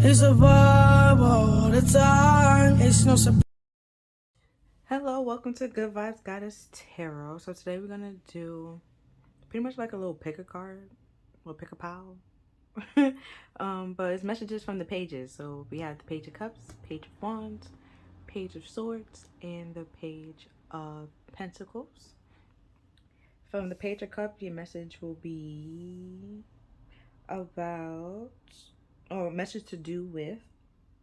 It's a vibe all the time. It's no surprise. Hello, welcome to Good Vibes Goddess Tarot. So today we're gonna do pretty much like a little pick a card, little pick a pile. But it's messages from the pages. So we have the Page of Cups, Page of Wands, Page of Swords, and the Page of Pentacles. From the Page of Cups, your message will be about, or a message to do with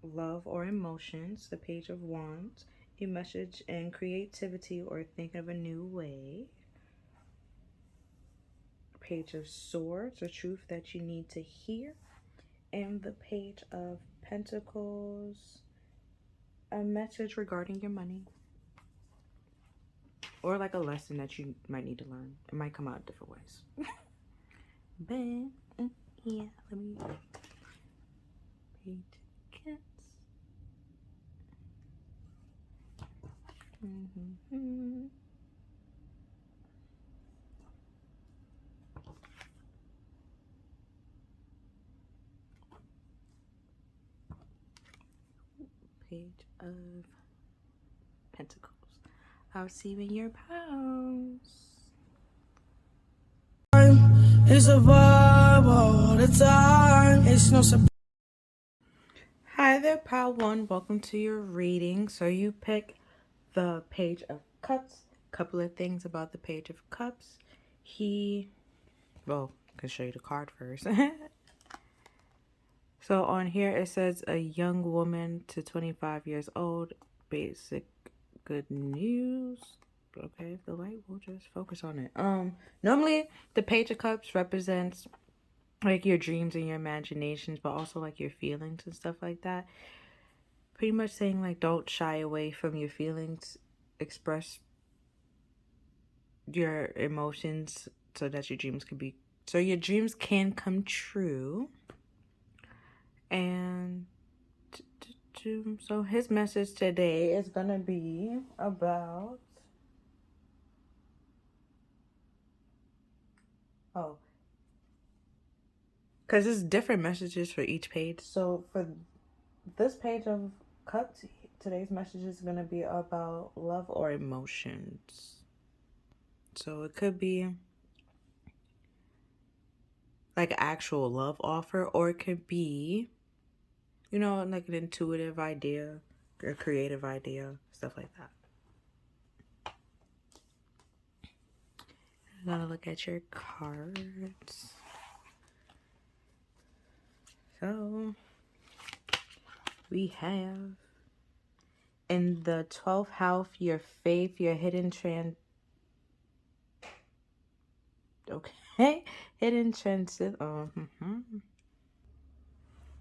love or emotions. The Page of Wands, a message in creativity or thinking of a new way. Page of Swords, a truth that you need to hear. And the Page of Pentacles, a message regarding your money. Or like a lesson that you might need to learn. It might come out different ways. But, yeah, let me... Page of Cups. Page of Pentacles. I'll see you in your pals. It's a vibe all the time. It's no surprise. Hi there, Pal One. Welcome to your reading. So you pick the Page of Cups. Couple of things about the Page of Cups. Well, I can show you the card first. So on here it says a young woman to 25 years old. Basic good news. Okay, the light will just focus on it. Normally the Page of Cups represents like your dreams and your imaginations, but also like your feelings and stuff like that. Pretty much saying like don't shy away from your feelings. Express your emotions so that your dreams can come true. And so his message today is gonna be about because it's different messages for each page. So for this Page of Cups, today's message is gonna be about love or emotions. So it could be like an actual love offer, or it could be, you know, like an intuitive idea, a creative idea, stuff like that. I'm gonna look at your cards. So we have in the 12th house your faith, your hidden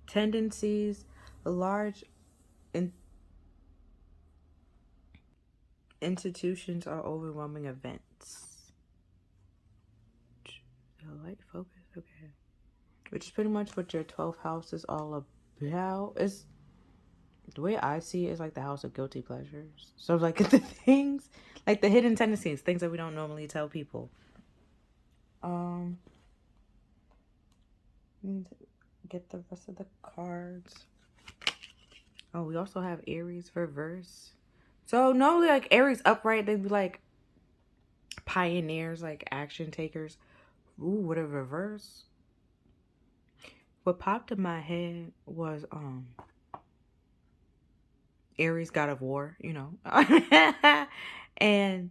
tendencies, large institutions or overwhelming events. The light focus, okay. Which is pretty much what your 12th house is all about. Is the way I see it is like the house of guilty pleasures. So like the things, like the hidden tendencies, things that we don't normally tell people. Get the rest of the cards. Oh, we also have Aries reverse. So normally like Aries upright, they'd be like pioneers, like action takers. Ooh, with a reverse. What popped in my head was Aries, god of war, you know. And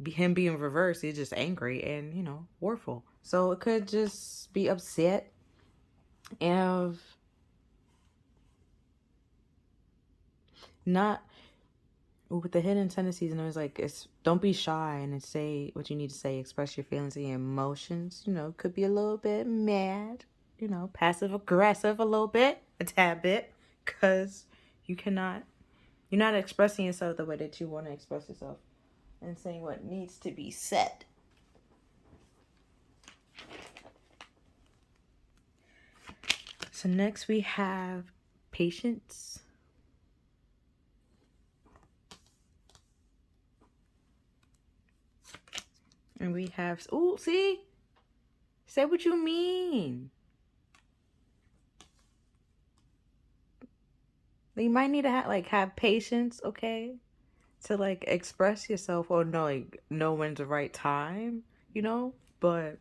him being reversed, he's just angry and, you know, warful. So it could just be upset of not with the hidden tendencies. And it was like, don't be shy and say what you need to say, express your feelings and your emotions. You know, could be a little bit mad, you know, passive aggressive a little bit, a tad bit, because you're not expressing yourself the way that you want to express yourself and saying what needs to be said. So next we have patience. And we have, oh, see? Say what you mean. You might need to have patience, okay, to like express yourself or know when's the right time, you know. But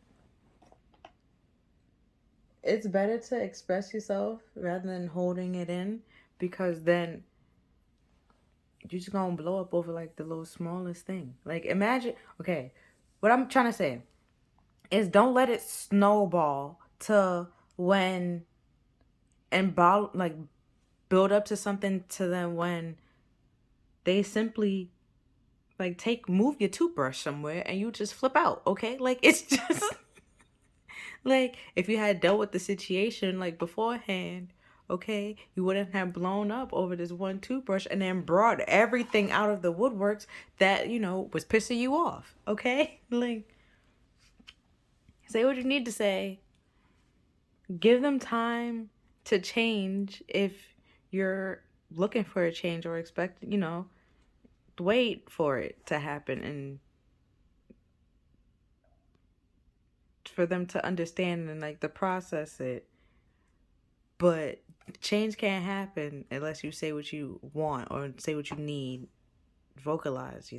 it's better to express yourself rather than holding it in, because then you're just gonna blow up over like the little smallest thing. Like imagine, okay, what I'm trying to say is don't let it snowball to when like build up to something to them when they simply like move your toothbrush somewhere and you just flip out, okay? Like it's just like if you had dealt with the situation like beforehand, okay, you wouldn't have blown up over this one toothbrush and then brought everything out of the woodworks that, was pissing you off, okay? Like say what you need to say. Give them time to change if you're looking for a change or expect, wait for it to happen and for them to understand and like to process it. But change can't happen unless you say what you want or say what you need, vocalize.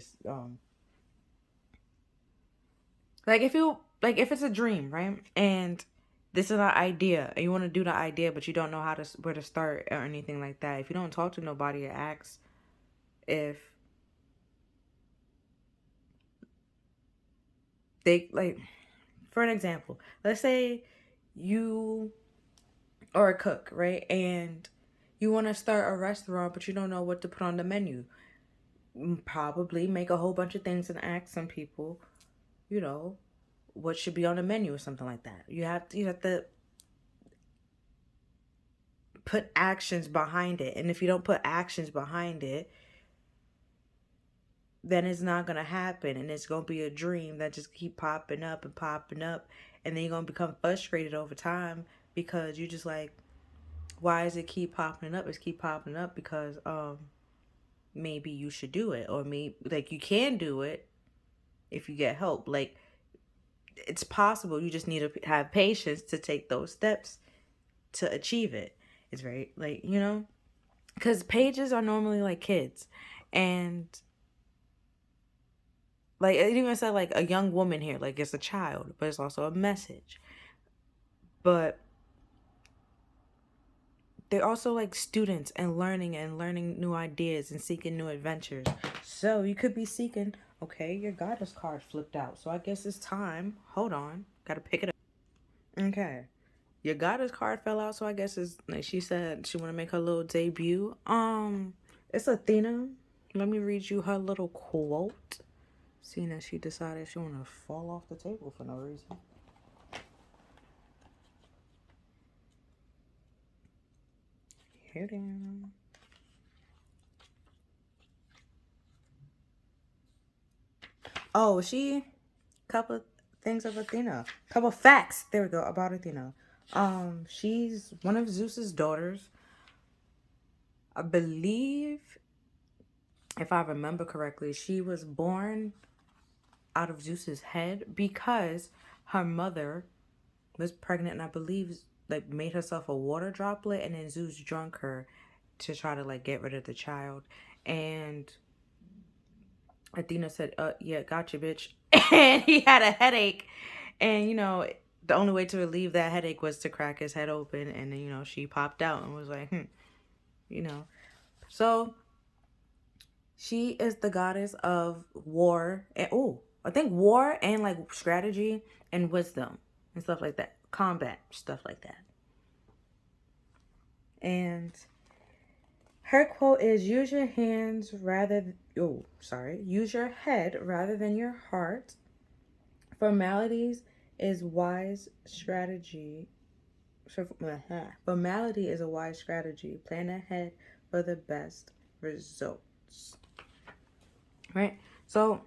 Like if it's a dream, right? And this is an idea and you want to do the idea, but you don't know where to start or anything like that. If you don't talk to nobody or ask if they like, for an example, let's say you are a cook, right? And you want to start a restaurant, but you don't know what to put on the menu. Probably make a whole bunch of things and ask some people, what should be on the menu or something like that. You have to put actions behind it. And if you don't put actions behind it, then it's not going to happen. And it's going to be a dream that just keep popping up and popping up. And then you're going to become frustrated over time because you just like, why does it keep popping up? It's keep popping up because maybe you should do it. Or maybe like you can do it if you get help. Like it's possible. You just need to have patience to take those steps to achieve it. It's very like, because pages are normally like kids. And like it even said like a young woman here, like it's a child, but it's also a message. But they're also like students and learning new ideas and seeking new adventures. So you could be seeking, okay, your goddess card flipped out. So I guess it's time. Hold on. Gotta pick it up. Okay. Your goddess card fell out, so I guess it's like she said she wanna make her little debut. It's Athena. Let me read you her little quote. Seeing that she decided she wanna fall off the table for no reason. Here down. Oh, couple things of Athena. Couple facts. There we go about Athena. She's one of Zeus's daughters. I believe, if I remember correctly, she was born out of Zeus's head because her mother was pregnant and I believe like made herself a water droplet and then Zeus drunk her to try to like get rid of the child. And Athena said, yeah, gotcha, bitch. And he had a headache. And, the only way to relieve that headache was to crack his head open. And then, she popped out and was like, So, she is the goddess of war. And, I think war and, like, strategy and wisdom and stuff like that. Combat, stuff like that. And her quote is, use your head rather than your heart. Formalities is wise strategy. Formality is a wise strategy. Plan ahead for the best results. Right? So,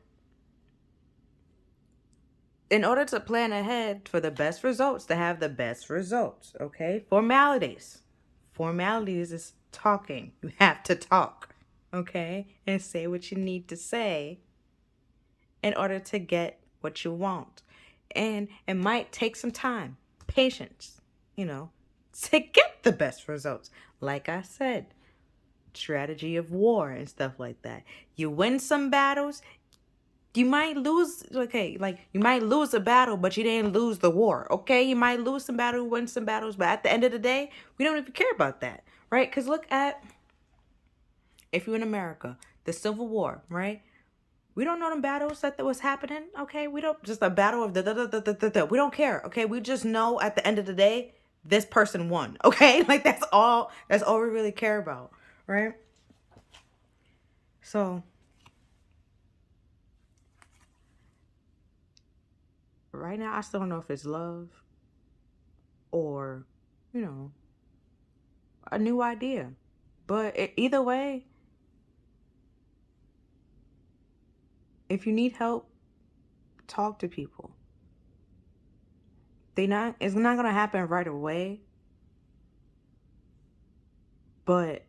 in order to plan ahead for the best results, to have the best results, okay? Formalities. Formalities is talking. You have to talk, okay? And say what you need to say in order to get what you want. And it might take some time, patience, to get the best results. Like I said, strategy of war and stuff like that. You win some battles, you might lose, okay, like you might lose a battle, but you didn't lose the war, okay? You might lose some battles, win some battles, but at the end of the day, we don't even care about that, right? Because look at, if you're in America, the Civil War, right? We don't know the battles that was happening, okay? We don't, just a battle of the. We don't care, okay? We just know at the end of the day, this person won, okay? Like that's all we really care about, right? So right now, I still don't know if it's love or, you know, a new idea. But either way, if you need help, talk to people. It's not gonna happen right away, but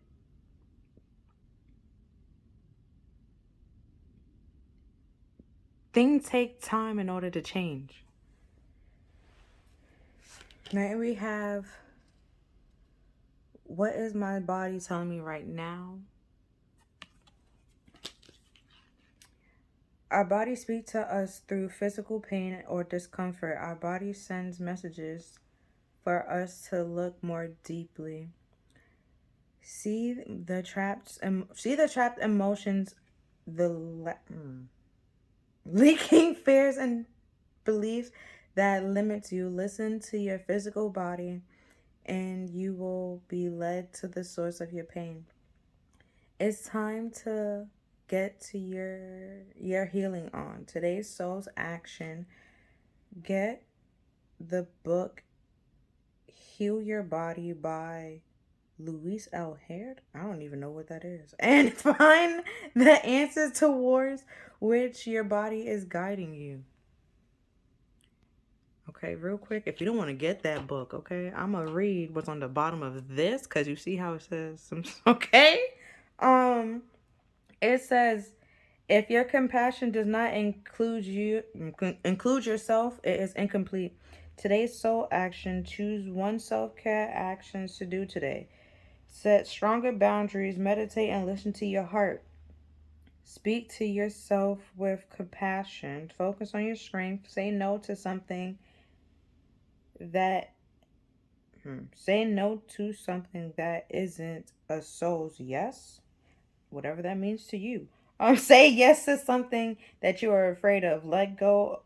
things take time in order to change. Now we have, what is my body telling me right now? Our bodies speak to us through physical pain or discomfort. Our body sends messages for us to look more deeply. See the trapped emotions, leaking fears and beliefs that limits you. Listen to your physical body and you will be led to the source of your pain. It's time to get to your healing on. Today's soul's action. Get the book Heal Your Body by Louise L. Hared. I don't even know what that is. And find the answers towards which your body is guiding you. Okay, real quick, if you don't want to get that book, okay, I'm going to read what's on the bottom of this because you see how it says some, okay? It says, if your compassion does not include yourself, it is incomplete. Today's soul action. Choose one self-care actions to do today. Set stronger boundaries. Meditate and listen to your heart. Speak to yourself with compassion. Focus on your strength. Say no to something that isn't a soul's yes. Whatever that means to you. Say yes to something that you are afraid of. Let go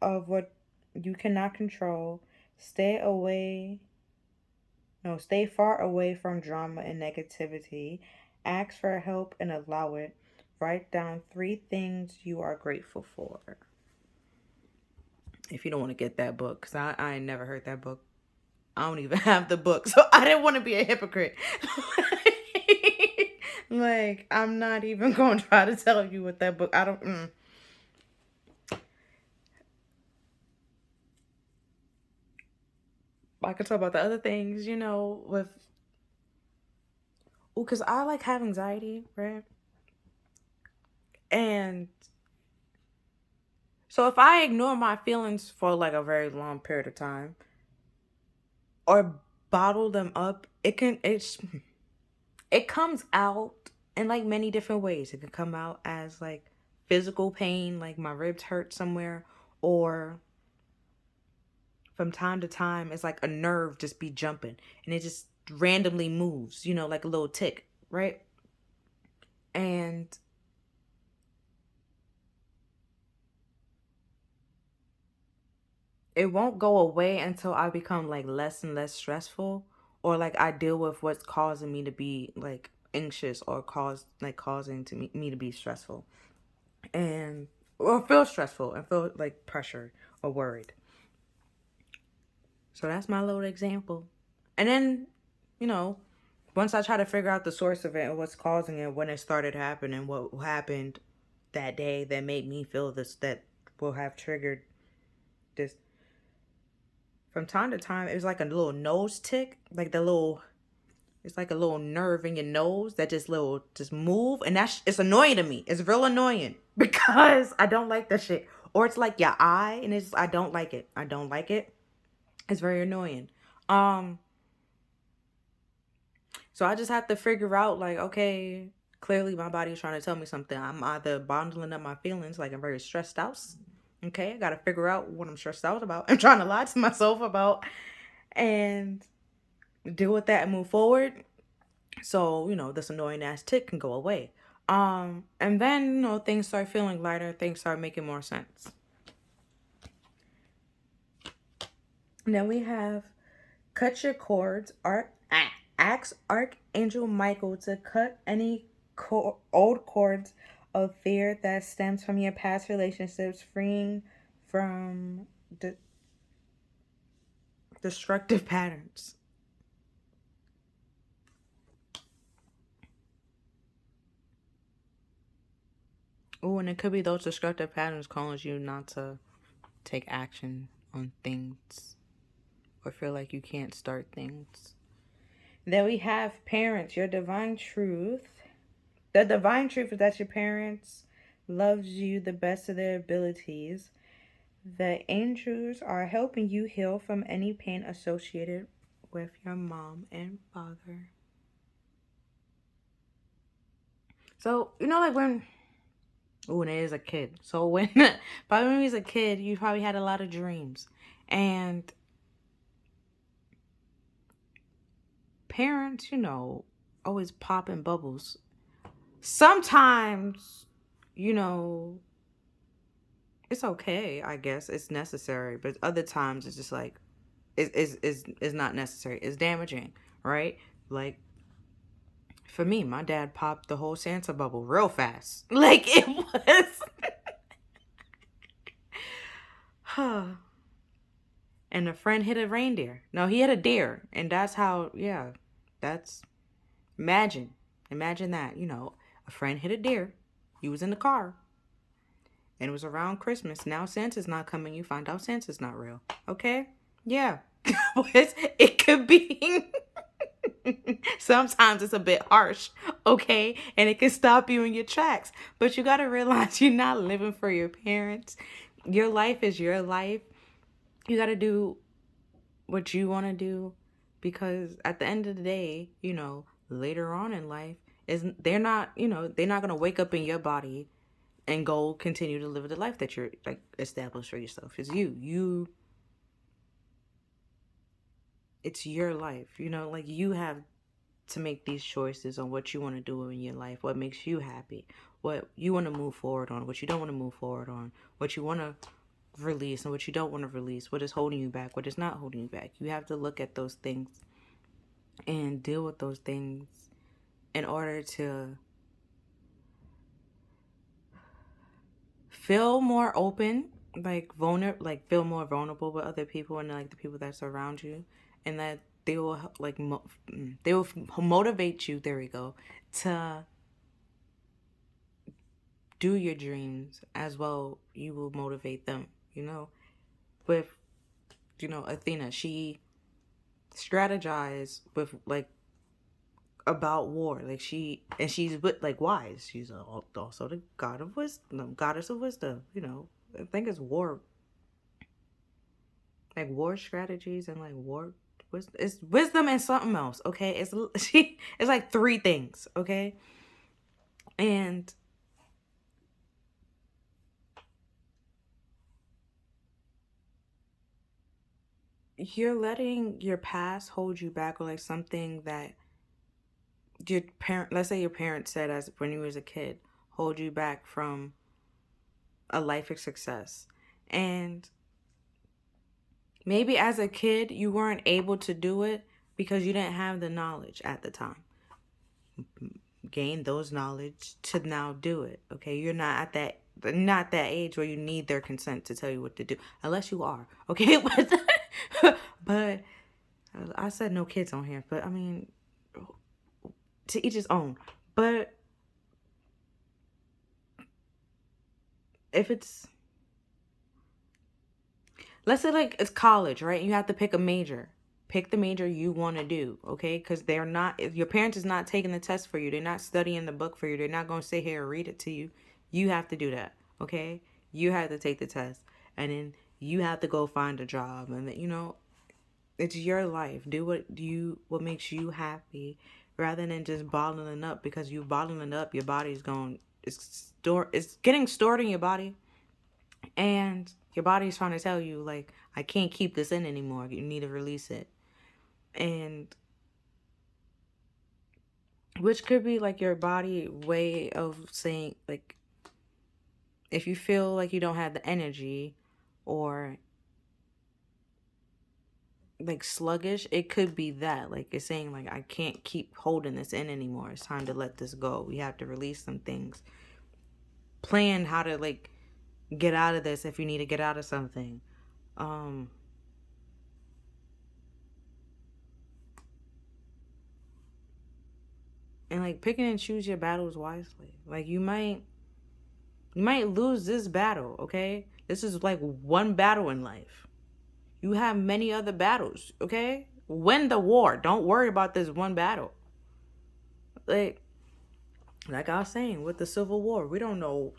of what you cannot control. Stay far away from drama and negativity. Ask for help and allow it. Write down 3 things you are grateful for. If you don't want to get that book, because I ain't never heard that book. I don't even have the book, so I didn't want to be a hypocrite. Like, I'm not even going to try to tell you what that book, I could talk about the other things, with, because I like have anxiety, right? And so if I ignore my feelings for like a very long period of time or bottle them up, it comes out in like many different ways. It can come out as like physical pain, like my ribs hurt somewhere, or from time to time it's like a nerve just be jumping and it just randomly moves, like a little tick, right? And it won't go away until I become like less and less stressful, or like I deal with what's causing me to be like anxious or causing me to be stressful and or feel stressful and feel like pressure or worried. So that's my little example. And then, once I try to figure out the source of it and what's causing it, when it started happening, what happened that day that made me feel this, that will have triggered this. From time to time, it was like a little nose tick, it's like a little nerve in your nose that just move, and it's annoying to me. It's real annoying because I don't like that shit. Or it's like your eye, and I don't like it. I don't like it. It's very annoying. So I just have to figure out, like, okay, clearly my body is trying to tell me something. I'm either bondling up my feelings, like I'm very stressed out. Okay, I got to figure out what I'm stressed out about. I'm trying to lie to myself about and deal with that and move forward. So, this annoying ass tick can go away. And then, things start feeling lighter, things start making more sense. And then we have cut your cords, ask Archangel Michael to cut any old cords of fear that stems from your past relationships, freeing from destructive patterns. Oh, and it could be those destructive patterns calling you not to take action on things or feel like you can't start things. Then we have parents, your divine truth. The divine truth is that your parents loves you the best of their abilities. The angels are helping you heal from any pain associated with your mom and father. So, like when it is a kid. So probably when he was a kid, you probably had a lot of dreams. And parents, always popping bubbles. Sometimes, it's okay, I guess. It's necessary. But other times it's just like it's not necessary. It's damaging, right? Like for me, my dad popped the whole Santa bubble real fast. Like it was and a friend hit a reindeer. No, he hit a deer. And that's how, that's, imagine that, a friend hit a deer. He was in the car. And it was around Christmas. Now Santa's not coming. You find out Santa's not real. Okay? Yeah. It could be. Sometimes it's a bit harsh. Okay? And it can stop you in your tracks. But you got to realize you're not living for your parents. Your life is your life. You got to do what you want to do, because at the end of the day, later on in life, they're not going to wake up in your body and go continue to live the life that you're like established for yourself. It's it's your life, like you have to make these choices on what you want to do in your life, what makes you happy, what you want to move forward on, what you don't want to move forward on, what you want to release and what you don't want to release, what is holding you back, what is not holding you back. You have to look at those things and deal with those things in order to feel more open, feel more vulnerable with other people and like the people that surround you, and that they will they will motivate you. There we go, to do your dreams as well. You will motivate them. With Athena, she strategized with about war. She's wise. She's also the goddess of wisdom. I think it's war, war strategies and war. It's wisdom and something else. Okay, it's like three things. Okay, and you're letting your past hold you back, or something that your parent, let's say your parents said as when you was a kid, hold you back from a life of success. And maybe as a kid you weren't able to do it because you didn't have the knowledge at the time. Gain those knowledge to now do it. Okay, you're not that age where you need their consent to tell you what to do, unless you are. Okay, but I said no kids on here, but I mean, to each his own. But if it's, let's say it's college, right? You have to pick a major. Pick the major you want to do, okay? Because your parents is not taking the test for you. They're not studying the book for you. They're not going to sit here and read it to you. You have to do that, okay? You have to take the test. And then you have to go find a job. And, it's your life. Do what makes you happy. rather than just bottling up, because you bottling up, your body's going, it's getting stored in your body, and your body's trying to tell you, like, I can't keep this in anymore. You need to release it. And which could be like your body way of saying, like, if you feel like you don't have the energy or like sluggish, it could be that, like, it's saying, like, I can't keep holding this in anymore. It's time to let this go. We have to release some things. Plan how to, like, get out of this if you need to get out of something. And like, picking and choose your battles wisely. Like, you might lose this battle, okay? This is like one battle in life. You have many other battles, okay? Win the war. Don't worry about this one battle. Like I was saying with the Civil War, we don't know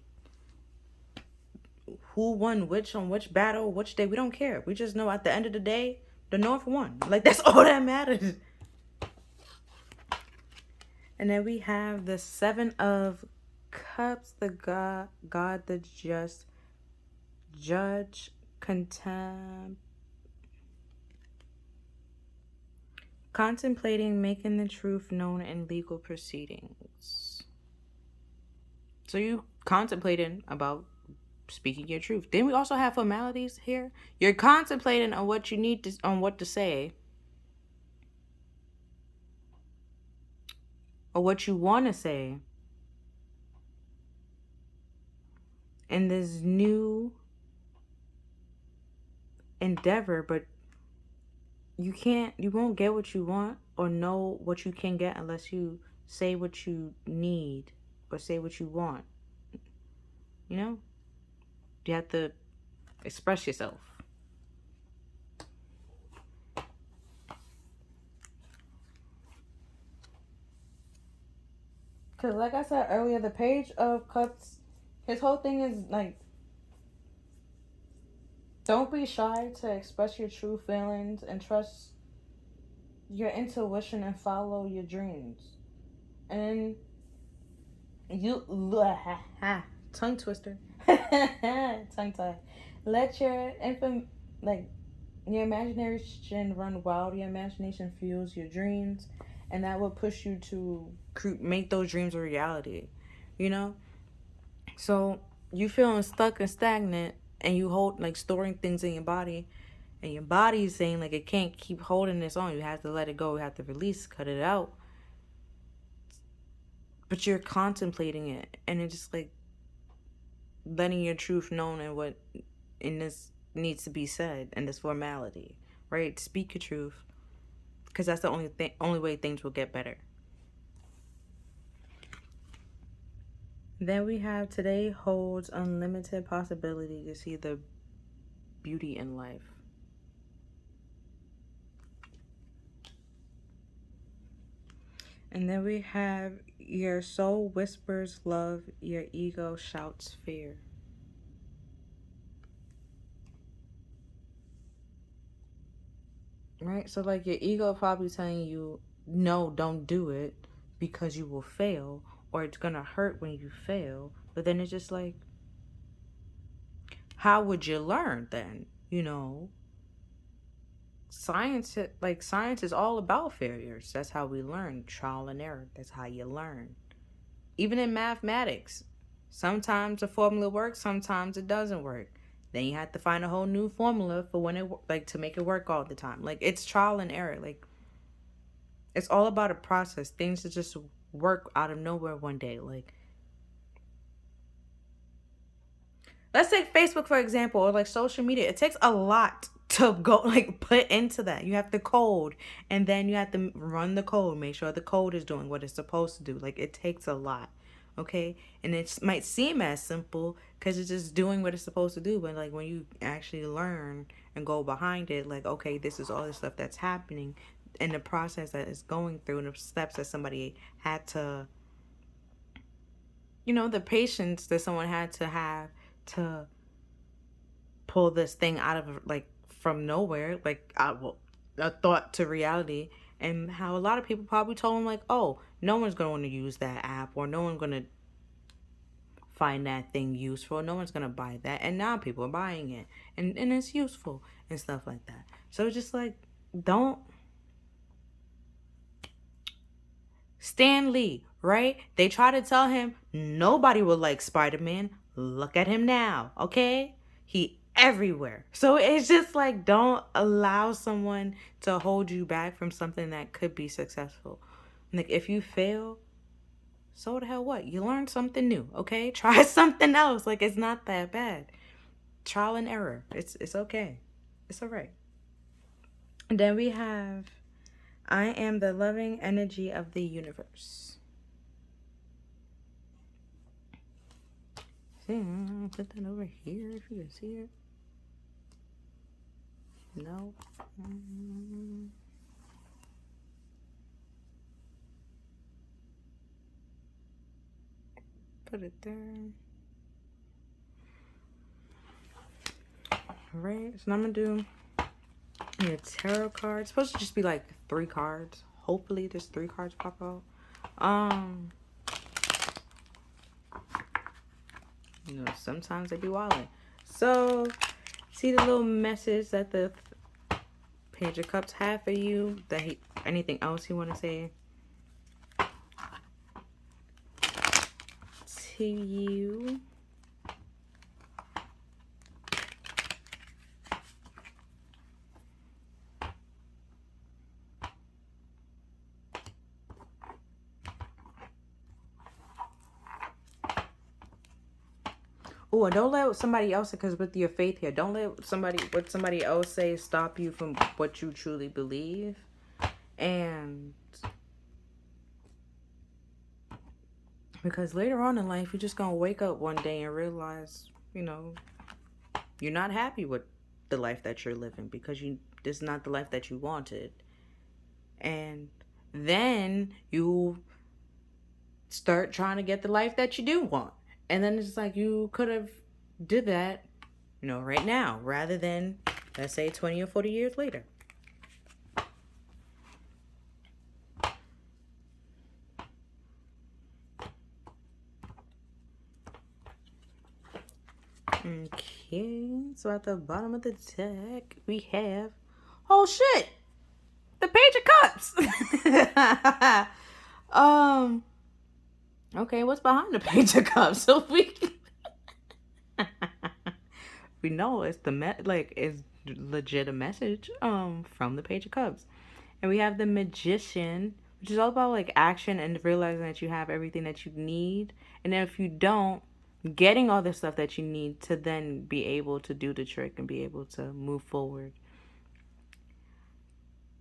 who won which on which battle, which day. We don't care. We just know at the end of the day, the North won. Like, that's all that matters. And then we have the Seven of Cups, the God, the just judge, contemplating making the truth known in legal proceedings. So you contemplating about speaking your truth. Then we also have formalities here. You're contemplating on what you need to, on what to say, or what you want to say in this new endeavor, but you won't get what you want or know what you can get unless you say what you need or say what you want. You know? You have to express yourself. Because like I said earlier, the Page of Cups, his whole thing is like, don't be shy to express your true feelings and trust your intuition and follow your dreams. And you, tongue twister, tongue tie. Let your your imagination run wild. Your imagination fuels your dreams, and that will push you to make those dreams a reality. You know, so you feeling stuck and stagnant, and you hold, like, storing things in your body, and your body is saying, like, it can't keep holding this on. You have to let it go. You have to release, cut it out. But you're contemplating it, and it's just like letting your truth known and what in this needs to be said in this formality, right? Speak your truth, because that's the only way things will get better. Then we have today holds unlimited possibility to see the beauty in life. And then we have your soul whispers love, your ego shouts fear. Right? So like, your ego probably telling you, no, don't do it because you will fail, or it's gonna hurt when you fail. But then it's just like, how would you learn then? You know, science is all about failures. That's how we learn. Trial and error. That's how you learn. Even in mathematics, sometimes a formula works, sometimes it doesn't work. Then you have to find a whole new formula for when it, to make it work all the time. Like, it's trial and error. Like, it's all about a process. Things that just work out of nowhere one day. Like, let's take Facebook for example, or like social media. It takes a lot to go, like, put into that. You have to code, and then you have to run the code, make sure the code is doing what it's supposed to do. Like, it takes a lot. Okay, and it might seem as simple because it's just doing what it's supposed to do, but like, when you actually learn and go behind it, like, okay, this is all the stuff that's happening in the process that is going through, and the steps that somebody had to, you know, the patience that someone had to have to pull this thing out of, like, from nowhere, like, a thought to reality, And how a lot of people probably told him, like, oh, no one's going to want to use that app, or no one's going to find that thing useful, no one's going to buy that. And now people are buying it, and it's useful and stuff like that. So it's just like, don't. Stan Lee, right? They try to tell him nobody will like Spider-Man. Look at him now, okay? He everywhere. So it's just like, don't allow someone to hold you back from something that could be successful. Like, if you fail, so the hell what? You learn something new, okay? Try something else. Like, it's not that bad. Trial and error. It's okay. It's all right. And then we have, I am the loving energy of the universe. Put that over here if you can see it. No. Put it there. Alright, so now I'm gonna do a tarot card. It's supposed to just be like 3 cards. Hopefully there's 3 cards pop out. You know, sometimes they be wildin'. So, see the little message that the Page of Cups have for you? That anything else you want to say to you? Oh, don't let somebody else, because with your faith here, don't let what somebody else say stop you from what you truly believe. And because later on in life, you're just going to wake up one day and realize, you know, you're not happy with the life that you're living, because this is not the life that you wanted. And then you start trying to get the life that you do want. And then it's like, you could have did that, you know, right now, rather than, let's say, 20 or 40 years later. Okay, so at the bottom of the deck, we have, oh shit, the Page of Cups. Okay, what's behind the Page of Cups? So we know it's it's legit a message from the Page of Cups. And we have the Magician, which is all about like action and realizing that you have everything that you need. And if you don't, getting all the stuff that you need to then be able to do the trick and be able to move forward.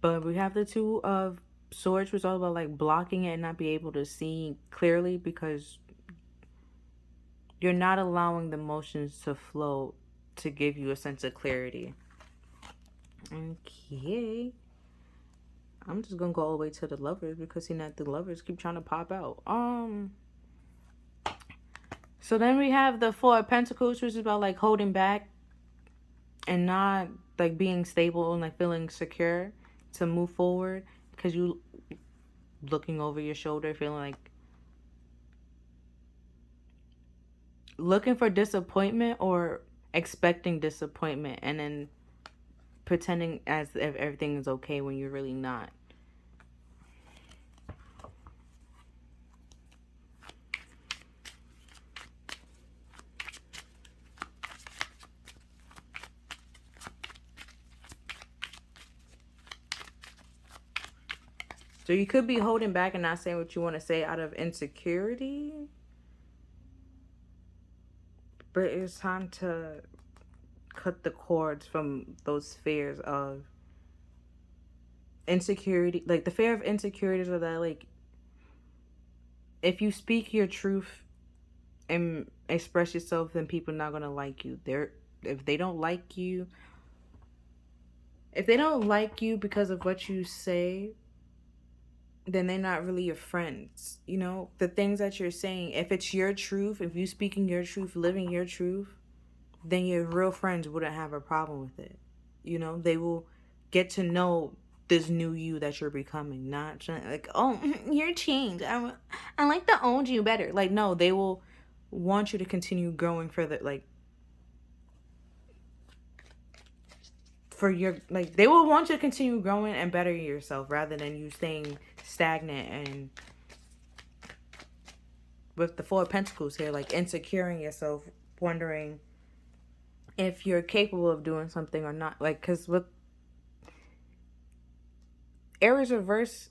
But we have the Two of Swords, which is all about like blocking it and not be able to see clearly, because you're not allowing the emotions to flow to give you a sense of clarity. Okay. I'm just gonna go all the way to the Lovers, because seeing that the Lovers keep trying to pop out. So then we have the Four of Pentacles, which is about like holding back and not like being stable and like feeling secure to move forward, because you looking over your shoulder, feeling like looking for disappointment or expecting disappointment, and then pretending as if everything is okay when you're really not. So you could be holding back and not saying what you want to say out of insecurity. But it's time to cut the cords from those fears of insecurity. Like the fear of insecurities, or that like if you speak your truth and express yourself, then people are not going to like you. If they don't like you because of what you say, then they're not really your friends. You know, the things that you're saying, if it's your truth, if you speaking your truth, living your truth, then your real friends wouldn't have a problem with it. You know, they will get to know this new you that you're becoming. Not trying, like, oh, you're changed. I like the old you better. Like, no, they will want you to continue growing further. Like, for your, like, they will want you to continue growing and better yourself rather than you staying stagnant and with the Four of Pentacles here, like insecuring yourself, wondering if you're capable of doing something or not. Like, because with Aries reverse,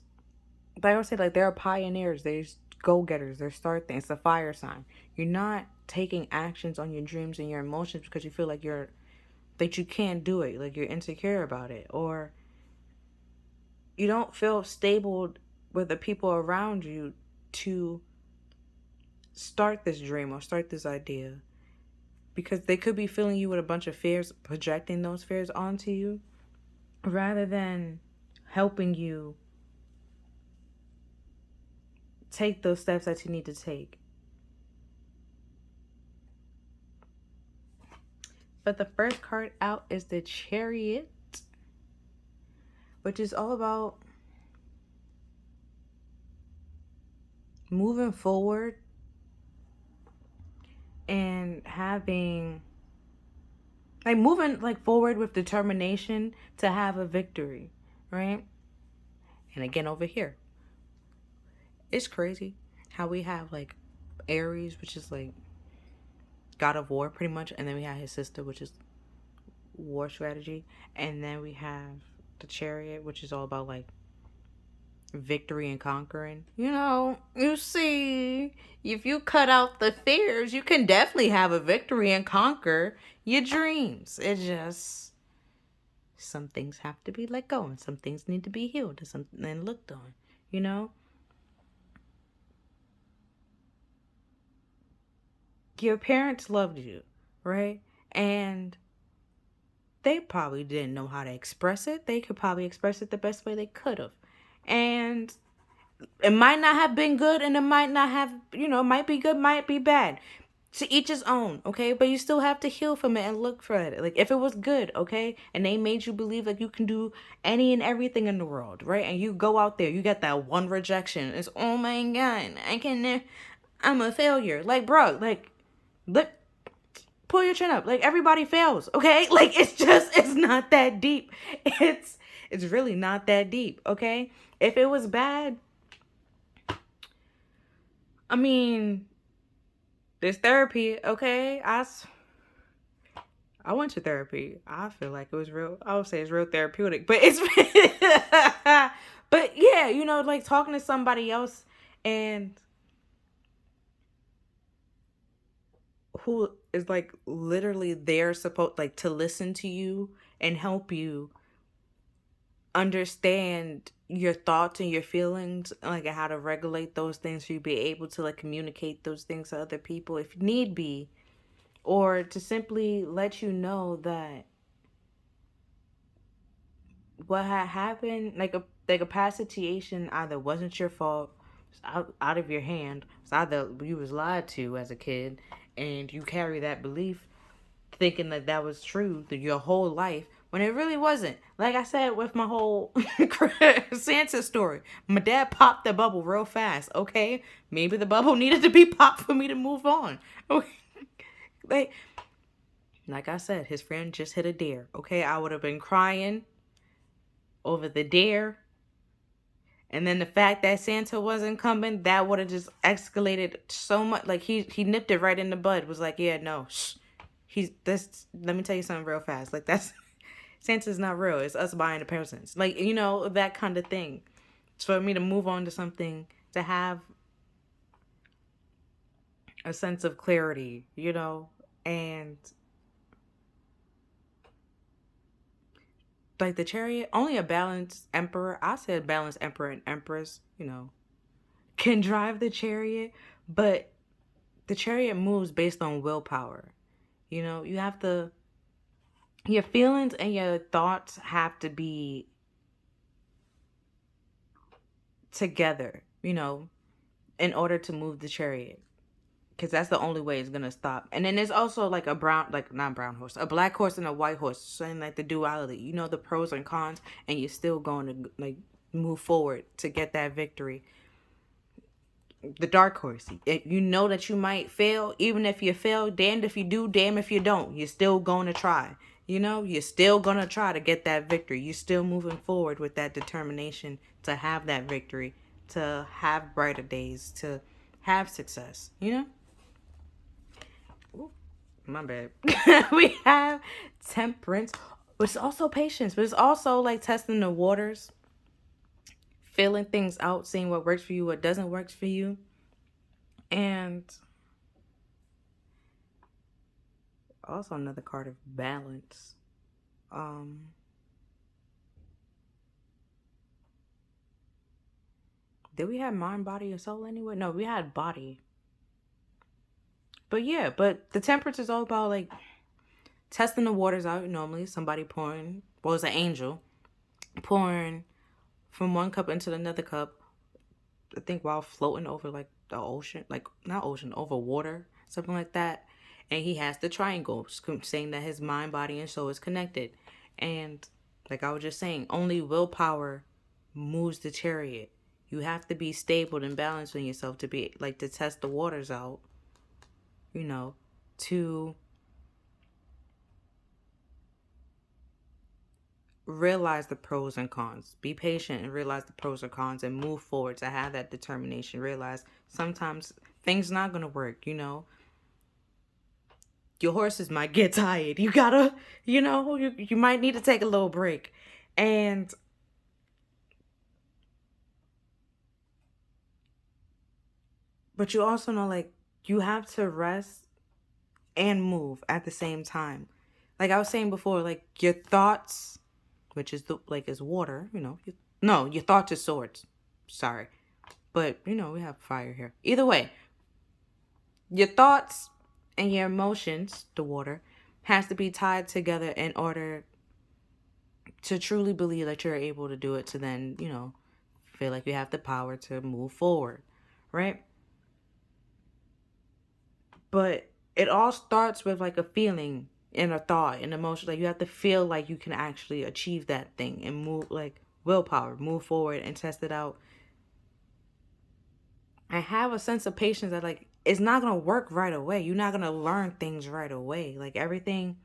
like I said, like, they're pioneers, they're go-getters, they're start things. It's a fire sign. You're not taking actions on your dreams and your emotions because you feel like that you can't do it, like you're insecure about it, or you don't feel stable with the people around you to start this dream or start this idea, because they could be filling you with a bunch of fears, projecting those fears onto you rather than helping you take those steps that you need to take. But the first card out is the Chariot, which is all about moving forward and having, like, moving like forward with determination to have a victory, right? And again, over here, it's crazy how we have like Aries, which is like God of War pretty much, and then we have his sister, which is war strategy, and then we have the Chariot, which is all about like victory and conquering. You see, if you cut out the fears, you can definitely have a victory and conquer your dreams. It just, some things have to be let go and some things need to be healed and looked on, Your parents loved you, right? And they probably didn't know how to express it. They could probably express it the best way they could have. And it might not have been good, and it might not have, might be good, might be bad. To each his own, okay? But you still have to heal from it and look for it. Like, if it was good, okay? And they made you believe like you can do any and everything in the world, right? And you go out there, you get that one rejection. It's, oh my God, I'm a failure. Like, bro, like, pull your chin up. Like, everybody fails, okay? Like, it's not that deep. It's really not that deep, okay? If it was bad, I mean, there's therapy, okay? I went to therapy. I feel like it was real. I would say it's real therapeutic, but it's, but yeah, like talking to somebody else and who is like literally there supposed like to listen to you and help you understand your thoughts and your feelings, like how to regulate those things so you be able to like communicate those things to other people if need be, or to simply let you know that what had happened, like a past situation, either wasn't your fault, it's out of your hand, it's either you was lied to as a kid and you carry that belief thinking that was true through your whole life when it really wasn't. Like I said with my whole Santa story, my dad popped the bubble real fast, okay? Maybe the bubble needed to be popped for me to move on. Okay? Like I said, his friend just hit a deer, okay? I would have been crying over the deer. And then the fact that Santa wasn't coming, that would have just escalated so much. Like, he nipped it right in the bud. Was like, yeah, no, shh. Let me tell you something real fast. Like, Santa's not real. It's us buying the presents. Like, that kind of thing. It's for me to move on to something, to have a sense of clarity, and like the Chariot, only a balanced emperor, I said balanced emperor and empress, can drive the Chariot, but the Chariot moves based on willpower. You have to, your feelings and your thoughts have to be together, in order to move the Chariot. Because that's the only way it's going to stop. And then there's also like a brown, like not brown horse, a black horse and a white horse. Saying like the duality. You know the pros and cons. And you're still going to like move forward to get that victory. The dark horse. You know that you might fail. Even if you fail, damned if you do, damn if you don't. You're still going to try. You know, you're still going to try to get that victory. You're still moving forward with that determination to have that victory, to have brighter days, to have success. You know? Ooh, my bad. We have temperance, but it's also patience, but it's also like testing the waters, feeling things out, seeing what works for you, what doesn't work for you. And also another card of balance. Did we have mind, body, and soul anyway? No, we had body. But yeah, but the temperance is all about like testing the waters out. Normally somebody pouring, well, it's an angel pouring from one cup into another cup, I think while floating over like the ocean, like not ocean, over water, something like that. And he has the triangle, saying that his mind, body, and soul is connected. And like I was just saying, only willpower moves the chariot. You have to be stable and balanced in yourself to be like to test the waters out, you know, to realize the pros and cons. Be patient and realize the pros and cons and move forward to have that determination. Realize sometimes things not going to work, you know. Your horses might get tired. You gotta, you know, you might need to take a little break. And but you also know, like, you have to rest and move at the same time. Like I was saying before, like your thoughts, which is the like is water, you know. No, your thoughts is swords. Sorry. But, you know, we have fire here. Either way, your thoughts and your emotions, the water, has to be tied together in order to truly believe that you're able to do it, to then, you know, feel like you have the power to move forward, right? But it all starts with like a feeling and a thought and emotion. Like you have to feel like you can actually achieve that thing and move, like willpower, move forward and test it out. And have a sense of patience that like it's not gonna work right away. You're not gonna learn things right away. Like everything,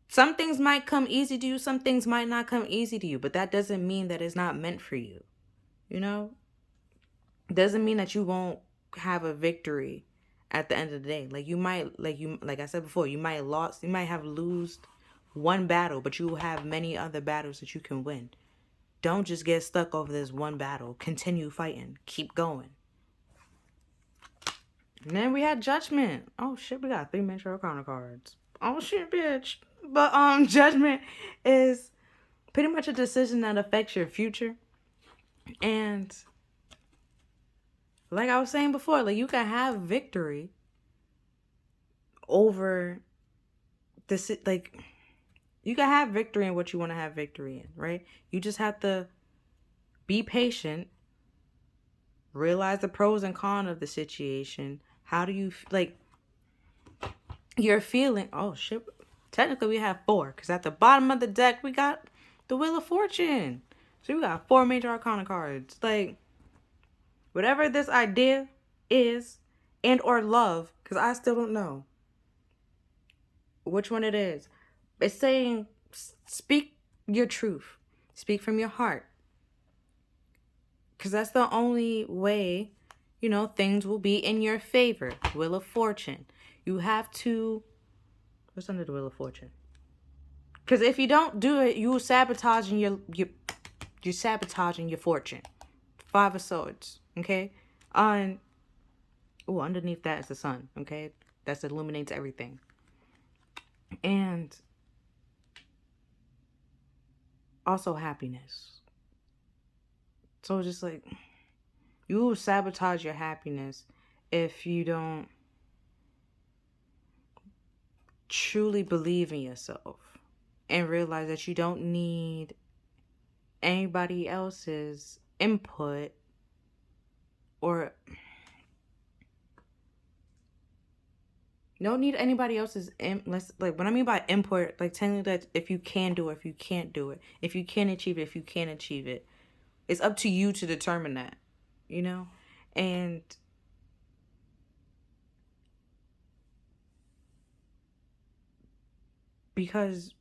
some things might come easy to you, some things might not come easy to you, but that doesn't mean that it's not meant for you. You know? Doesn't mean that you won't have a victory at the end of the day. Like you might, like I said before, you might have lost one battle, but you will have many other battles that you can win. Don't just get stuck over this one battle. Continue fighting. Keep going. And then we had Judgment. Oh shit, we got 3 Major Arcana cards. Oh shit, bitch. But Judgment is pretty much a decision that affects your future. And like I was saying before, like you can have victory over this, like you can have victory in what you want to have victory in, right? You just have to be patient, realize the pros and cons of the situation. How do you like you're feeling? Oh shit. Technically we have 4, because at the bottom of the deck we got the Wheel of Fortune. So we got 4 Major Arcana cards. Like whatever this idea is, and or love, because I still don't know which one it is. It's saying speak your truth. Speak from your heart. Because that's the only way, you know, things will be in your favor. Wheel of Fortune. You have to... What's under the Wheel of Fortune? Because if you don't do it, you're sabotaging you're sabotaging your fortune. 5 of Swords. Okay? Underneath that is the sun. Okay? That illuminates everything. And also happiness. So just like, you will sabotage your happiness if you don't truly believe in yourself and realize that you don't need anybody else's input or don't need anybody else's like when I mean by input, like telling you that if you can do it, if you can't do it, if you can achieve it, if you can't achieve it. It's up to you to determine that, you know? And because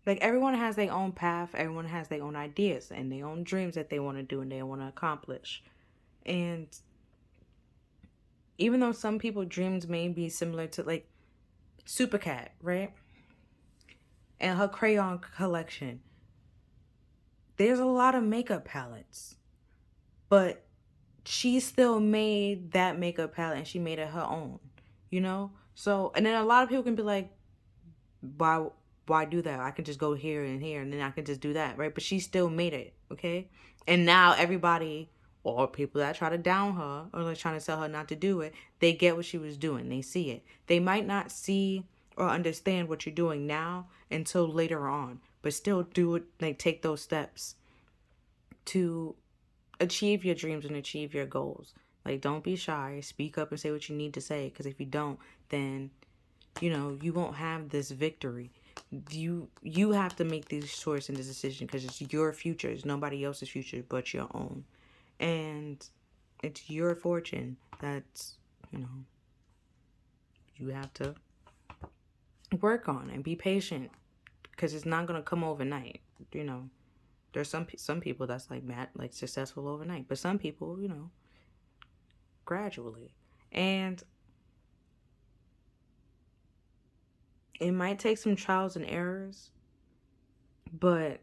like everyone has their own path, everyone has their own ideas and their own dreams that they want to do and they want to accomplish. And even though some people dreams may be similar to like Supercat, right? And her crayon collection. There's a lot of makeup palettes, but she still made that makeup palette and she made it her own, you know? So, and then a lot of people can be like, why why do that? I can just go here and here and then I can just do that, right? But she still made it, okay? And now everybody or people that try to down her or like trying to tell her not to do it, they get what she was doing. They see it. They might not see or understand what you're doing now until later on, but still do it, like take those steps to achieve your dreams and achieve your goals. Like, don't be shy. Speak up and say what you need to say, because if you don't, then you won't have this victory. You have to make this choice and this decision because it's your future. It's nobody else's future but your own, and it's your fortune. That's you have to work on and be patient because it's not gonna come overnight. There's some people that's like mad, like successful overnight, but some people, gradually, and it might take some trials and errors, but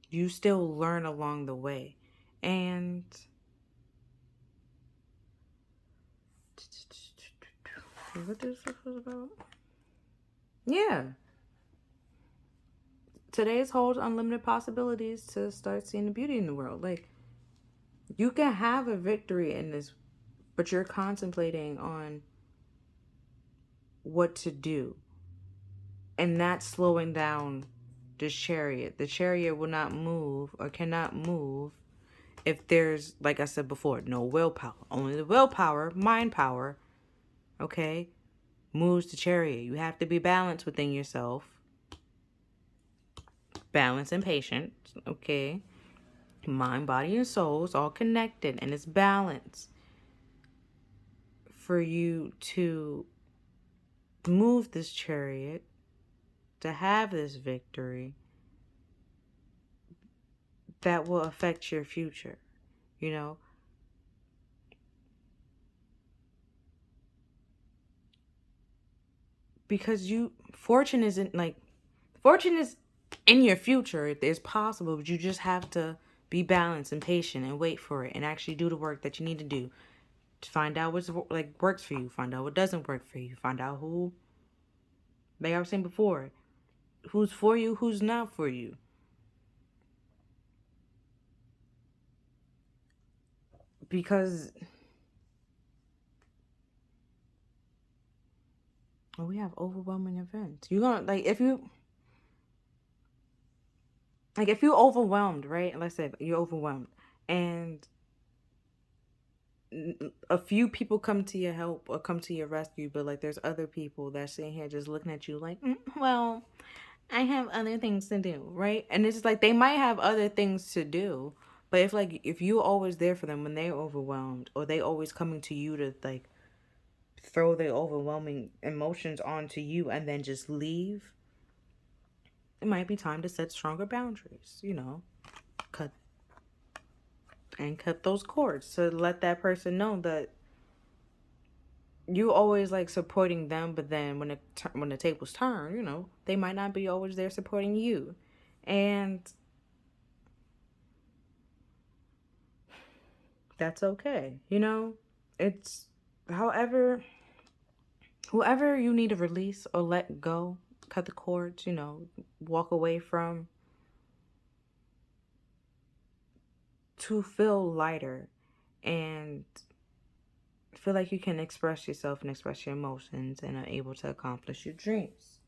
you still learn along the way. And what this was about? Yeah. Today's holds unlimited possibilities to start seeing the beauty in the world. Like, you can have a victory in this, but you're contemplating on what to do. And that's slowing down this chariot. The chariot will not move or cannot move if there's, like I said before, no willpower. Only the willpower, mind power, okay, moves the chariot. You have to be balanced within yourself. Balance and patience, okay? Mind, body, and soul is all connected and it's balanced for you to move this chariot, to have this victory that will affect your future, because fortune is in your future. It's possible, but you just have to be balanced and patient and wait for it and actually do the work that you need to do to find out what's like works for you, find out what doesn't work for you, find out who, like I was saying before, who's for you, who's not for you. Because we have overwhelming events. You're gonna if you overwhelmed, right? Let's say you're overwhelmed and a few people come to your help or come to your rescue, but like there's other people that's sitting here just looking at you like, well, I have other things to do, right? And it's just like they might have other things to do, but if you're always there for them when they're overwhelmed, or they always coming to you to like throw their overwhelming emotions onto you and then just leave, it might be time to set stronger boundaries, cut those cords to let that person know that you always like supporting them, but then when the tables turn, they might not be always there supporting you. And that's okay. It's whoever you need to release or let go, cut the cords, walk away from, to feel lighter and feel like you can express yourself and express your emotions and are able to accomplish your dreams.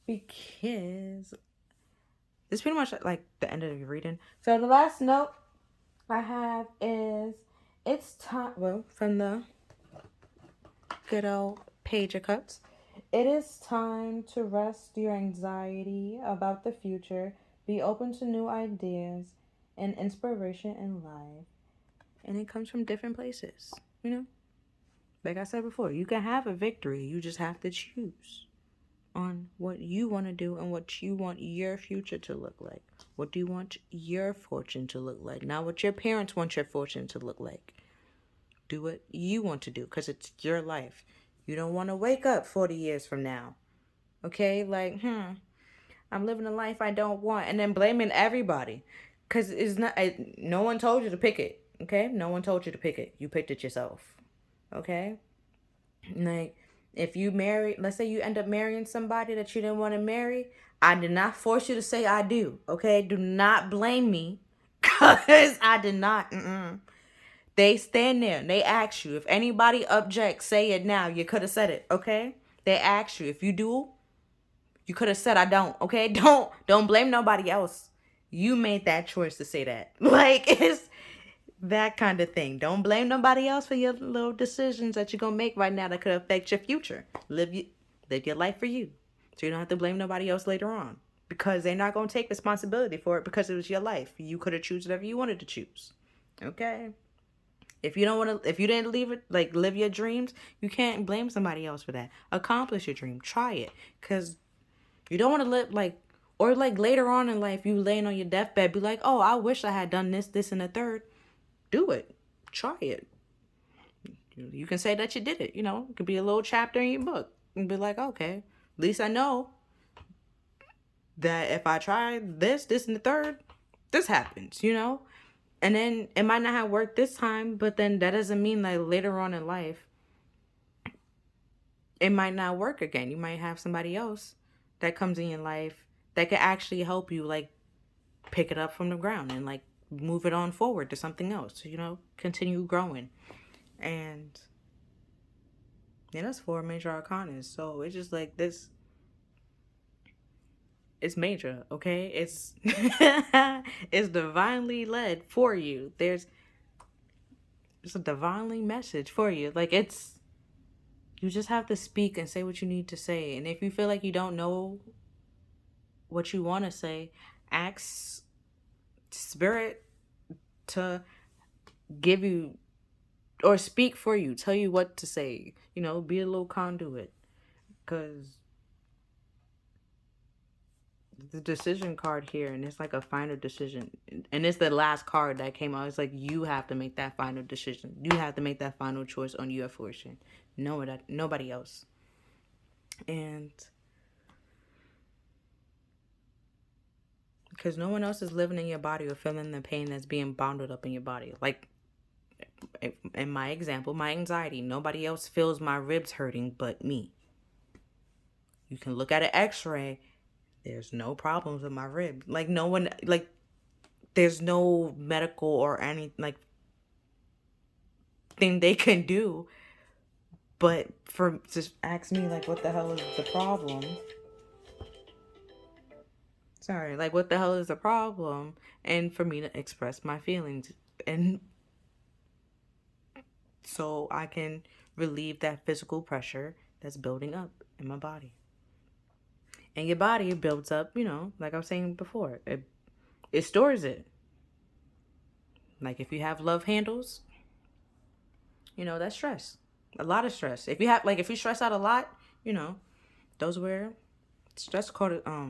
Because it's pretty much like the end of your reading. So the last note I have is it's time, well, from the good old Page of Cups, it is time to rest your anxiety about the future, be open to new ideas and inspiration in life. And it comes from different places, you know? Like I said before, you can have a victory. You just have to choose on what you want to do and what you want your future to look like. What do you want your fortune to look like? Not what your parents want your fortune to look like. Do what you want to do because it's your life. You don't want to wake up 40 years from now. Okay? Like, I'm living a life I don't want. And then blaming everybody. Because it's not, no one told you to pick it. Okay? No one told you to pick it. You picked it yourself. Okay? Like, if you marry, let's say you end up marrying somebody that you didn't want to marry, I did not force you to say I do. Okay? Do not blame me. Because I did not. They stand there and they ask you. If anybody objects, say it now. You could have said it, okay? They ask you. If you do, you could have said I don't, okay? Don't blame nobody else. You made that choice to say that. Like, it's that kind of thing. Don't blame nobody else for your little decisions that you're going to make right now that could affect your future. Live your life for you. So you don't have to blame nobody else later on. Because they're not going to take responsibility for it because it was your life. You could have choose whatever you wanted to choose. Okay? If you don't want to, if you didn't leave it, like live your dreams, you can't blame somebody else for that. Accomplish your dream. Try it. Because you don't want to live like, or like later on in life, you laying on your deathbed, be like, oh, I wish I had done this, and the third. Do it. Try it. You can say that you did it. You know, it could be a little chapter in your book. And be like, okay, at least I know that if I try this, and the third, this happens, you know? And then it might not have worked this time, but then that doesn't mean that later on in life, it might not work again. You might have somebody else that comes in your life that could actually help you, like, pick it up from the ground and, like, move it on forward to something else, you know, continue growing. And, yeah, that's 4 major arcana. So it's just like this. It's major, okay? It's it's divinely led for you. There's a divinely message for you. Like, it's, you just have to speak and say what you need to say. And if you feel like you don't know what you want to say, ask spirit to give you or speak for you, tell you what to say. You know, be a little conduit. Because the decision card here, and it's like a final decision, and it's the last card that came out. It's like you have to make that final decision. You have to make that final choice on your fortune. Nobody else. And because no one else is living in your body or feeling the pain that's being bonded up in your body. Like, in my example, my anxiety, nobody else feels my ribs hurting but me. You can look at an x-ray. There's no problems with my rib. Like, no one, like, there's no medical or any, like, thing they can do. But for, just ask me, like, what the hell is the problem? Sorry, like, what the hell is the problem? And for me to express my feelings. And so I can relieve that physical pressure that's building up in my body. And your body builds up, you know, like I was saying before, it stores it. Like, if you have love handles, you know, that's stress. A lot of stress. If you have, like, if you stress out a lot, you know, those were stress called, I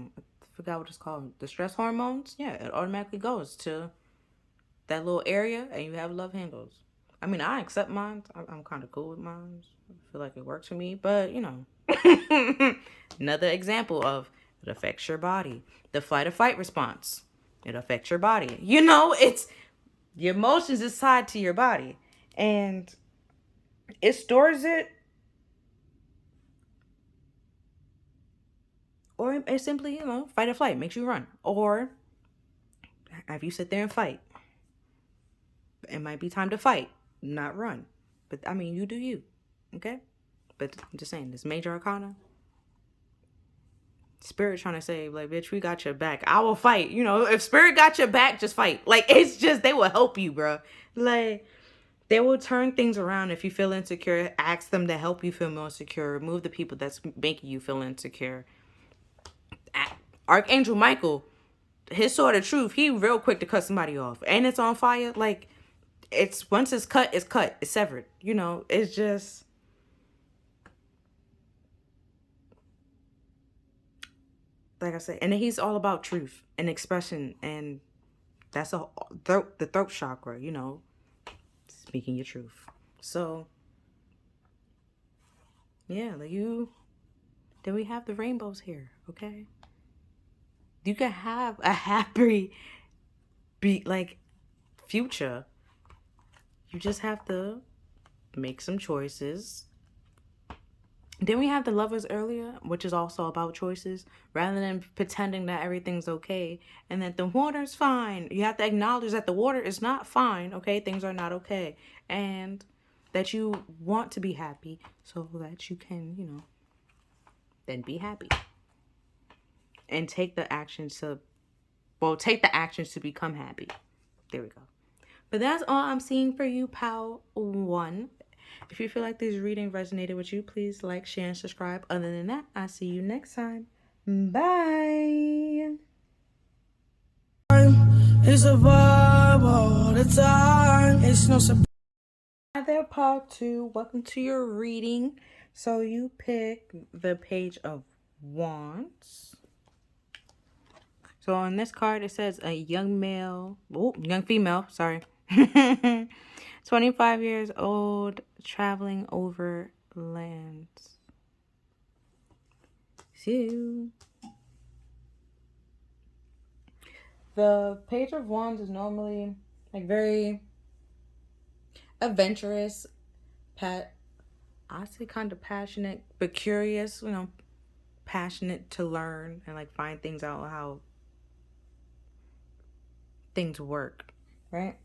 forgot what it's called. The stress hormones, yeah, it automatically goes to that little area, and you have love handles. I mean, I accept mine. I'm kind of cool with mine. I feel like it works for me, but, you know. Another example of it affects your body. The flight or fight response. It affects your body. You know, it's your emotions is tied to your body. And it stores it. Or it simply, you know, fight or flight makes you run. Or if you sit there and fight, it might be time to fight, not run. But I mean, you do you. Okay? But I'm just saying, this major arcana, Spirit trying to say, like, bitch, we got your back. I will fight. You know, if Spirit got your back, just fight. Like, it's just, they will help you, bro. Like, They will turn things around. If you feel insecure, ask them to help you feel more secure. Remove the people that's making you feel insecure. Archangel Michael, his sword of truth, he real quick to cut somebody off. And it's on fire. Like, it's once it's cut, it's severed. You know, it's just, like I said, and he's all about truth and expression, and that's the throat chakra, you know, speaking your truth. So yeah, then we have the rainbows here. Okay, you can have a happy future. You just have to make some choices. Then we have the lovers earlier, which is also about choices. Rather than pretending that everything's okay and that the water's fine, you have to acknowledge that the water is not fine, okay? Things are not okay. And that you want to be happy so that you can, you know, then be happy. And take the actions to become happy. There we go. But that's all I'm seeing for you, pal 1. If you feel like this reading resonated with you, please like, share, and subscribe. Other than that, I'll see you next time. Bye. It's a vibe all the time. It's no surprise. Hi there, part 2. Welcome to your reading. So you pick the Page of Wands. So on this card, it says a young female, sorry. 25 years old, traveling over lands. So, the Page of Wands is normally like very adventurous, I say kind of passionate, but curious, you know, passionate to learn and like find things out, how things work, right?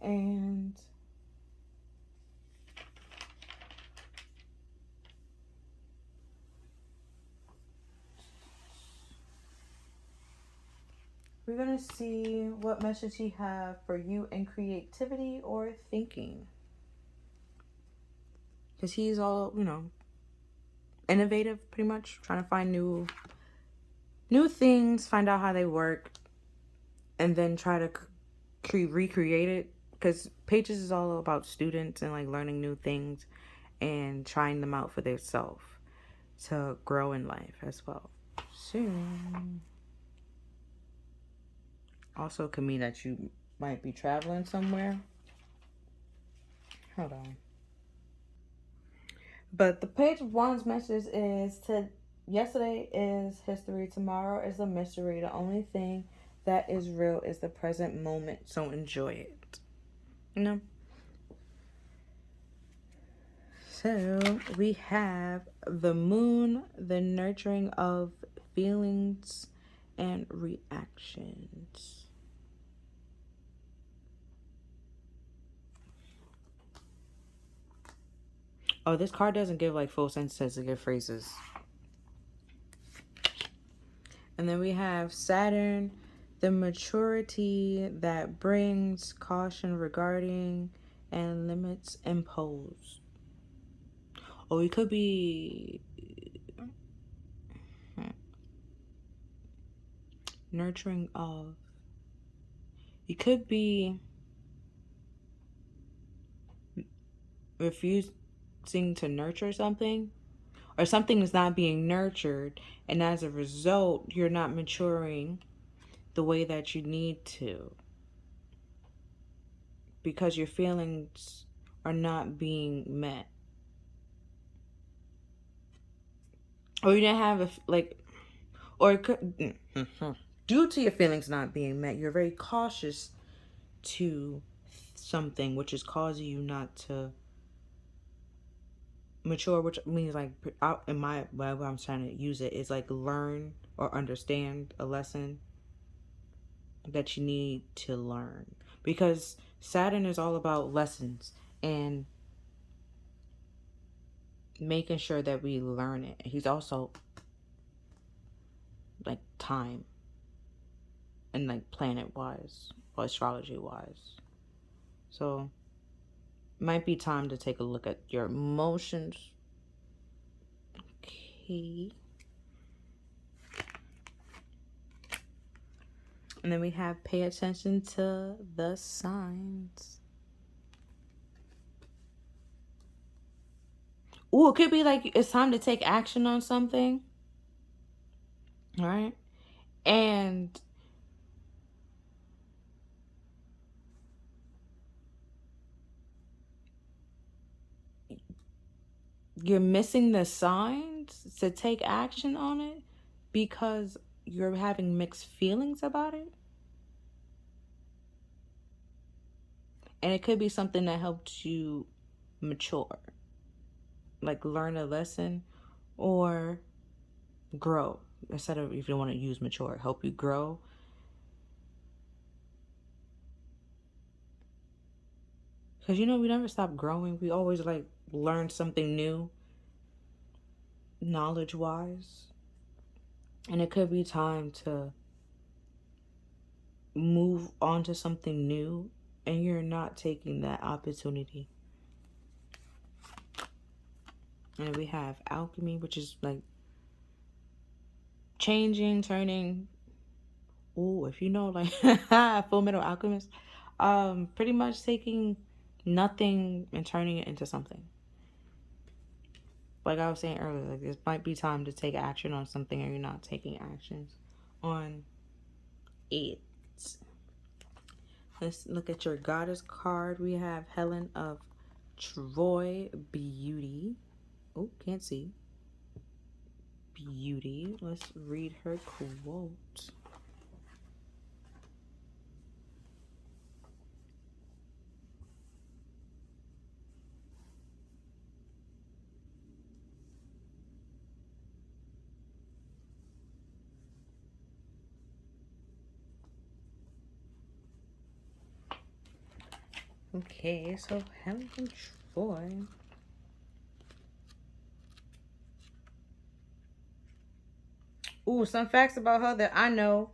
And we're going to see what message he have for you in creativity or thinking. Because he's all, you know, innovative, pretty much. Trying to find new things, find out how they work, and then try to recreate it. Because Pages is all about students and like learning new things and trying them out for themselves to grow in life as well. Soon. Also could mean that you might be traveling somewhere. Hold on. But the Page of Wands message is yesterday is history, tomorrow is a mystery. The only thing that is real is the present moment, so enjoy it. You know? So we have the moon, the nurturing of feelings and reactions. Oh, this card doesn't give like full sentences, it gives phrases. And then we have Saturn, the maturity that brings caution regarding and limits imposed. Oh, it could be nurturing of. It could be refusing to nurture something, or something is not being nurtured, and as a result, you're not maturing the way that you need to because your feelings are not being met. Or you didn't have or it could, due to your feelings not being met, you're very cautious to something, which is causing you not to mature, which means like in my way I'm trying to use it is like learn or understand a lesson that you need to learn, because Saturn is all about lessons and making sure that we learn it. He's also like time and like planet wise or astrology wise. So might be time to take a look at your emotions. Okay. And then we have pay attention to the signs. Ooh, it could be like it's time to take action on something. All right. And you're missing the signs to take action on it because you're having mixed feelings about it. And it could be something that helped you mature, like learn a lesson or grow. Instead of, if you don't want to use mature, help you grow. Because we never stop growing. We always like learn something new, knowledge wise. And it could be time to move on to something new, and you're not taking that opportunity. And we have alchemy, which is like changing, turning. Oh, if you know, like Full Metal Alchemist, pretty much taking nothing and turning it into something. Like I was saying earlier, like this might be time to take action on something, and you're not taking actions on it. Let's look at your goddess card. We have Helen of Troy, beauty. Oh, can't see. Beauty. Let's read her quote. Okay, so Helen from Troy. Ooh, some facts about her that I know.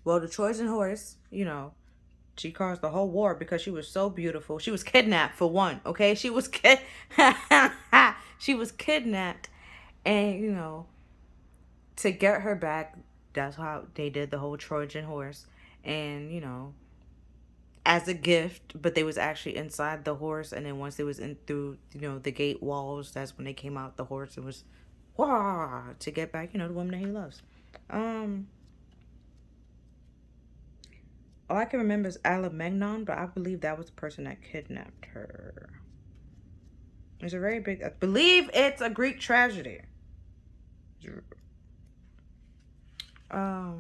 Well, the Trojan horse, she caused the whole war because she was so beautiful. She was kidnapped for one, okay? She was she was kidnapped, and to get her back, that's how they did the whole Trojan horse, and as a gift, but they was actually inside the horse, and then once they was in through the gate walls, that's when they came out the horse and was wah to get back the woman that he loves. All I can remember is Agamemnon, but I believe that was the person that kidnapped her. It's a very big, I believe it's a Greek tragedy. As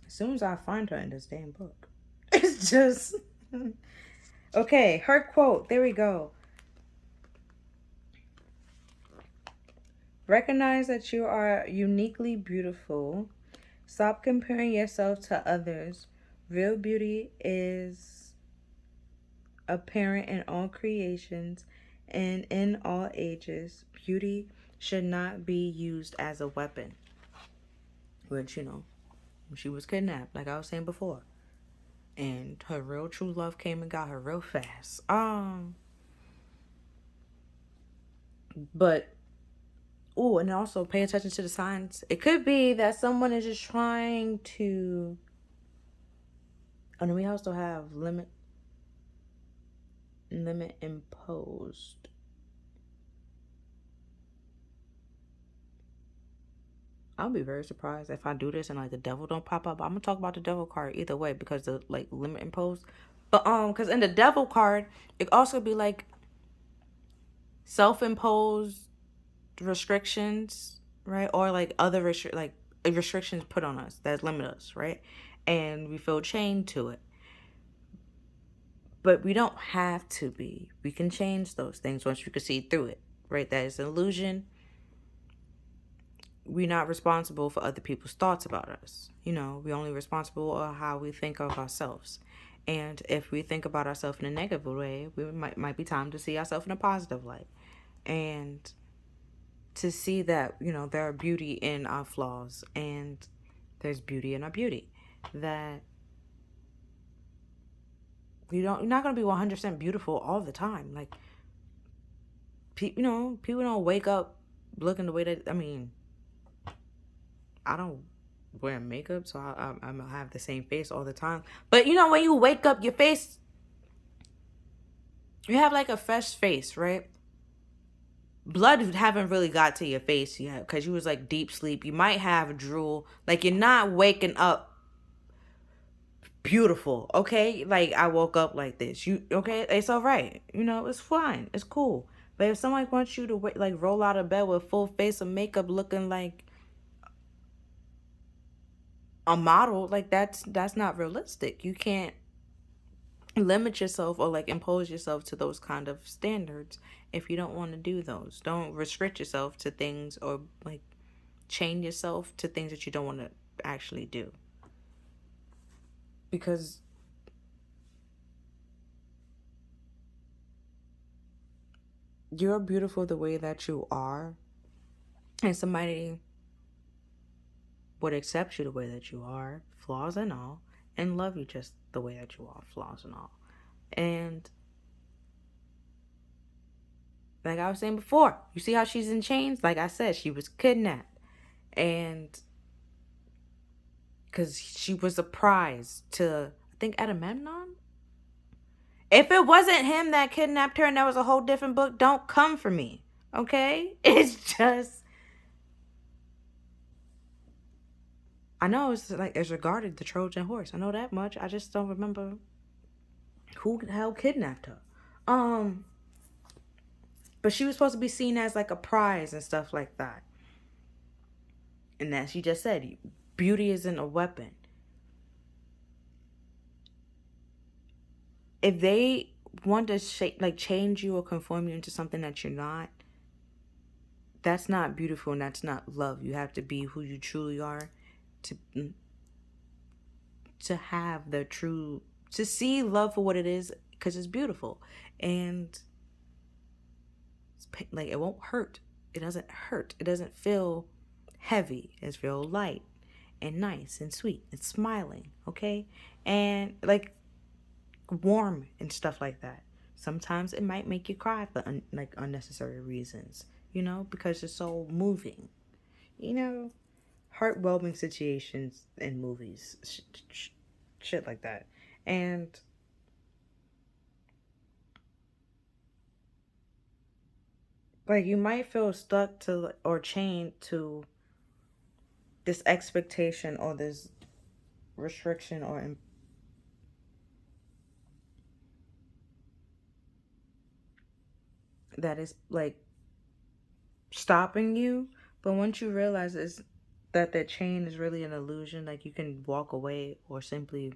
soon as I find her in this damn book, it's just okay. Her quote. There we go. Recognize that you are uniquely beautiful. Stop comparing yourself to others. Real beauty is apparent in all creations and in all ages. Beauty should not be used as a weapon. Which, she was kidnapped, like I was saying before. And her real true love came and got her real fast. But oh, and also pay attention to the signs. It could be that someone is just trying to. And we also have limit imposed. I'll be very surprised if I do this and like the devil don't pop up. I'm gonna talk about the devil card either way because the like limit imposed. But because in the devil card, it also be like self-imposed restrictions, right? Or like other restrictions put on us that limit us, right? And we feel chained to it. But we don't have to be. We can change those things once we can see through it, right? That is an illusion. We're not responsible for other people's thoughts about us. We're only responsible for how we think of ourselves. And if we think about ourselves in a negative way, we might be time to see ourselves in a positive light. And to see that, there are beauty in our flaws and there's beauty in our beauty. That You're not going to be 100% beautiful all the time. Like, you know, people don't wake up looking the way that, I mean, I don't wear makeup, so I'm gonna have the same face all the time. But you know, when you wake up, your face, you have like a fresh face, right? Blood haven't really got to your face yet because you was like deep sleep. You might have drool. Like, you're not waking up beautiful, okay? Like, I woke up like this. You okay? It's all right. You know, it's fine. It's cool. But if someone wants you to like roll out of bed with full face of makeup, looking like a model, like that's not realistic. You can't limit yourself or like impose yourself to those kind of standards if you don't want to do those. Don't restrict yourself to things or like chain yourself to things that you don't want to actually do. Because you're beautiful the way that you are, and somebody would accept you the way that you are, flaws and all, and love you just the way that you are, flaws and all. And like I was saying before, you see how she's in chains? Like I said, she was kidnapped. And because she was a prize to, I think, Agamemnon? If it wasn't him that kidnapped her and that was a whole different book, don't come for me. Okay? It's just, I know it's like it's regarded the Trojan horse. I know that much. I just don't remember who the hell kidnapped her. But she was supposed to be seen as like a prize and stuff like that. And as she just said, beauty isn't a weapon. If they want to change you or conform you into something that you're not, that's not beautiful and that's not love. You have to be who you truly are to have the true, to see love for what it is, because it's beautiful. And like, it won't hurt. It doesn't hurt. It doesn't feel heavy. It's real light and nice and sweet and smiling, okay? And like warm and stuff like that. Sometimes it might make you cry for like unnecessary reasons, you know, because it's so moving, you know, heartwarming situations in movies, shit like that. And like, you might feel stuck to or chained to this expectation or this restriction or that is like stopping you. But once you realize that chain is really an illusion, like, you can walk away or simply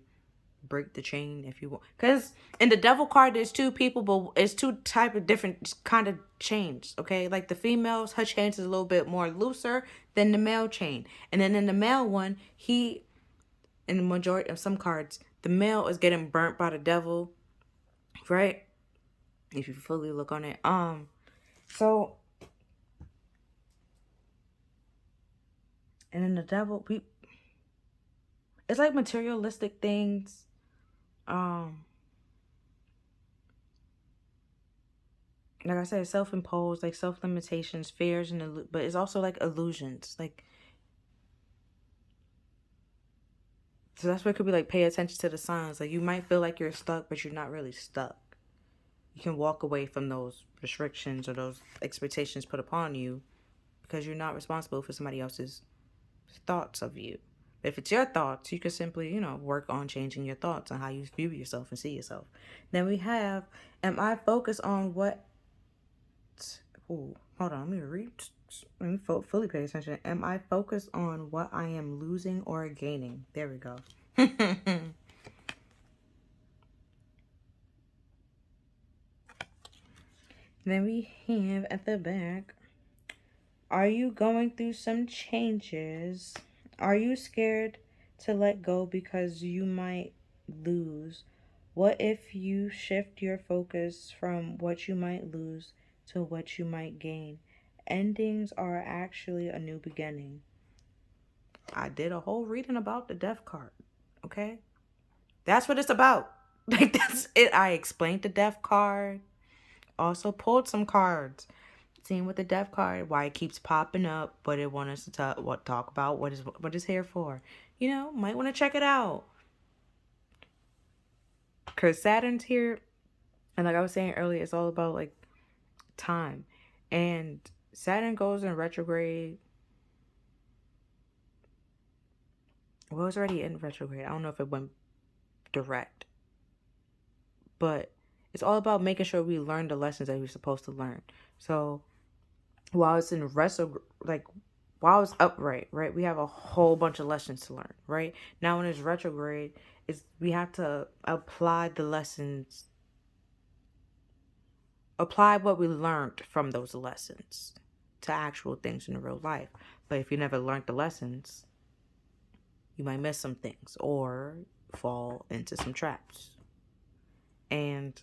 break the chain if you want. Because in the devil card, there's two people, but it's two type of different kind of chains, okay? Like, the female's, her chain is a little bit more looser than the male chain. And then in the male one, in the majority of some cards, the male is getting burnt by the devil, right? If you fully look on it. So, and then the devil, it's like materialistic things. Like I said, self-imposed, like self-limitations, fears, but it's also like illusions. Like, so that's where it could be like, pay attention to the signs. Like, you might feel like you're stuck, but you're not really stuck. You can walk away from those restrictions or those expectations put upon you because you're not responsible for somebody else's thoughts of you. If it's your thoughts, you can simply, you know, work on changing your thoughts on how you view yourself and see yourself. Then we have, am I focused on what... Ooh, hold on, let me fully pay attention. Am I focused on what I am losing or gaining? There we go. Then we have at the back, are you going through some changes? Are you scared to let go because you might lose? What if you shift your focus from what you might lose to what you might gain? Endings are actually a new beginning. I did a whole reading about the death card, okay? That's what it's about. Like, that's it. I explained the death card. Also pulled some cards. Seeing with the death card, why it keeps popping up, but it wants us to talk about what is here for. You know, might want to check it out. Because Saturn's here, and like I was saying earlier, it's all about like time. And Saturn goes in retrograde. Well, it's already in retrograde. I don't know if it went direct. But it's all about making sure we learn the lessons that we're supposed to learn. So while it's in while it's upright, right, we have a whole bunch of lessons to learn, right? Now when it's retrograde, we have to apply the lessons, apply what we learned from those lessons to actual things in real life. But if you never learned the lessons, you might miss some things or fall into some traps. And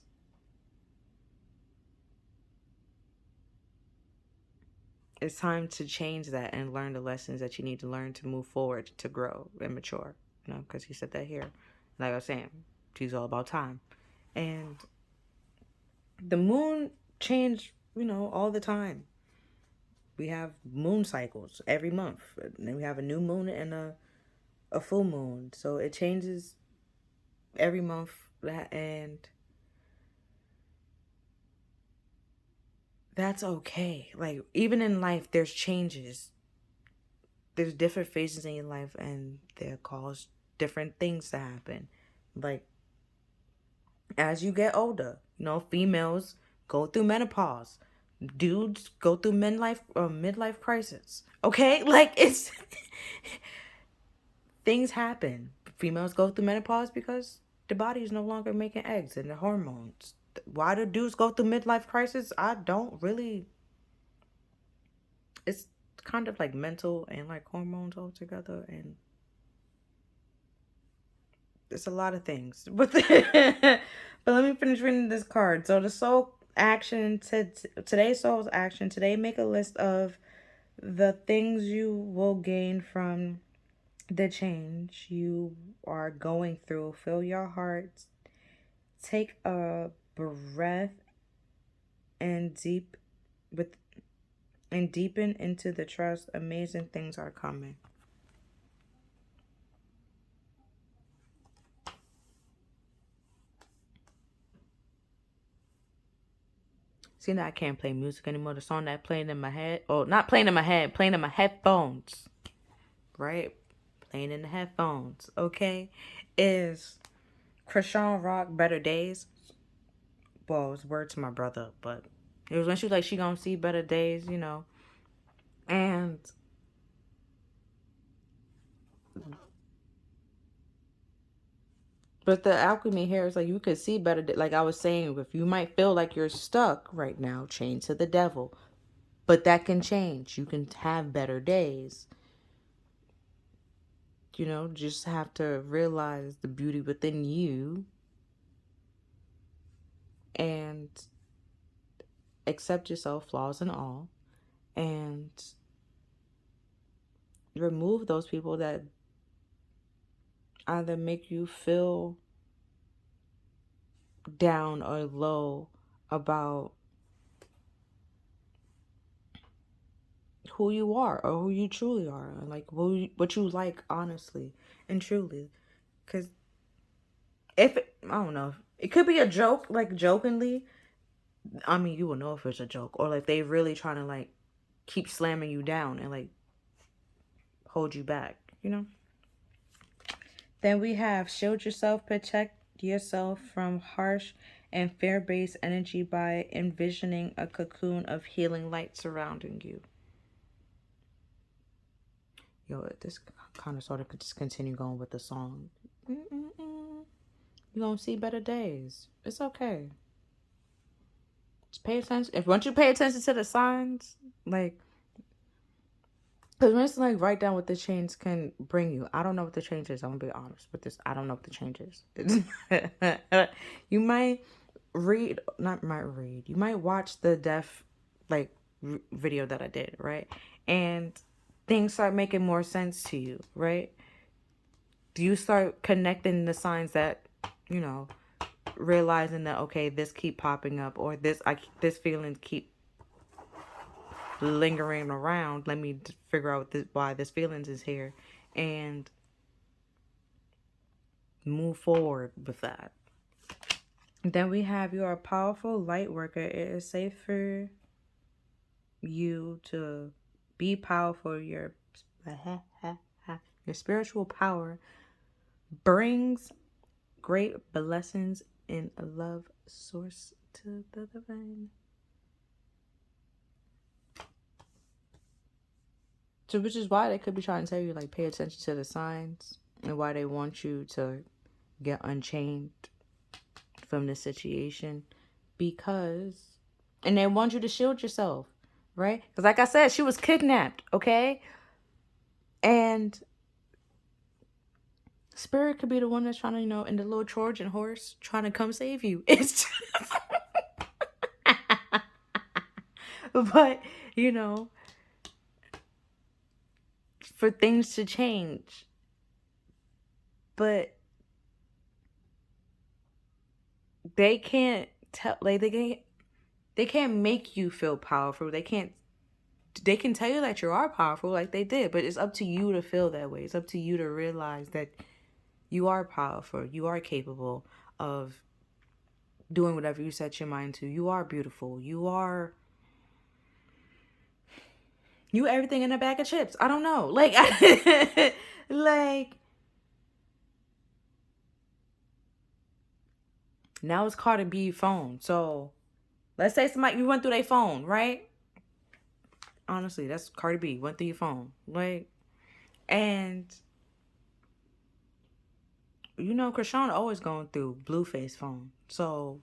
it's time to change that and learn the lessons that you need to learn to move forward, to grow and mature. You know, because he said that here. Like I was saying, she's all about time. And the moon change, you know, all the time. We have moon cycles every month. And then we have a new moon and a full moon. So it changes every month. And that's okay. Like, even in life, there's changes. There's different phases in your life, and they cause different things to happen. Like, as you get older, you know, females go through menopause. Dudes go through midlife crisis. Okay? Like, it's... things happen. Females go through menopause because the body is no longer making eggs and the hormones. Why do dudes go through midlife crisis? I don't really... It's kind of like mental and like hormones all together, and it's a lot of things. But let me finish reading this card. So the soul action, today's soul's action today, make a list of the things you will gain from the change you are going through. Fill your heart, take a breath, and deepen into the trust. Amazing things are coming. See, now I can't play music anymore. The song that playing in my head, not playing in my head, playing in my headphones, right? Playing in the headphones, okay, is Krishan Rock, Better Days. Well, it's word to my brother, but it was when she was like, she gonna see better days, you know. And but the alchemy here is like, you could see better. Like I was saying, if you might feel like you're stuck right now, chained to the devil, but that can change. You can have better days. You know, just have to realize the beauty within you and accept yourself, flaws and all, and remove those people that either make you feel down or low about who you are or who you truly are, and like what you like honestly and truly. Because if I don't know, it could be a joke, like jokingly. I mean, you will know if it's a joke, or like they really trying to like keep slamming you down and like hold you back, you know. Then we have shield yourself, protect yourself from harsh and fear-based energy by envisioning a cocoon of healing light surrounding you. Yo, this kind of sort of could just continue going with the song. You're gonna see better days. It's okay. Just pay attention. Once you pay attention to the signs, like, because when it's like, write down what the change can bring you. I don't know what the change is. I'm gonna be honest with this. I don't know what the change is. You might you might watch the deaf like video that I did, right? And things start making more sense to you, right? Do you start connecting the signs that, you know, realizing that, okay, this keep popping up, or this feelings keep lingering around. Let me figure out why this feelings is here, and move forward with that. Then we have, you are a powerful light worker. It is safe for you to be powerful. Your spiritual power brings great blessings in a love source to the divine. So, which is why they could be trying to tell you, like, pay attention to the signs, and why they want you to get unchained from this situation, because, and they want you to shield yourself, right? Because like I said, she was kidnapped, okay? And Spirit could be the one that's trying to, in the little Trojan horse, trying to come save you. It's but, for things to change. But they can't tell, like, they can't make you feel powerful. They can tell you that you are powerful, like they did, but it's up to you to feel that way. It's up to you to realize that you are powerful. You are capable of doing whatever you set your mind to. You are beautiful. You everything in a bag of chips. I don't know. Like, like, now it's Cardi B phone. So let's say you went through their phone, right? Honestly, that's Cardi B went through your phone. Like, and Krishan always going through Blueface phone. So,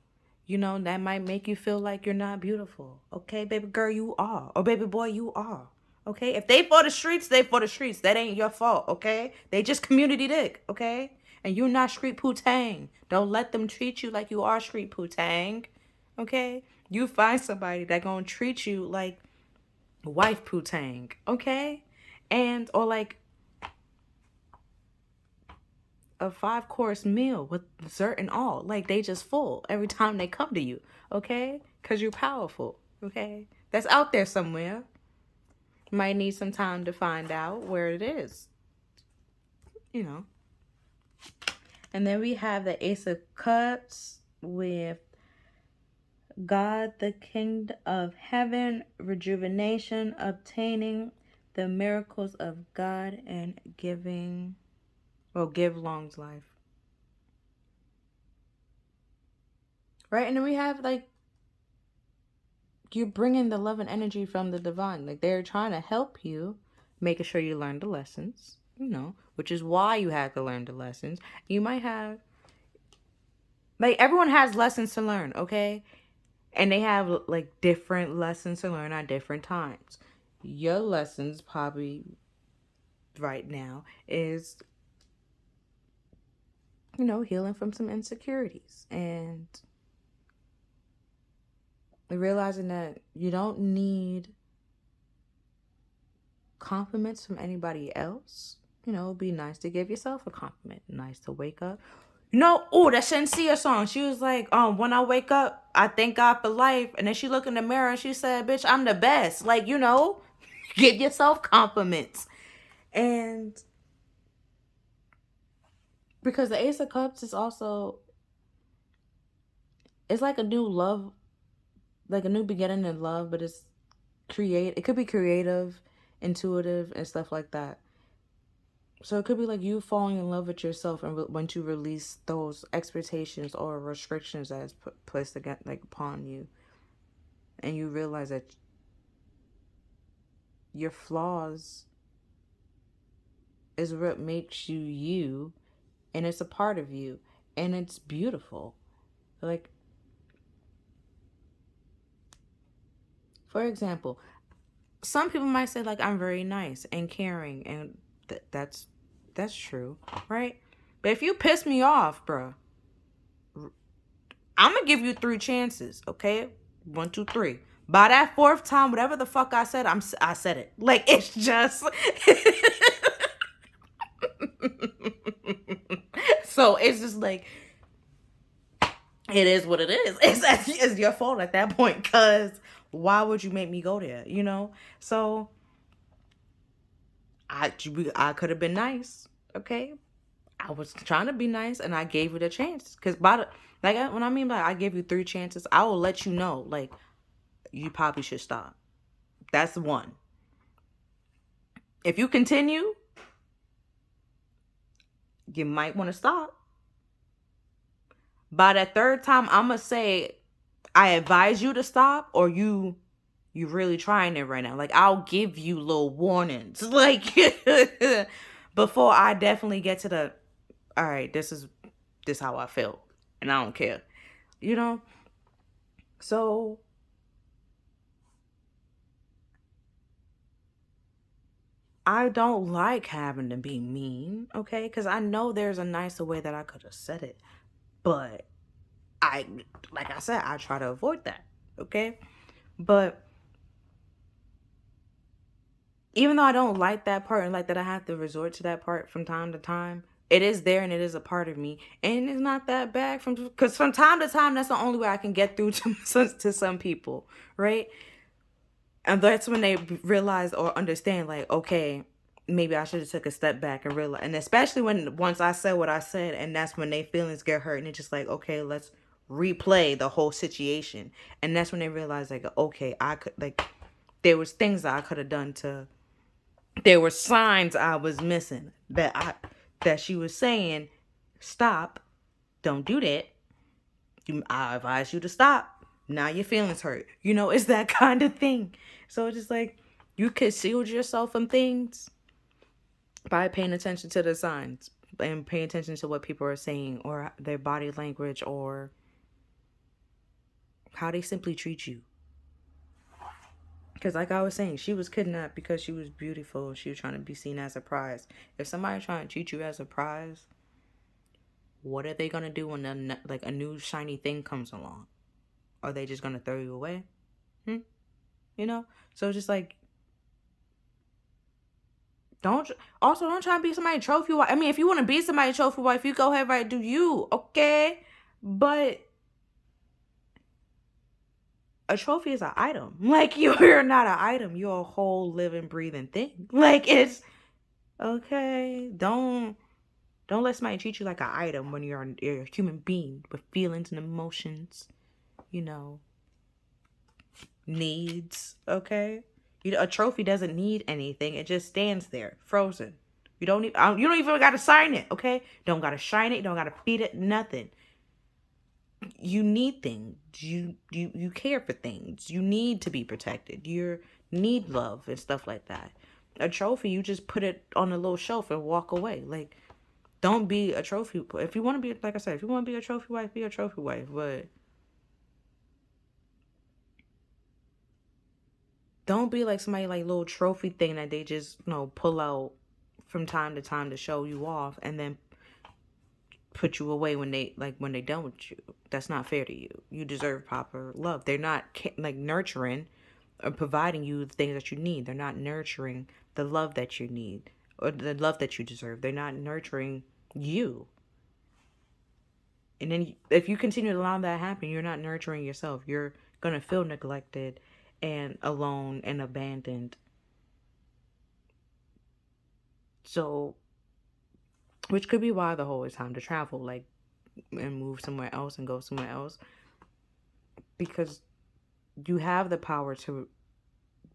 that might make you feel like you're not beautiful. Okay, baby girl, you are. Or baby boy, you are. Okay? If they for the streets, they for the streets. That ain't your fault, okay? They just community dick, okay? And you're not street poo-tang. Don't let them treat you like you are street poo-tang, okay? You find somebody that gonna treat you like wife poo-tang, okay? And, or like a 5-course meal with dessert and all. Like, they just full every time they come to you, okay? Because you're powerful, okay? That's out there somewhere. Might need some time to find out where it is, And then we have the Ace of Cups with God, the King of Heaven, rejuvenation, obtaining the miracles of God, and give long life. Right? And then we have, like, you're bringing the love and energy from the divine. Like, they're trying to help you, making sure you learn the lessons, which is why you have to learn the lessons. You might have, like, everyone has lessons to learn, okay? And they have, like, different lessons to learn at different times. Your lessons probably right now is, healing from some insecurities, and realizing that you don't need compliments from anybody else. It'd be nice to give yourself a compliment. Nice to wake up. That Shensia song. She was like, when I wake up, I thank God for life. And then she looked in the mirror and she said, bitch, I'm the best. Like, give yourself compliments. And because the Ace of Cups is also, it's like a new love, like a new beginning in love, but it could be creative, intuitive, and stuff like that. So it could be like you falling in love with yourself, and when you release those expectations or restrictions that is placed upon you, and you realize that your flaws is what makes you you, and it's a part of you, and it's beautiful. Like, for example, some people might say, like, I'm very nice and caring, and that's true, right? But if you piss me off, bro, I'm gonna give you 3 chances, okay? 1, 2, 3. By that 4th time, whatever the fuck I said, I said it. Like, it's just so it's just like, it is what it is. It's your fault at that point, because why would you make me go there, you know? So I could have been nice, okay? I was trying to be nice, and I gave it a chance. Because when I mean by I give you 3 chances, I will let you know, like, you probably should stop. That's one. If you continue, you might want to stop. By that 3rd time, I'm going to say, I advise you to stop, or you really trying it right now. Like, I'll give you little warnings. Like, before I definitely get to the, all right, this is how I feel. And I don't care. You know? So, I don't like having to be mean, okay? Because I know there's a nicer way that I could have said it. But like I said, I try to avoid that, okay? But even though I don't like that part and like that I have to resort to that part from time to time, it is there and it is a part of me. And it's not that bad because from time to time, that's the only way I can get through to some people, right? And that's when they realize or understand, like, okay, maybe I should have took a step back and realize. And especially once I said what I said, and that's when their feelings get hurt, and it's just like, okay, let's replay the whole situation. And that's when they realize, like, okay, I could, like, there was things that I could have done there were signs I was missing that she was saying, stop, don't do that. I advise you to stop. Now your feelings hurt. You know, it's that kind of thing. So it's just like, you concealed yourself from things by paying attention to the signs and paying attention to what people are saying or their body language or how they simply treat you. Because like I was saying, she was kidnapped because she was beautiful. She was trying to be seen as a prize. If somebody's trying to treat you as a prize, what are they going to do when a new shiny thing comes along? Are they just going to throw you away? You know? So it's just like, don't try to be somebody's trophy wife. I mean, if you want to be somebody's trophy wife, you go ahead, right? Do you, okay? But a trophy is an item. Like, you're not an item. You're a whole living, breathing thing. Like, it's okay. Don't let somebody treat you like an item when you're a human being with feelings and emotions. You know, needs. Okay. A trophy doesn't need anything. It just stands there, frozen. You don't even gotta sign it, okay? Don't gotta shine it. Don't gotta feed it. Nothing. You need things. You care for things. You need to be protected. You need love and stuff like that. A trophy, you just put it on a little shelf and walk away. Like, don't be a trophy. If you want to be, like I said, if you want to be a trophy wife, be a trophy wife. But don't be like somebody like little trophy thing that they just, pull out from time to time to show you off and then put you away when they're done with you. That's not fair to you. You deserve proper love. They're not like nurturing or providing you the things that you need. They're not nurturing the love that you need or the love that you deserve. They're not nurturing you. And then if you continue to allow that to happen, you're not nurturing yourself. You're going to feel neglected and alone and abandoned. So, which could be why the whole is time to travel, like, and move somewhere else and go somewhere else. Because you have the power to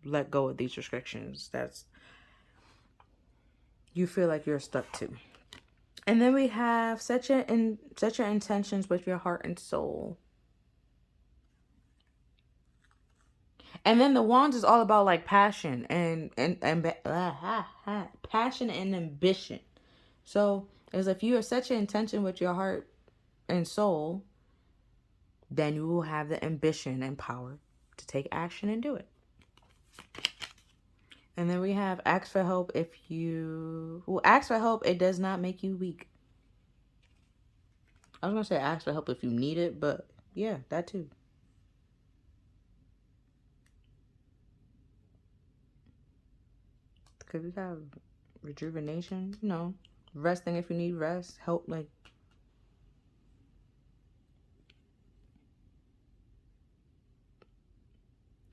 let go of these restrictions that's you feel like you're stuck to. And then we have set your intentions with your heart and soul. And then the wands is all about like passion and passion and ambition. So it's if you set your intention with your heart and soul, then you will have the ambition and power to take action and do it. And then we have ask for help ask for help, it does not make you weak. I was going to say ask for help if you need it, but yeah, that too. Because we have rejuvenation, resting if you need rest, help, like,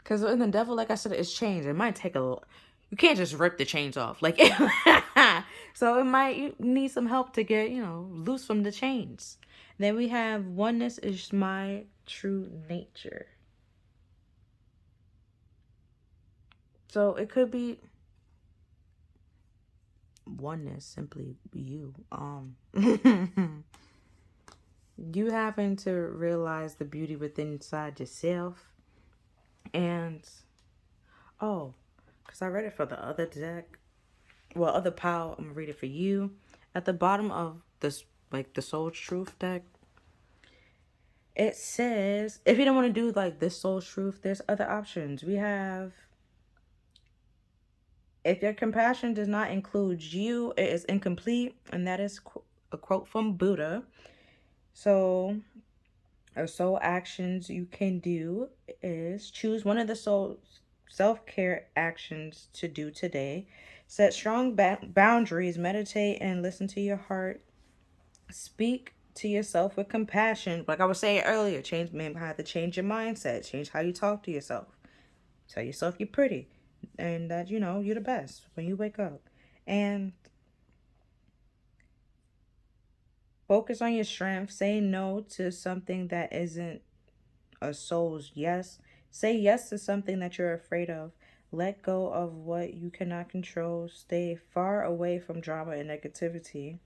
Because in the devil, like I said, it's change. It might take a... You can't just rip the chains off. Like, so it might... You need some help to get, you know, loose from the chains. Then we have oneness is my true nature. So it could be oneness, simply you. You having to realize the beauty within inside yourself. And oh, because I read it for the other deck. Well, other pile, I'm gonna read it for you. At the bottom of this, like the Soul's Truth deck, it says if you don't want to do like this Soul's Truth, there's other options. We have, if your compassion does not include you, it is incomplete. And that is a quote from Buddha. So, soul actions you can do is choose one of the soul self-care actions to do today. Set strong boundaries, meditate, and listen to your heart. Speak to yourself with compassion. Like I was saying earlier, maybe have to change your mindset, change how you talk to yourself. Tell yourself you're pretty and that, you know, you're the best when you wake up. And focus on your strength. Say no to something that isn't a soul's yes. Say yes to something that you're afraid of. Let go of what you cannot control. Stay far away from drama and negativity.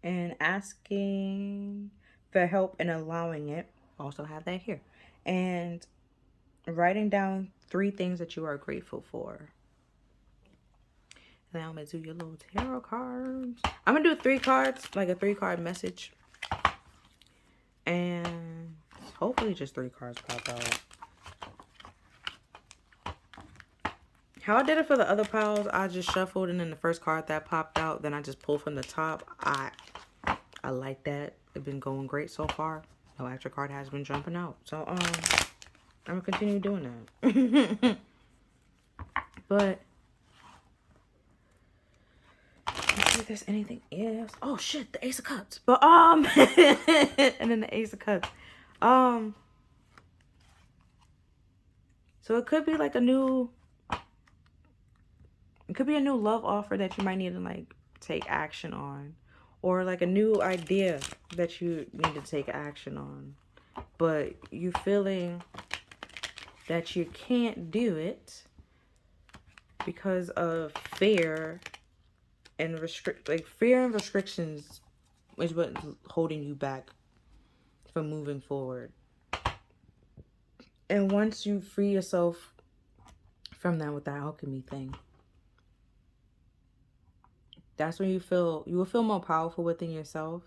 And asking for help and allowing it. Also have that here. And writing down 3 things that you are grateful for. Now I'm going to do your little tarot cards. I'm going to do 3 cards, like a 3-card message. And hopefully just 3 cards pop out. How I did it for the other piles, I just shuffled and then the first card that popped out, then I just pulled from the top. I like that. It's been going great so far. No extra card has been jumping out. So I'm gonna continue doing that. But let's see if there's anything else. Oh shit, the Ace of Cups. But and then the Ace of Cups. So it could be like a new... It could be a new love offer that you might need to like take action on. Or like a new idea that you need to take action on. But you feeling that you can't do it because of fear and fear and restrictions is what's holding you back from moving forward. And once you free yourself from that with the alchemy thing, that's when you will feel more powerful within yourself.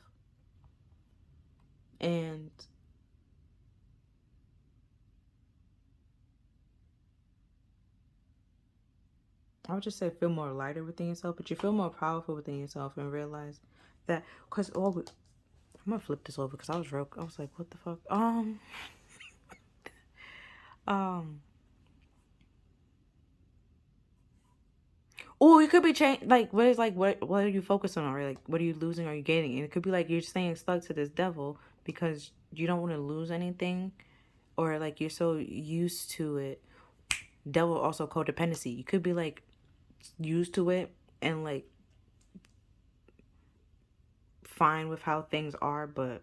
And I would just say feel more lighter within yourself, but you feel more powerful within yourself and realize that, because I'm gonna flip this over because I was like, what the fuck? Oh, it could be like what are you focusing on, right? Like what are you losing or are you gaining? And it could be like you're staying stuck to this devil because you don't want to lose anything, or like you're so used to it. Devil also codependency. You could be like used to it and like fine with how things are, but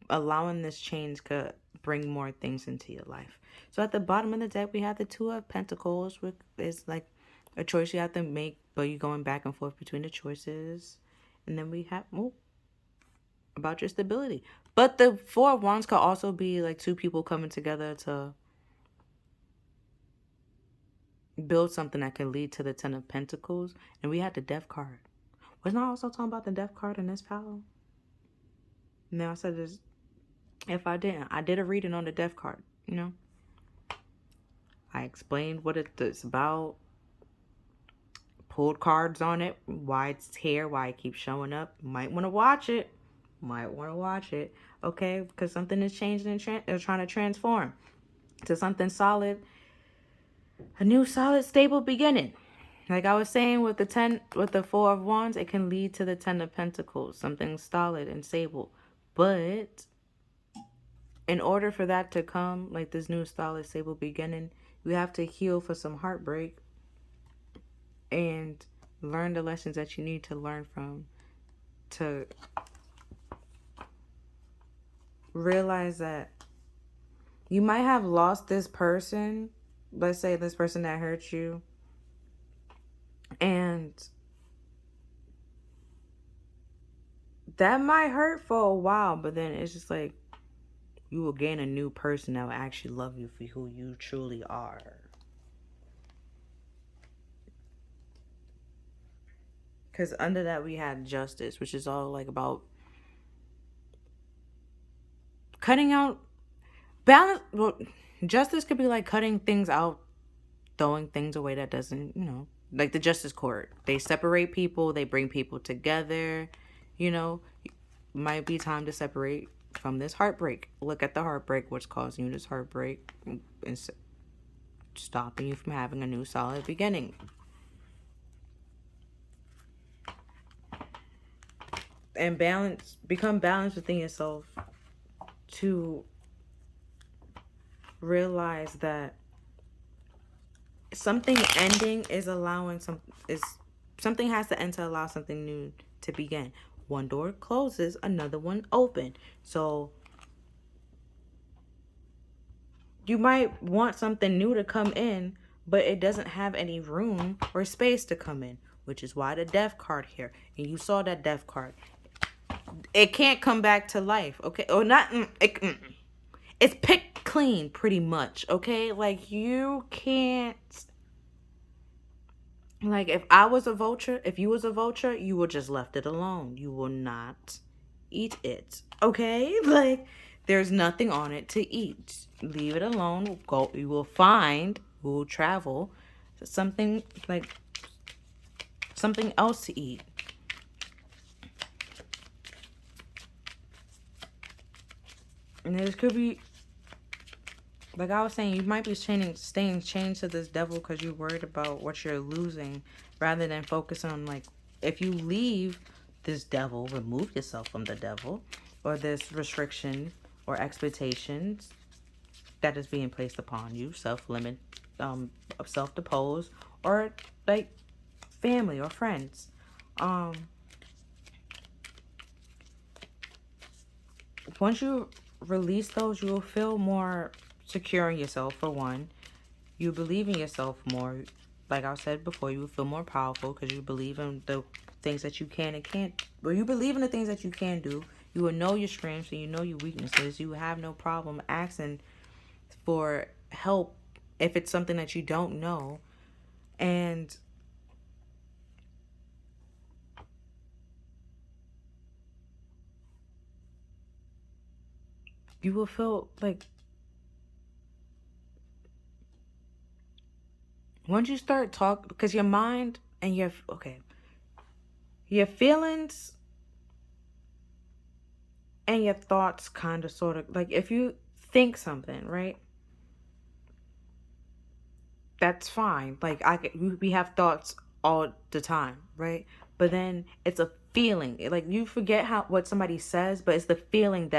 allowing this change could bring more things into your life. So at the bottom of the deck, we have the 2 of Pentacles, which is like a choice you have to make, but you're going back and forth between the choices. And then we have about your stability. But the 4 of Wands could also be like 2 people coming together to build something that can lead to the 10 of Pentacles. And we had the Death card. Wasn't I also talking about the Death card in this pile? Now I said this. If I didn't, I did a reading on the Death card, you know. I explained what it's about. Pulled cards on it. Why it's here. Why it keeps showing up. Might want to watch it. Okay? Because something is changing and they're trying to transform to something solid. A new solid, stable beginning. Like I was saying with the 4 of Wands, it can lead to the 10 of Pentacles. Something solid and stable. But in order for that to come, like this new solid, stable beginning, you have to heal for some heartbreak and learn the lessons that you need to learn from, to realize that you might have lost this person. Let's say this person that hurt you, and that might hurt for a while, but then it's just like you will gain a new person that will actually love you for who you truly are. Because under that we had justice, which is all like about cutting out balance. Well, justice could be like cutting things out, throwing things away that doesn't, like the justice court. They separate people, they bring people together. Might be time to separate from this heartbreak. Look at the heartbreak, what's causing you this heartbreak, and stopping you from having a new solid beginning. And become balanced within yourself to realize that something ending is allowing something has to end to allow something new to begin. One door closes, another one open. So you might want something new to come in, but it doesn't have any room or space to come in, which is why the death card here. And you saw that death card. It can't come back to life, okay? Or not. It's picked clean, pretty much, okay? Like, you can't. Like, if you was a vulture, you would just left it alone. You will not eat it, okay? Like, there's nothing on it to eat. Leave it alone. You will travel something else to eat. And this could be, like I was saying, you might be staying chained to this devil because you're worried about what you're losing, rather than focus on, like, if you leave this devil, remove yourself from the devil, or this restriction or expectations that is being placed upon you, self-limit, self-depose, or like family or friends. Once you release those, you will feel more secure in yourself, for one. You believe in yourself more. Like I said before, you will feel more powerful because you believe in the things that you can and can't. Well, you believe in the things that you can do. You will know your strengths and you know your weaknesses. You will have no problem asking for help if it's something that you don't know. And you will feel like, once you start talking, because your mind and your feelings and your thoughts kind of sort of, like, if you think something, right? That's fine. Like, we have thoughts all the time, right? But then it's a feeling. Like, you forget what somebody says, but it's the feeling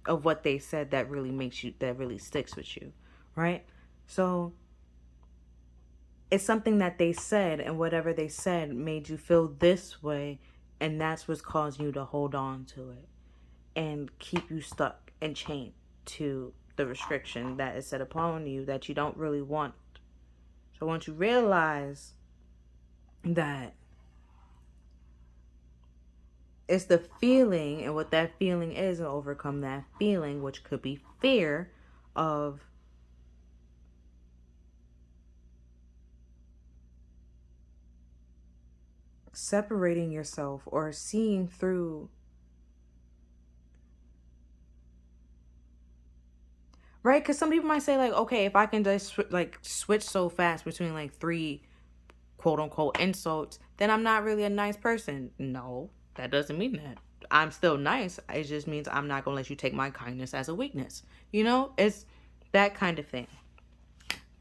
of what they said that really sticks with you, right? So it's something that they said, and whatever they said made you feel this way, and that's what's causing you to hold on to it and keep you stuck and chained to the restriction that is set upon you that you don't really want. So once you realize that it's the feeling, and what that feeling is, and overcome that feeling, which could be fear of separating yourself or seeing through, right? Because some people might say, like, okay, if I can just switch so fast between like 3 quote unquote insults, then I'm not really a nice person. No, that doesn't mean that. I'm still nice. It just means I'm not gonna let you take my kindness as a weakness. It's that kind of thing.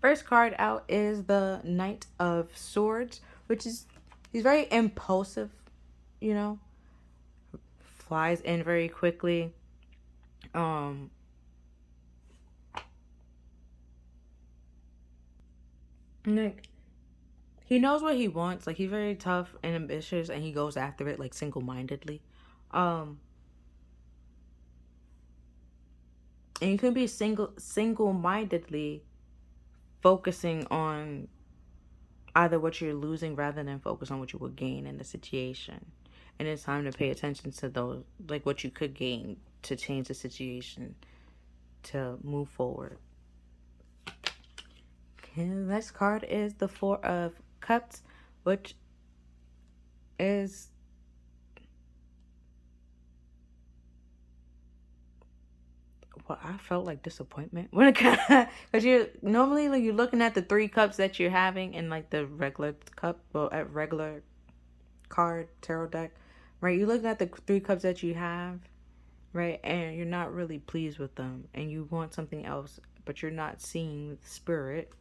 First card out is the Knight of Swords, which is, he's very impulsive, flies in very quickly. Like, he knows what he wants. Like, he's very tough and ambitious, and he goes after it, like, single-mindedly. And you can be single-mindedly focusing on either what you're losing rather than focus on what you will gain in the situation. And it's time to pay attention to those, like, what you could gain to change the situation, to move forward. Okay, the next card is the Four of Cups, which is well, I felt like disappointment when it because you're normally, like, you're looking at the 3 cups that you're having in, like, the regular cup, well, at regular card tarot deck, right? You're looking at the 3 cups that you have, right? And you're not really pleased with them, and you want something else, but you're not seeing the spirit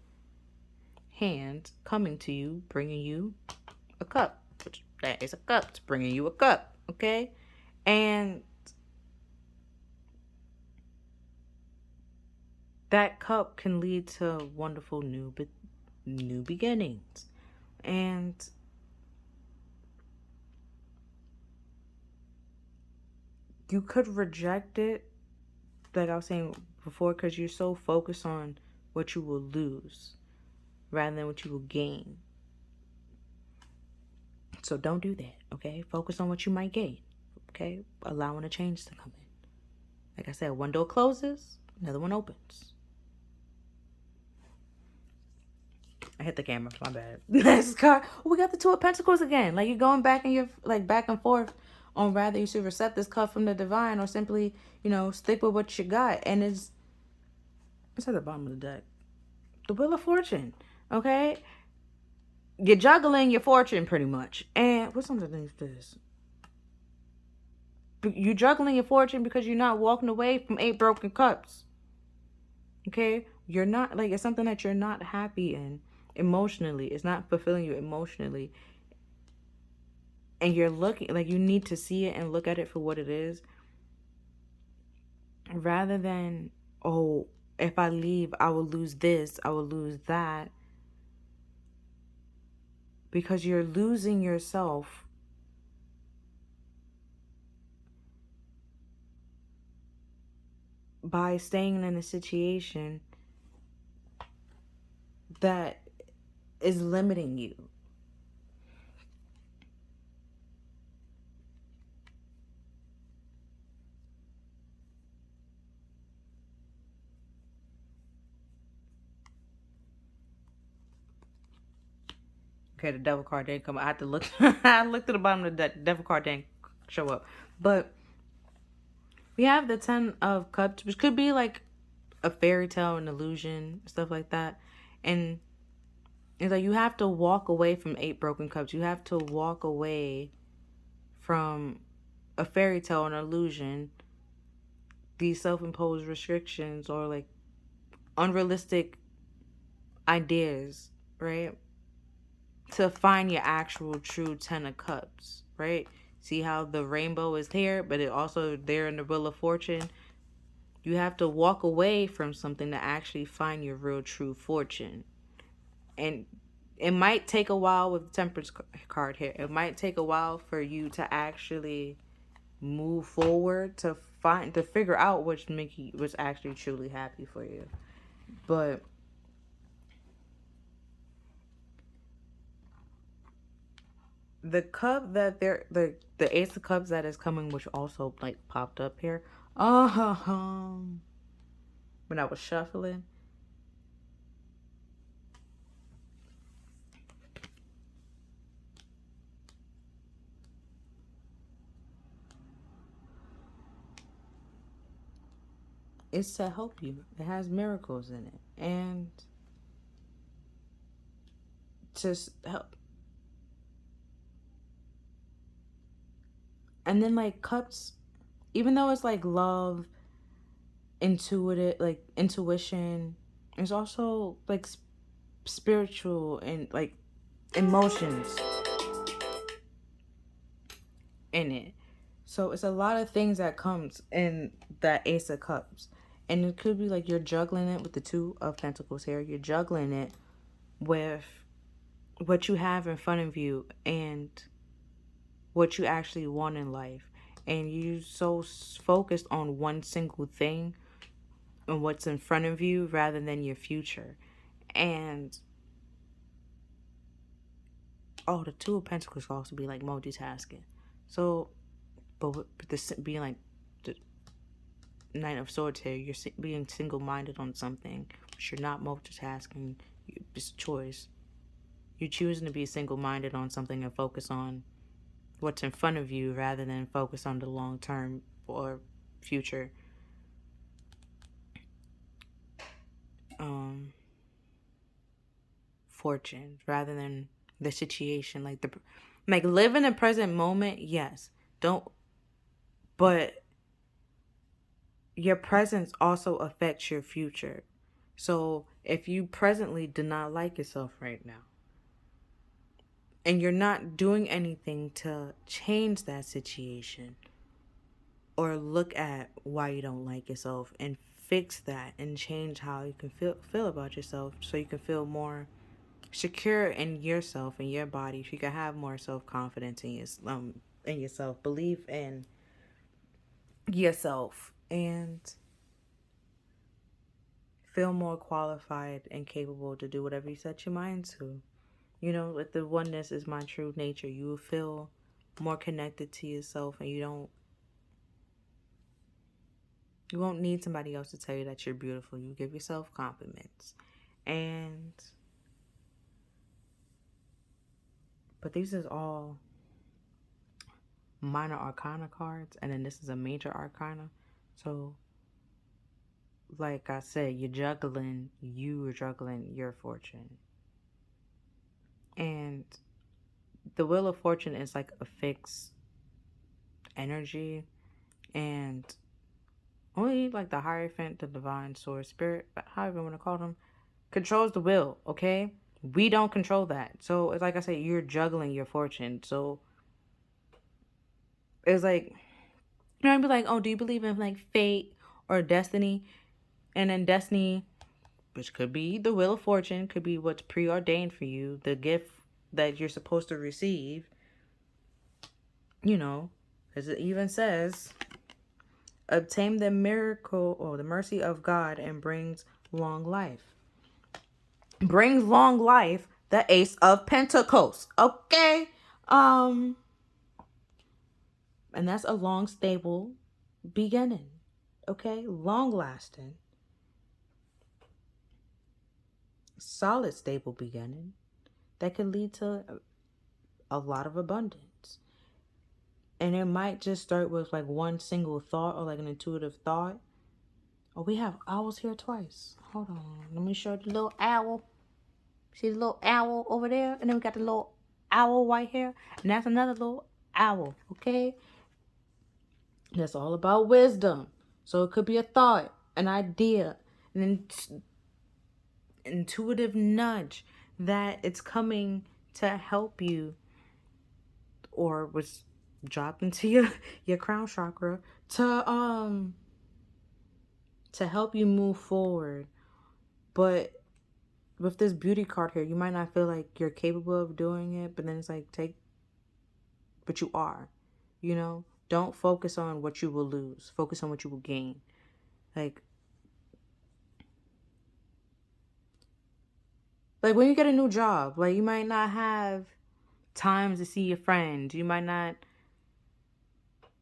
hand coming to you, bringing you a cup, which that is a cup. It's bringing you a cup, okay? And that cup can lead to wonderful new beginnings. And you could reject it, like I was saying before, because you're so focused on what you will lose rather than what you will gain. So don't do that, okay? Focus on what you might gain, okay? Allowing a change to come in. Like I said, one door closes, another one opens. I hit the camera, my bad. Next card. Oh, we got the Two of Pentacles again. Like, you're going back and you're, like, back and forth on rather you should accept this cup from the divine or simply, stick with what you got. And it's at the bottom of the deck. The Wheel of Fortune, okay? You're juggling your fortune pretty much. And what's underneath this? You're juggling your fortune because you're not walking away from 8 broken cups. Okay? You're not, like, it's something that you're not happy in emotionally. It's not fulfilling you emotionally. And you're looking, like, you need to see it and look at it for what it is. Rather than, oh, if I leave, I will lose this, I will lose that. Because you're losing yourself by staying in a situation that is limiting you. Okay, the Devil card didn't come. I had to look. I looked at the bottom of the deck. The Devil card didn't show up. But we have the 10 of Cups, which could be like a fairy tale, an illusion, stuff like that. And it's like you have to walk away from 8 broken cups. You have to walk away from a fairy tale, an illusion, these self-imposed restrictions or, like, unrealistic ideas, right? To find your actual true 10 of Cups, right? See how the rainbow is here, but it also there in the Wheel of Fortune. You have to walk away from something to actually find your real true fortune. And it might take a while with the Temperance card here. It might take a while for you to actually move forward to figure out what's actually truly happy for you. But the cup that the Ace of Cups that is coming, which also, like, popped up here. When I was shuffling. It's to help you. It has miracles in it. And to help. And then, like, cups, even though it's like love, like intuition, it's also like spiritual and, like, emotions in it. So it's a lot of things that comes in that Ace of Cups. And it could be like you're juggling it with the Two of Pentacles here. You're juggling it with what you have in front of you and what you actually want in life. And you so focused on one single thing and what's in front of you rather than your future. And the Two of Pentacles can also be like multitasking. So, but this being like the Knight of Swords here, you're being single-minded on something, but you're not multitasking. It's a choice. You're choosing to be single-minded on something and focus on what's in front of you rather than focus on the long term or future. Fortune rather than the situation. Like live in the present moment, yes. But your presence also affects your future. So if you presently do not like yourself right now, and you're not doing anything to change that situation or look at why you don't like yourself and fix that and change how you can feel about yourself, so you can feel more secure in yourself and your body, so you can have more self-confidence in yourself, believe in yourself, and feel more qualified and capable to do whatever you set your mind to. You know, if the oneness is my true nature, you will feel more connected to yourself, and you won't need somebody else to tell you that you're beautiful. You give yourself compliments. But these is all minor arcana cards, and then this is a major arcana. So like I said, you're juggling your fortune. And the Wheel of Fortune is like a fixed energy, and only like the Hierophant, the Divine Source Spirit, however you want to call them, controls the wheel, okay? We don't control that. So it's like I said, you're juggling your fortune. So it's like, I'd be like, oh, do you believe in like fate or destiny? And then destiny, which could be the Wheel of Fortune, could be what's preordained for you, the gift that you're supposed to receive. You know, as it even says, obtain the miracle or the mercy of God and brings long life. Brings long life, the Ace of Pentacles. Okay? And that's a long, stable beginning. Okay? Long lasting. Solid, stable beginning that can lead to a lot of abundance. And it might just start with like one single thought or like an intuitive thought. Oh, we have owls here twice. Hold on. Let me show you the little owl. See the little owl over there? And then we got the little owl right here. And that's another little owl. Okay? That's all about wisdom. So it could be a thought, an idea, an intuitive nudge that it's coming to help you, or was dropped into your crown chakra to help you move forward. But with this beauty card here, you might not feel like you're capable of doing it, but then it's like, but you are. You know, don't focus on what you will lose. Focus on what you will gain. Like when you get a new job, like you might not have time to see your friends. You might not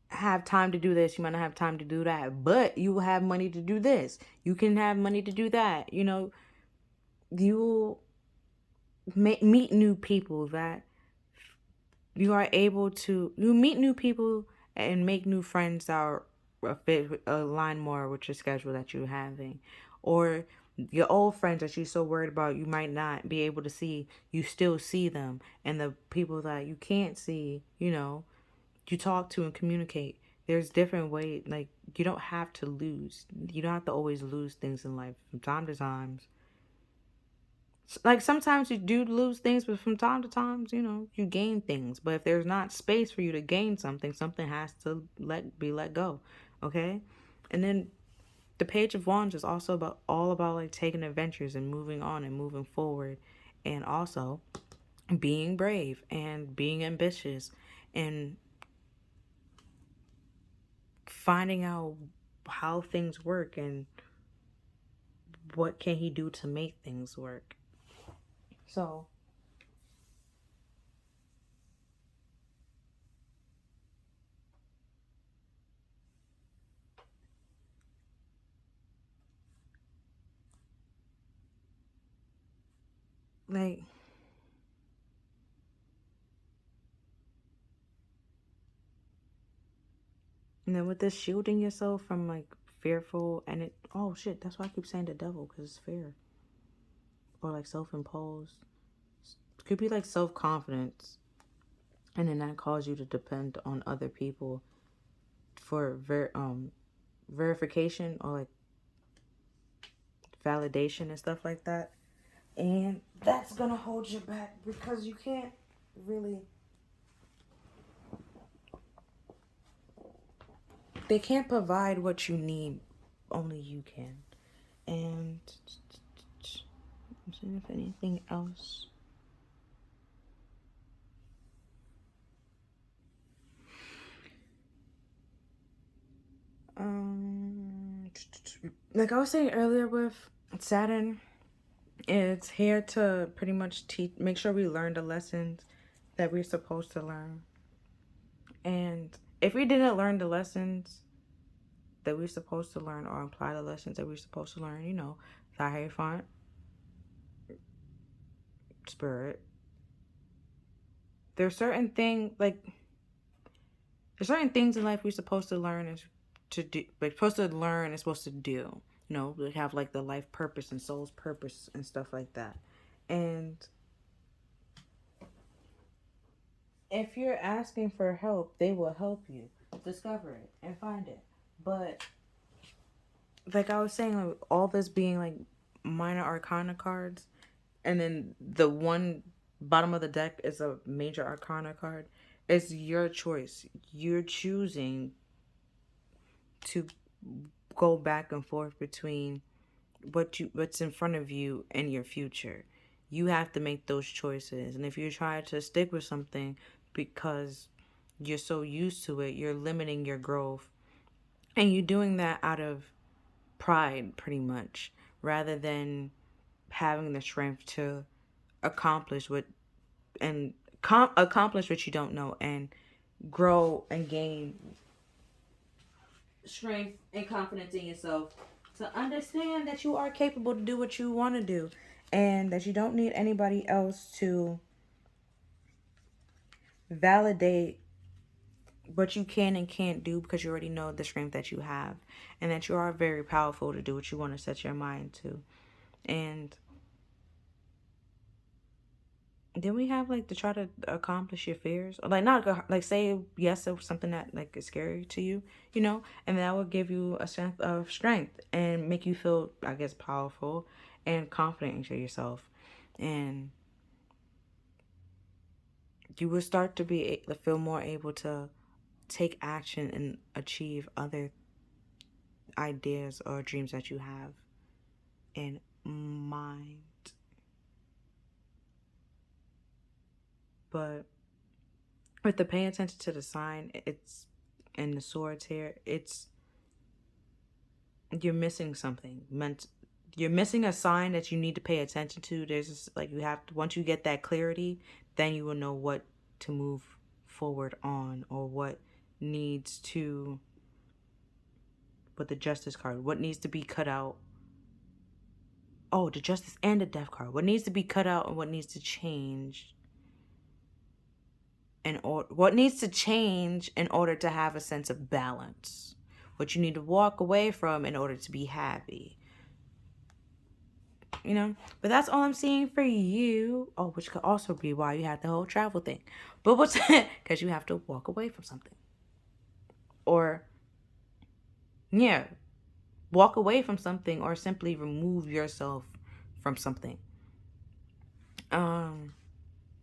have time to do this. You might not have time to do that. But you will have money to do this. You can have money to do that. You know, you will meet new people that you are able to. You meet new people and make new friends that are align more with your schedule that you're having. Or your old friends that you're so worried about you might not be able to see, you still see them. And the people that you can't see, you know, you talk to and communicate. There's different ways. Like, you don't have to lose. You don't have to always lose things in life. From time to time, like sometimes you do lose things, but from time to time, you know, you gain things. But if there's not space for you to gain something, something has to be let go. Okay? And then the Page of Wands is also all about like taking adventures and moving on and moving forward. and also being brave and being ambitious and finding out how things work and what can he do to make things work. So like, and then with this shielding yourself from like fearful, and it, oh shit, that's why I keep saying the devil, because it's fear or like self-imposed. It could be like self-confidence, and then that cause you to depend on other people for verification or like validation and stuff like that. And that's gonna hold you back because you can't really, they can't provide what you need, only you can. And I'm seeing if anything else. Like I was saying earlier with Saturn, it's here to pretty much make sure we learn the lessons that we're supposed to learn. And if we didn't learn the lessons that we're supposed to learn or apply the lessons that we're supposed to learn, you know, the Hierophant, Spirit, there's certain things in life we're supposed to learn is to do, we're supposed to learn and supposed to do. You know, we have like the life purpose and soul's purpose and stuff like that. And if you're asking for help, they will help you discover it and find it. But like I was saying, like, all this being like minor arcana cards, and then the one bottom of the deck is a major arcana card. It's your choice. You're choosing to go back and forth between what's in front of you and your future. You have to make those choices. And if you try to stick with something because you're so used to it, you're limiting your growth. And you're doing that out of pride, pretty much, rather than having the strength to accomplish what accomplish what you don't know and grow and gain strength and confidence in yourself to understand that you are capable to do what you want to do and that you don't need anybody else to validate what you can and can't do, because you already know the strength that you have and that you are very powerful to do what you want to set your mind to. And then we have like to try to accomplish your fears, or like not like say yes to something that like is scary to you, you know, and that will give you a sense of strength and make you feel, I guess, powerful and confident into yourself. And you will start to to feel more able to take action and achieve other ideas or dreams that you have in mind. But with the paying attention to the sign, it's and the swords here, it's you're missing something. You're missing a sign that you need to pay attention to. There's this, like, you have to, once you get that clarity, then you will know what to move forward on, or what needs to, with the Justice card, what needs to be cut out. Oh, the Justice and the Death card. What needs to be cut out and what needs to change. What needs to change in order to have a sense of balance. What you need to walk away from in order to be happy. You know, but that's all I'm seeing for you. Oh, which could also be why you had the whole travel thing. But what's because you have to walk away from something, or yeah, walk away from something, or simply remove yourself from something.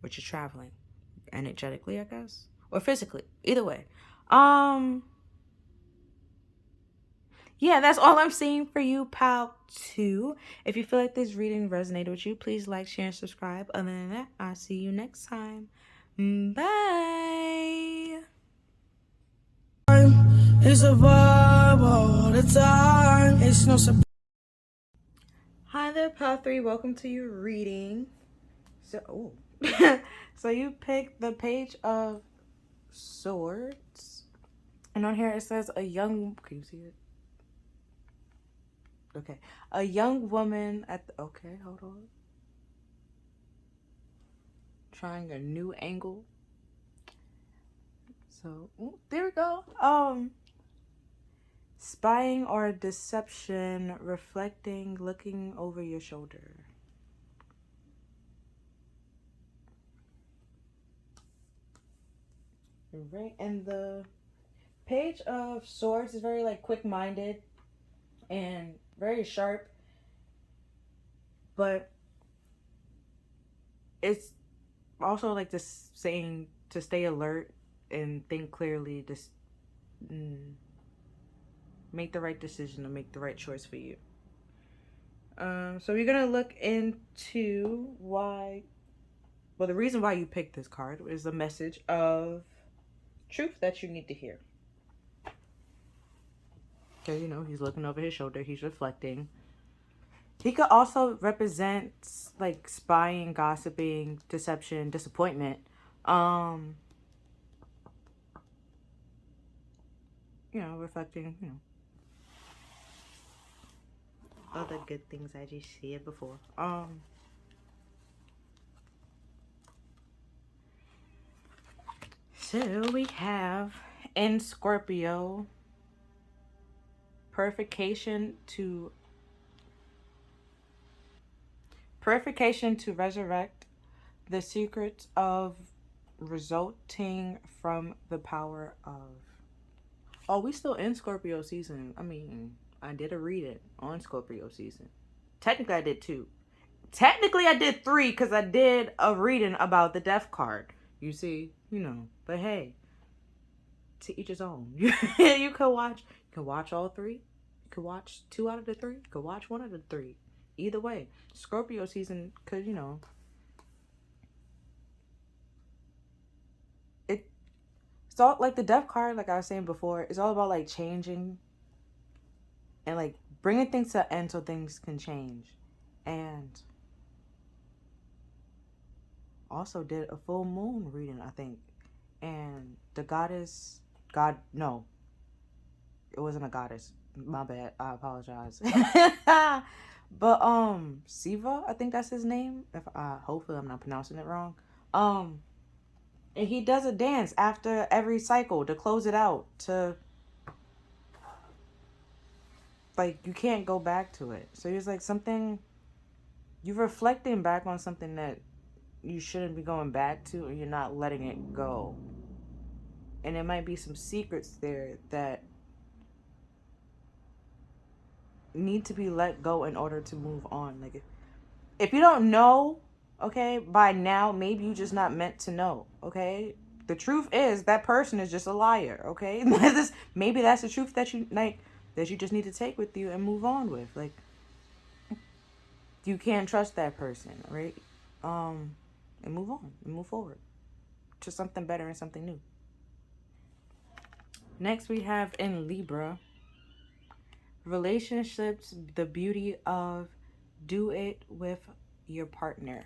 Which is traveling, energetically, I guess, or physically. Either way. yeah, that's all I'm seeing for you, pal, too. If you feel like this reading resonated with you, please like, share, and subscribe. Other than that, I'll see you next time. Bye. It's a vibe all the time. It's no surprise. Hi there, pal 3. Welcome to your reading. So, so you picked the Page of Swords. And on here it says a young... Can you see it? Okay. A young woman at the... Okay, hold on. Trying a new angle. So, ooh, there we go. Spying or deception, reflecting, looking over your shoulder. Right, and the Page of Swords is very like quick-minded and very sharp, but it's also like this saying to stay alert and think clearly, just make the right decision and make the right choice for you. So we're gonna look into why, well, the reason why you picked this card is a message of truth that you need to hear. Okay, you know, he's looking over his shoulder, he's reflecting. He could also represent like spying, gossiping, deception, disappointment. You know, reflecting, you know, other good things I just said before. So we have in Scorpio, purification to resurrect the secrets of resulting from the power of. Oh, we still in Scorpio season. I mean, I did a reading on Scorpio season. Technically, I did 2. Technically, I did 3 because I did a reading about the Death card. You see, you know. But hey, to each his own. You can watch all 3. You can watch 2 out of the 3. You can watch 1 out of the 3. Either way, Scorpio season could, you know, it's all like the Death card, like I was saying before, it's all about like changing and like bringing things to an end so things can change. And also did a full moon reading, I think. And the goddess, no, it wasn't a goddess. My bad. I apologize. But Siva, I think that's his name. If hopefully I'm not pronouncing it wrong. And he does a dance after every cycle to close it out, to like you can't go back to it. So it's like something you're reflecting back on something that you shouldn't be going back to, or you're not letting it go. And there might be some secrets there that need to be let go in order to move on. Like if you don't know, okay, by now, maybe you just not meant to know, okay? The truth is that person is just a liar, okay? Maybe that's the truth that you like, that you just need to take with you and move on with. Like, you can't trust that person, right? And move on and move forward to something better and something new. Next, we have in Libra, relationships, the beauty of do it with your partner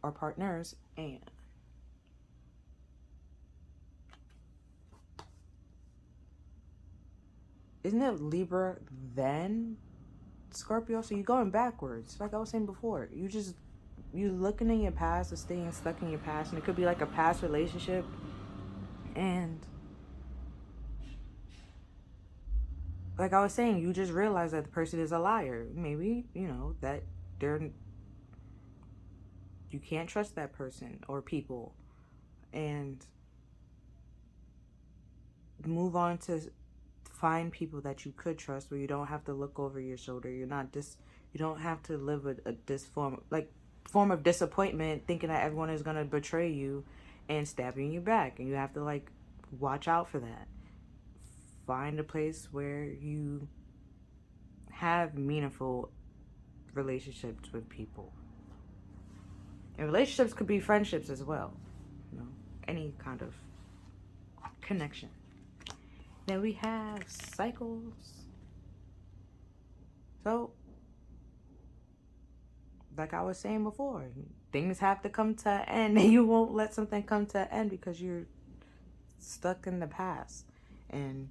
or partners. And isn't it Libra then Scorpio? So you're going backwards, like I was saying before. You looking in your past or staying stuck in your past, and it could be like a past relationship, and like I was saying, you just realize that the person is a liar. Maybe, you know, that you can't trust that person or people, and move on to find people that you could trust, where you don't have to look over your shoulder. You don't have to live with this form of disappointment, thinking that everyone is gonna betray you and stab you in your back, and you have to like watch out for that. find a place where you have meaningful relationships with people. And relationships could be friendships as well. You know, any kind of connection. Then we have cycles. So, like I was saying before, things have to come to an end, and you won't let something come to an end because you're stuck in the past. And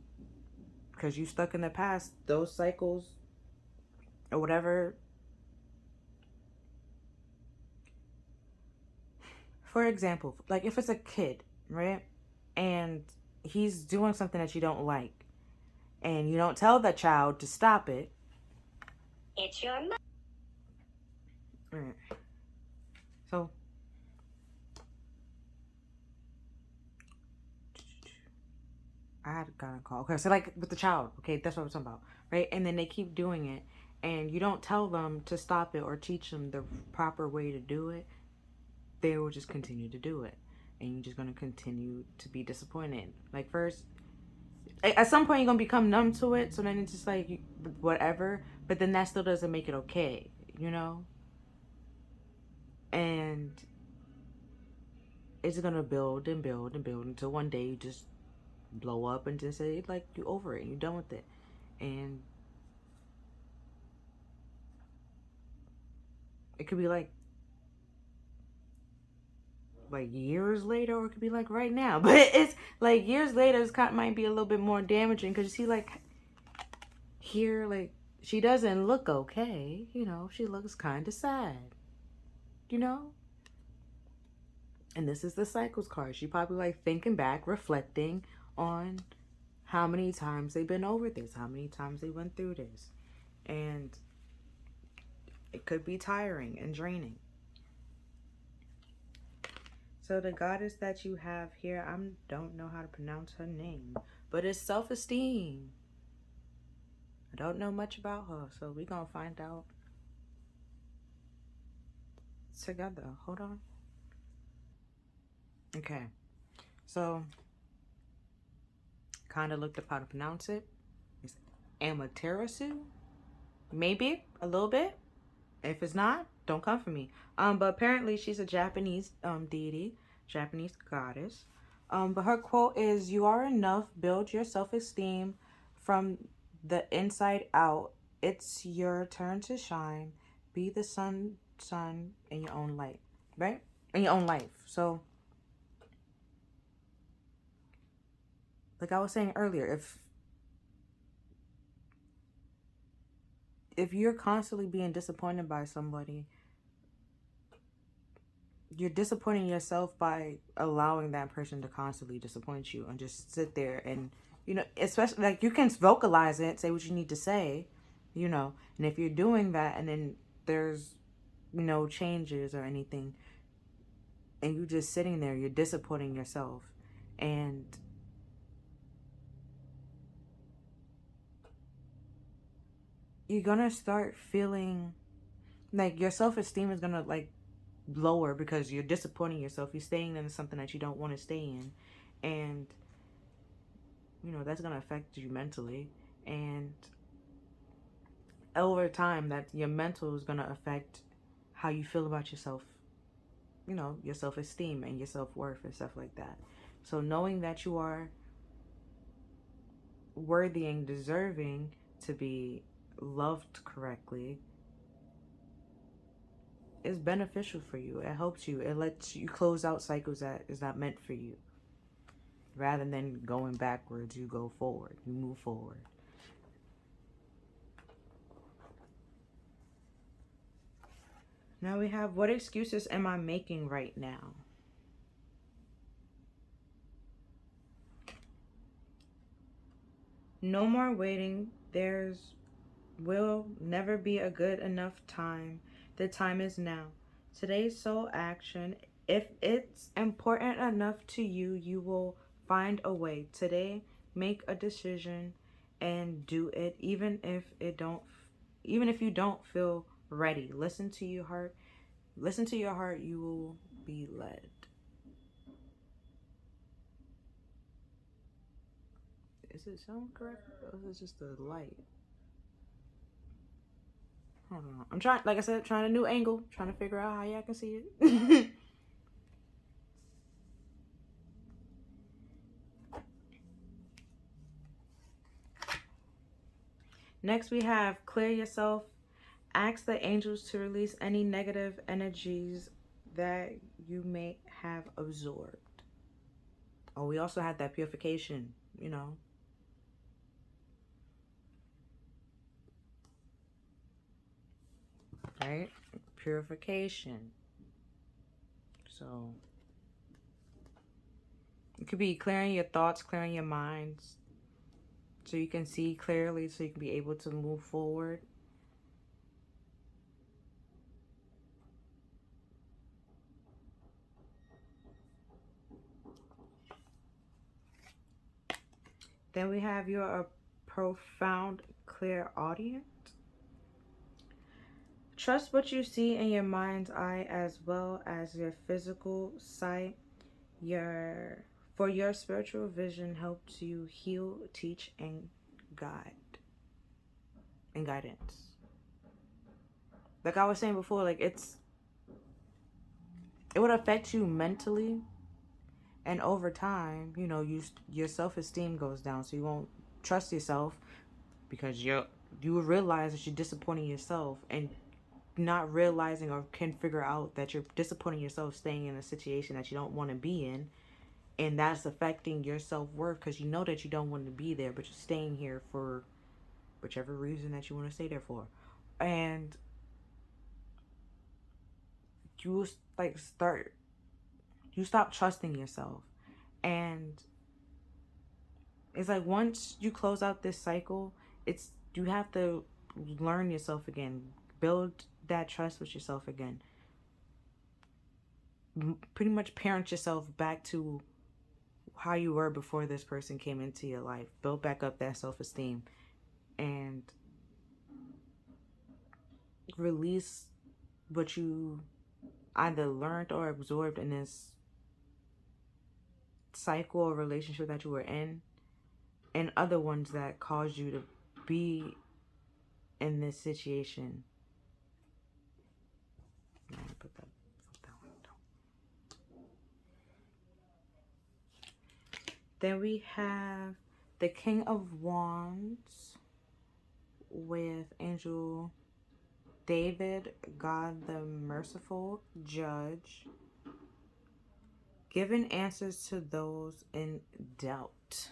because you're stuck in the past, those cycles or whatever. For example, like if it's a kid, right? And he's doing something that you don't like, and you don't tell that child to stop it. It's your mom. Right. So, I had gotten a call. Okay, so like with the child, okay, that's what I'm talking about, right? And then they keep doing it, and you don't tell them to stop it or teach them the proper way to do it. They will just continue to do it, and you're just gonna continue to be disappointed. Like first, at some point you're gonna become numb to it, so then it's just like whatever. But then that still doesn't make it okay, you know. And it's gonna build and build and build until one day you just blow up and just say like you're over it, you're done with it. And it could be like years later, or it could be like right now. But it's like years later, it's kind of might be a little bit more damaging because you see like here, like she doesn't look okay, you know, she looks kind of sad, you know. And this is the cycles card. She probably like thinking back, reflecting on how many times they've been over this, how many times they went through this. And it could be tiring and draining. So the goddess that you have here, I don't know how to pronounce her name, but it's self-esteem. I don't know much about her, so we're going to find out together. Hold on. Okay. So, kind of looked up how to pronounce it. It's Amaterasu. Maybe a little bit. If it's not, don't come for me. But apparently she's a Japanese deity, Japanese goddess. But her quote is, "You are enough. Build your self-esteem from the inside out. It's your turn to shine. Be the sun in your own light." Right? In your own life. So, like I was saying earlier, if you're constantly being disappointed by somebody, you're disappointing yourself by allowing that person to constantly disappoint you, and just sit there and, you know, especially like you can vocalize it, say what you need to say, you know, and if you're doing that and then there's, you know, changes or anything, and you just sitting there, you're disappointing yourself. And you're gonna start feeling like your self-esteem is gonna like lower because you're disappointing yourself. You're staying in something that you don't want to stay in, and you know that's gonna affect you mentally. And over time, that your mental is gonna affect how you feel about yourself, you know, your self-esteem and your self-worth and stuff like that. So knowing that you are worthy and deserving to be loved correctly is beneficial for you. It helps you. It lets you close out cycles that is not meant for you. Rather than going backwards, you go forward. You move forward. Now we have, what excuses am I making right now? No more waiting. Will never be a good enough time. The time is now. Today's sole action. If it's important enough to you, you will find a way. Today, make a decision and do it, even if you don't feel ready. Listen to your heart. Listen to your heart, you will be led. Is it sound correct? Or is it just the light? Hold on. I'm trying, like I said, trying a new angle. Trying to figure out how y'all can see it. Next, we have clear yourself. Ask the angels to release any negative energies that you may have absorbed. Oh, we also had that purification, you know. Right? Purification. So, it could be clearing your thoughts, clearing your minds, so you can see clearly, so you can be able to move forward. Then we have you're a profound, clear audience. Trust what you see in your mind's eye as well as your physical sight. For your spiritual vision helps you heal, teach, and guide. And guidance. Like I was saying before, like it would affect you mentally, and over time, you know, your self-esteem goes down, so you won't trust yourself because you will realize that you're disappointing yourself, and not realizing or can figure out that you're disappointing yourself staying in a situation that you don't want to be in, and that's affecting your self-worth because you know that you don't want to be there, but you're staying here for whichever reason that you want to stay there for. And you stop trusting yourself. And it's like once you close out this cycle, you have to learn yourself again, build that trust with yourself again, pretty much parent yourself back to how you were before this person came into your life. Build back up that self-esteem and release what you either learned or absorbed in this cycle or relationship that you were in, and other ones that caused you to be in this situation. Put that one down. Then we have the King of Wands with Angel David, God the merciful judge, giving answers to those in doubt.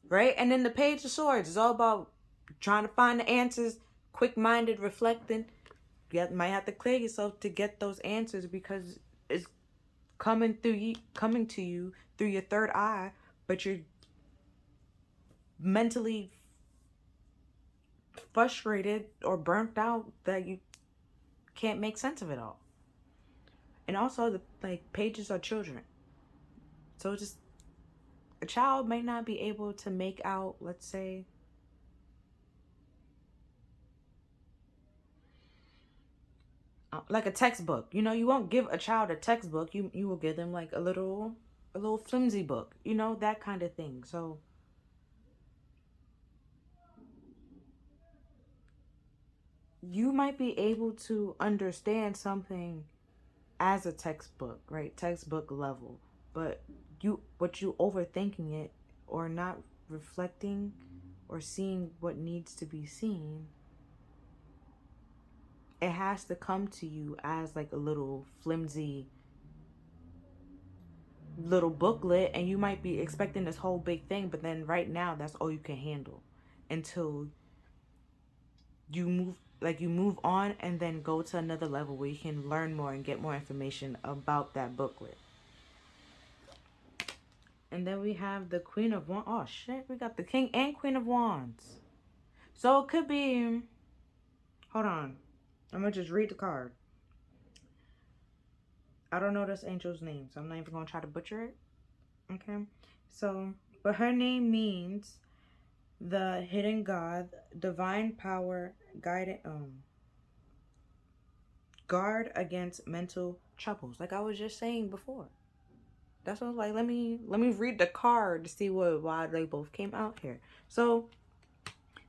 Right? And then the Page of Swords is all about trying to find the answers, quick-minded, reflecting. You might have to clear yourself to get those answers because it's coming to you through your third eye, but you're mentally frustrated or burnt out that you can't make sense of it all. And also, pages are children, so just a child may not be able to make out, let's say, like a textbook. You know, you won't give a child a textbook. You will give them like a little flimsy book, you know, that kind of thing. So you might be able to understand something as a textbook, right? Textbook level. But you overthinking it or not reflecting or seeing what needs to be seen, it has to come to you as like a little flimsy little booklet, and you might be expecting this whole big thing, but then right now that's all you can handle until you move on and then go to another level where you can learn more and get more information about that booklet. And then we have the Queen of Wands. Oh shit, we got the King and Queen of Wands. So it could be, hold on, I'm gonna just read the card. I don't know this angel's name, so I'm not even gonna try to butcher it. Okay, so, but her name means the hidden God, divine power, guard against mental troubles, like I was just saying before. That's what I was like, let me read the card to see why they both came out here. So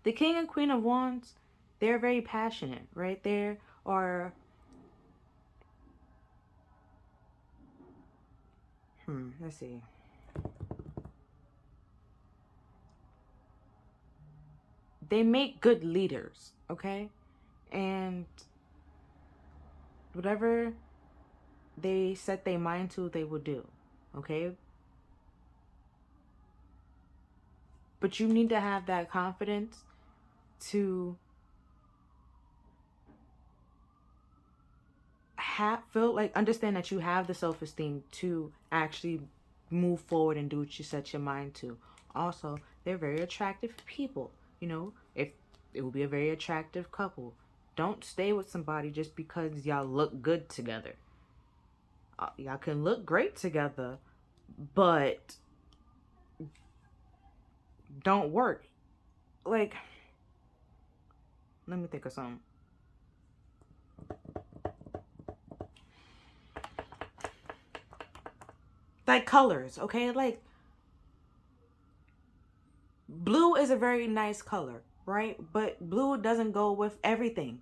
the King and Queen of Wands, they're very passionate, right? There are let's see. They make good leaders, okay? And whatever they set their mind to, they will do, okay? But you need to have that confidence to understand that you have the self-esteem to actually move forward and do what you set your mind to. Also, they're very attractive people. You know, if it will be a very attractive couple. Don't stay with somebody just because y'all look good together. Y'all can look great together, but don't work. Like, let me think of something. Like colors, okay? Like, blue is a very nice color, right? But blue doesn't go with everything.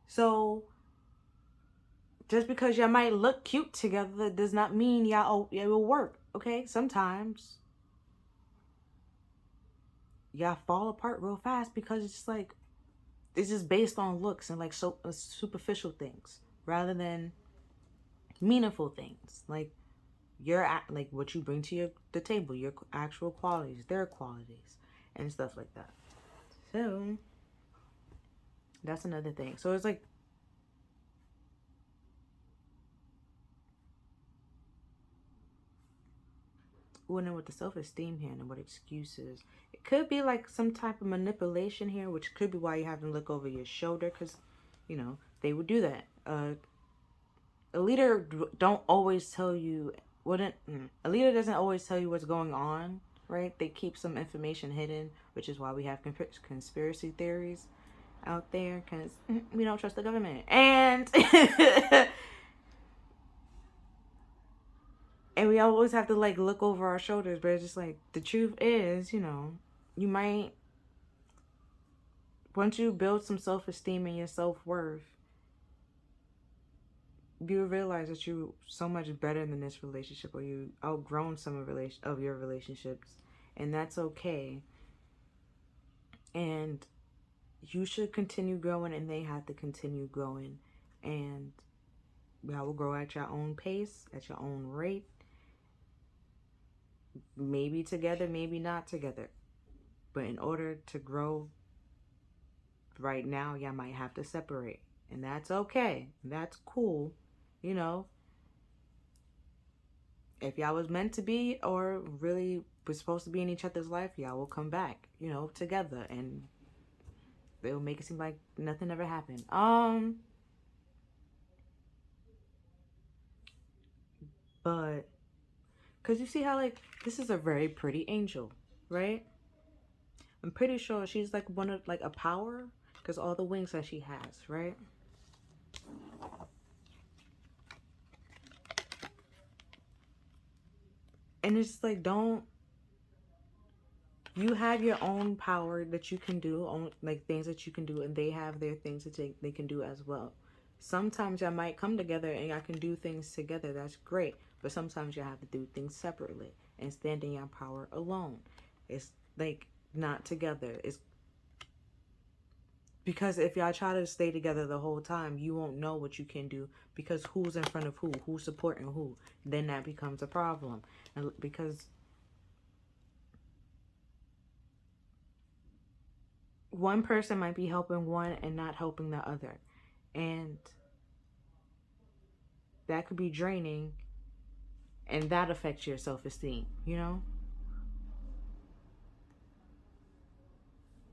So just because y'all might look cute together does not mean it will work, okay? Sometimes y'all fall apart real fast because it's just based on looks and like superficial things rather than meaningful things. Like like what you bring to the table, your actual qualities, their qualities, and stuff like that. So that's another thing. So it's like, when with the self-esteem here and what excuses, it could be like some type of manipulation here, which could be why you have to look over your shoulder, because you know they would do that. A leader don't always tell you a leader doesn't always tell you what's going on, right? They keep some information hidden, which is why we have conspiracy theories out there, because we don't trust the government. And and we always have to like look over our shoulders, but it's just like, the truth is, you know, you might, once you build some self-esteem and your self-worth, you realize that you're so much better than this relationship, or you outgrown some of your relationships, and that's okay. And you should continue growing, and they have to continue growing, and y'all will grow at your own pace, at your own rate. Maybe together, maybe not together. But in order to grow right now, y'all might have to separate. And that's okay. That's cool. You know, if y'all was meant to be, or really was supposed to be in each other's life, y'all will come back, you know, together. And they'll make it seem like nothing ever happened. But, because you see how, like, this is a very pretty angel, right? I'm pretty sure she's like one of, like, a power, because all the wings that she has, right? And it's like, you have your own power that you can do, like things that you can do, and they have their things that they can do as well. Sometimes y'all might come together and y'all can do things together. That's great. But sometimes you have to do things separately and stand in your power alone. It's like not together. It's because if y'all try to stay together the whole time, you won't know what you can do, because who's in front of who's supporting who. Then that becomes a problem. And because one person might be helping one and not helping the other. And that could be draining, and that affects your self-esteem, you know?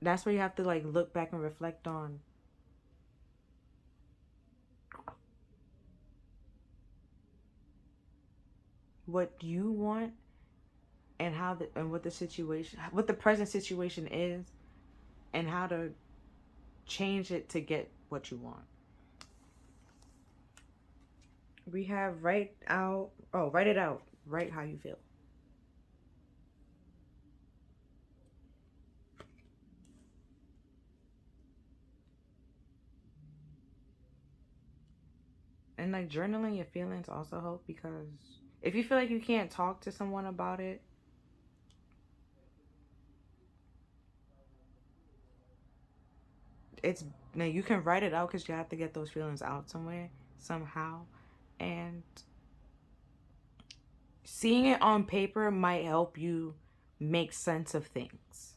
That's where you have to like look back and reflect on what you want, and what the present situation is, and how to change it to get what you want. We have write out. Oh, write it out. Write how you feel. And like journaling your feelings also help, because if you feel like you can't talk to someone about it, it's now you can write it out, because you have to get those feelings out somewhere, somehow. And seeing it on paper might help you make sense of things.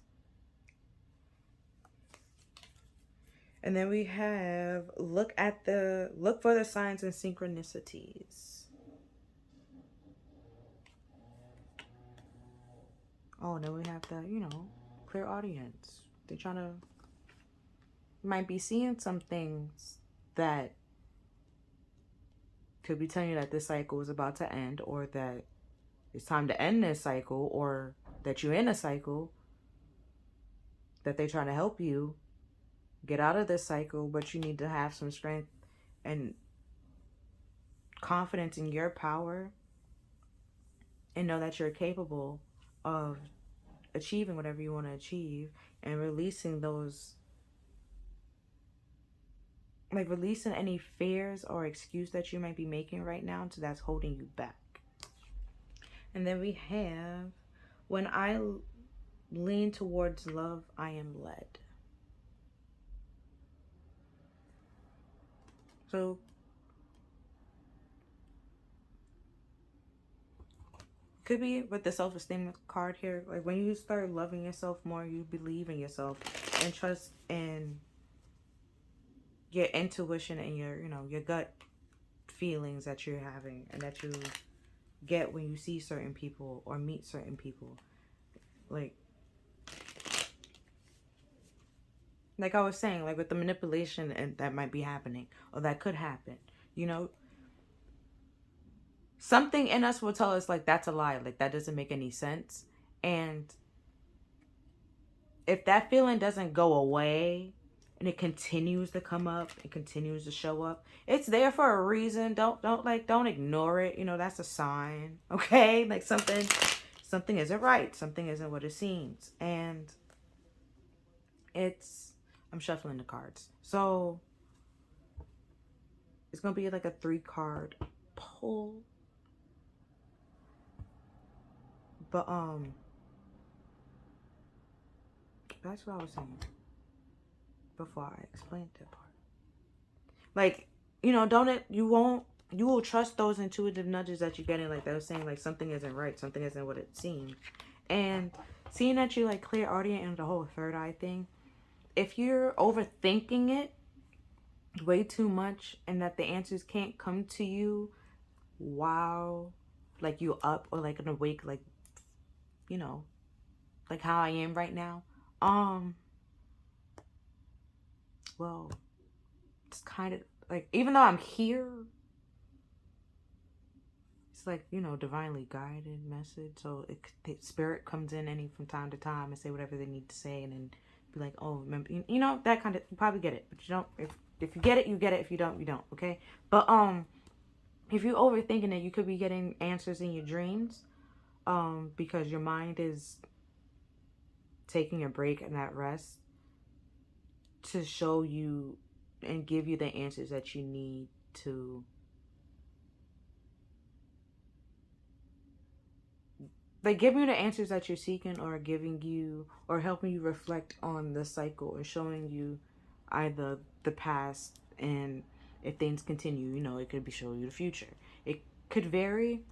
And then we have look for the signs and synchronicities. Oh, then we have the, clear audience. They're trying to, might be seeing some things that could be telling you that this cycle is about to end, or that it's time to end this cycle, or that you're in a cycle, that they're trying to help you get out of this cycle, but you need to have some strength and confidence in your power, and know that you're capable of achieving whatever you want to achieve, and releasing those, like releasing any fears or excuse that you might be making right now, so that's holding you back. And then we have, when I lean towards love, I am led. So could be with the self-esteem card here, like when you start loving yourself more, you believe in yourself and trust in your intuition and your gut feelings that you're having, and that you get when you see certain people or meet certain people. Like I was saying, like with the manipulation and that might be happening, or that could happen, something in us will tell us like that's a lie, like that doesn't make any sense. And if that feeling doesn't go away and it continues to come up and continues to show up, it's there for a reason. Don't ignore it. That's a sign. Okay? Like something isn't right. Something isn't what it seems. And I'm shuffling the cards. So it's going to be like a 3-card pull. But that's what I was saying before I explained that part. Like, you will trust those intuitive nudges that you're getting. Like they were saying, like something isn't right, something isn't what it seems. And seeing that you like clear audience and the whole third eye thing, if you're overthinking it way too much, and that the answers can't come to you while like you up or like an awake, like like how I am right now, well, it's kind of like, even though I'm here, it's like, divinely guided message. So spirit comes in any from time to time and say whatever they need to say, and then be like, oh, remember, that kind of, you probably get it, but you don't. If you get it, you get it. If you don't, you don't. Okay. But if you're overthinking it, you could be getting answers in your dreams, because your mind is taking a break and that rest to show you and give you the answers that you need to like giving you the answers that you're seeking, or giving you or helping you reflect on the cycle, or showing you either the past, and if things continue, it could be showing you the future. It could vary.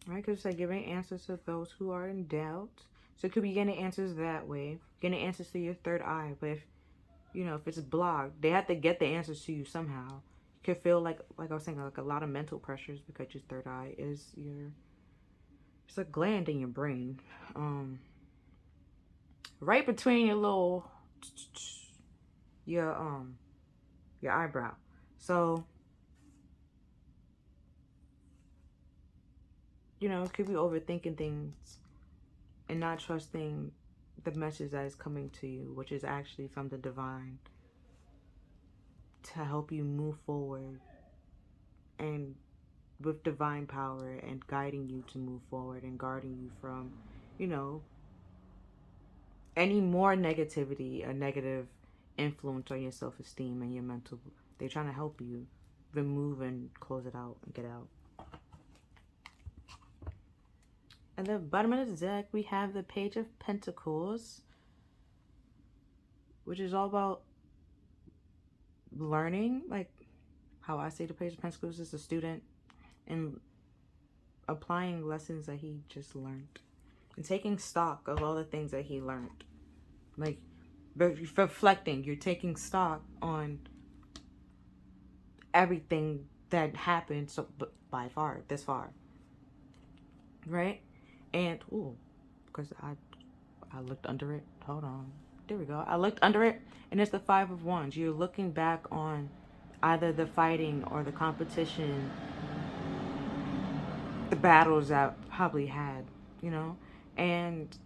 Right, because it's like giving answers to those who are in doubt. So it could be getting answers that way, getting answers to your third eye. But if it's blocked, they have to get the answers to you somehow. You could feel like I was saying, like a lot of mental pressures, because your third eye is it's a gland in your brain, right between your eyebrow. So it could be overthinking things and not trusting the message that is coming to you, which is actually from the divine. to help you move forward and with divine power and guiding you to move forward and guarding you from, you know, any more negativity, a negative influence on your self-esteem and your mental. They're trying to help you remove and close it out and get out. At the bottom of the deck, we have the Page of Pentacles, which is all about learning. Like how I see the Page of Pentacles is a student and applying lessons that he just learned and taking stock of all the things that he learned. Like reflecting, you're taking stock on everything that happened so by far, this far, right? And because I looked under it. Hold on, there we go. I looked under it, and it's the Five of Wands. You're looking back on either the fighting or the competition, the battles that probably had, you know, and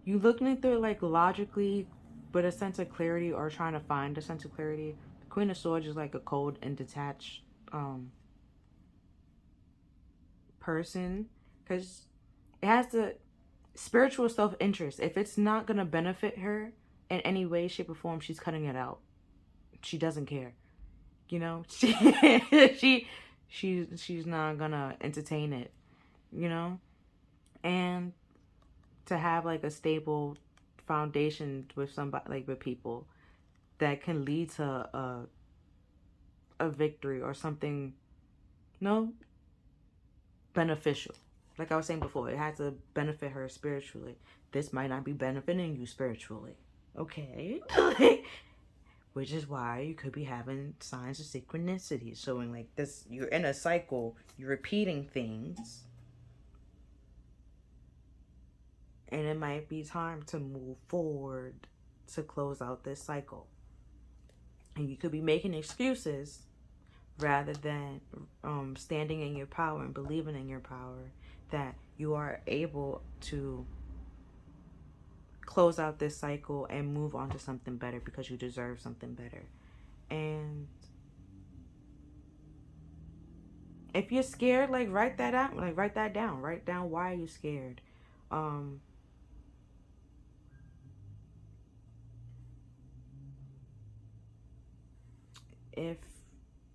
you looking through it like logically, with a sense of clarity, or trying to find a sense of clarity. The Queen of Swords is like a cold and detached person, because it has the spiritual self-interest. If it's not gonna benefit her in any way, shape, or form, she's cutting it out. She doesn't care, you know. She's not gonna entertain it, you know. And to have like a stable foundation with somebody, like with people, that can lead to a victory or something, beneficial. Like I was saying before, it has to benefit her spiritually. This might not be benefiting you spiritually, okay? Which is why you could be having signs of synchronicity, showing like this, you're in a cycle, you're repeating things, and it might be time to move forward to close out this cycle. And you could be making excuses rather than standing in your power and believing in your power, that you are able to close out this cycle and move on to something better, because you deserve something better. And if you're scared, like write that out, like write that down. Write down, why are you scared? If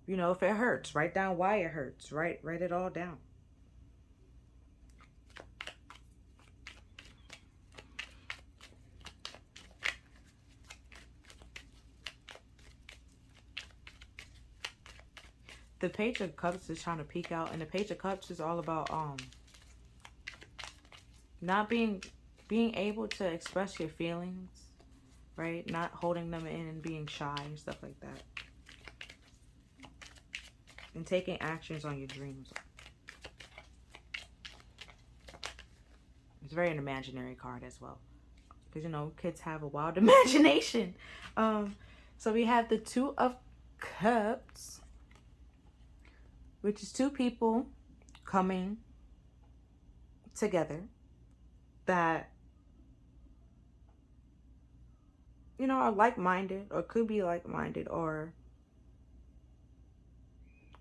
you know, if it hurts, write down why it hurts. Write it all down. The Page of Cups is trying to peek out, and the Page of Cups is all about not being able to express your feelings, right? Not holding them in and being shy and stuff like that. And taking actions on your dreams. It's very an imaginary card as well, because you know, kids have a wild imagination. So we have the Two of Cups, which is two people coming together that, you know, are like-minded, or could be like-minded, or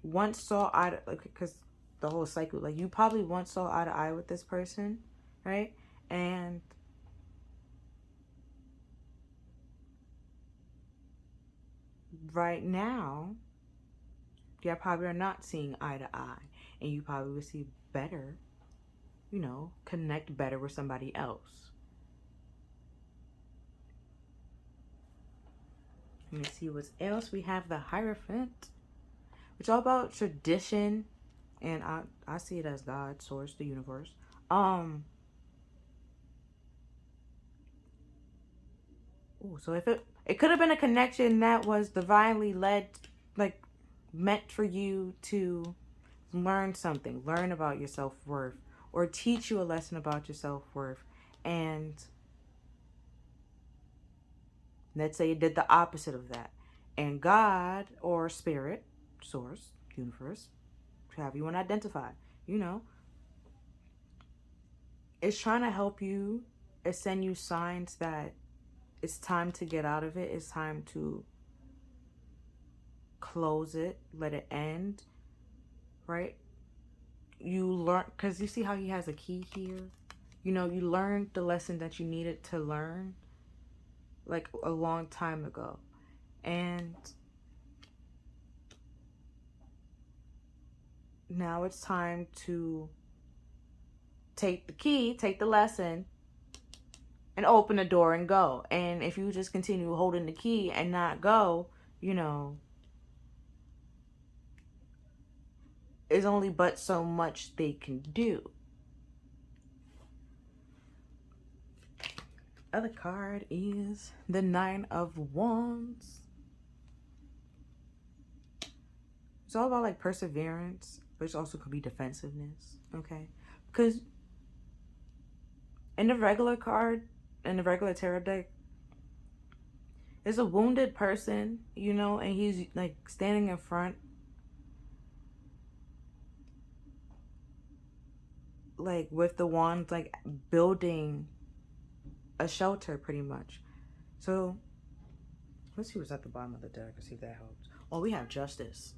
once saw eye to, like, because the whole cycle, like you probably once saw eye to eye with this person, right? And right now, you probably are not seeing eye to eye, and you probably will see better, you know, connect better with somebody else. Let me see what else. We have the Hierophant, which is all about tradition, and I see it as God, source, the universe. So if it could have been a connection that was divinely led, like meant for you to learn something, learn about your self-worth, or teach you a lesson about your self-worth. And let's say it did the opposite of that, and God or spirit, source, universe, however you want to identify, you know, it's trying to help you, send you signs that It's time to get out of it. It's time to close it, let it end, right? You learn, because you see how he has a key here? You know, you learned the lesson that you needed to learn like a long time ago. And now it's time to take the key, take the lesson, and open the door and go. And if you just continue holding the key and not go, you know, there's only but so much they can do. Other card is the Nine of Wands. It's all about like perseverance, but it also could be defensiveness, okay? Because in the regular card, in the regular tarot deck, there's a wounded person, you know, and he's like standing in front, like with the wands, like building a shelter pretty much. So let's see what's at the bottom of the deck and see if that helps. Oh, we have Justice.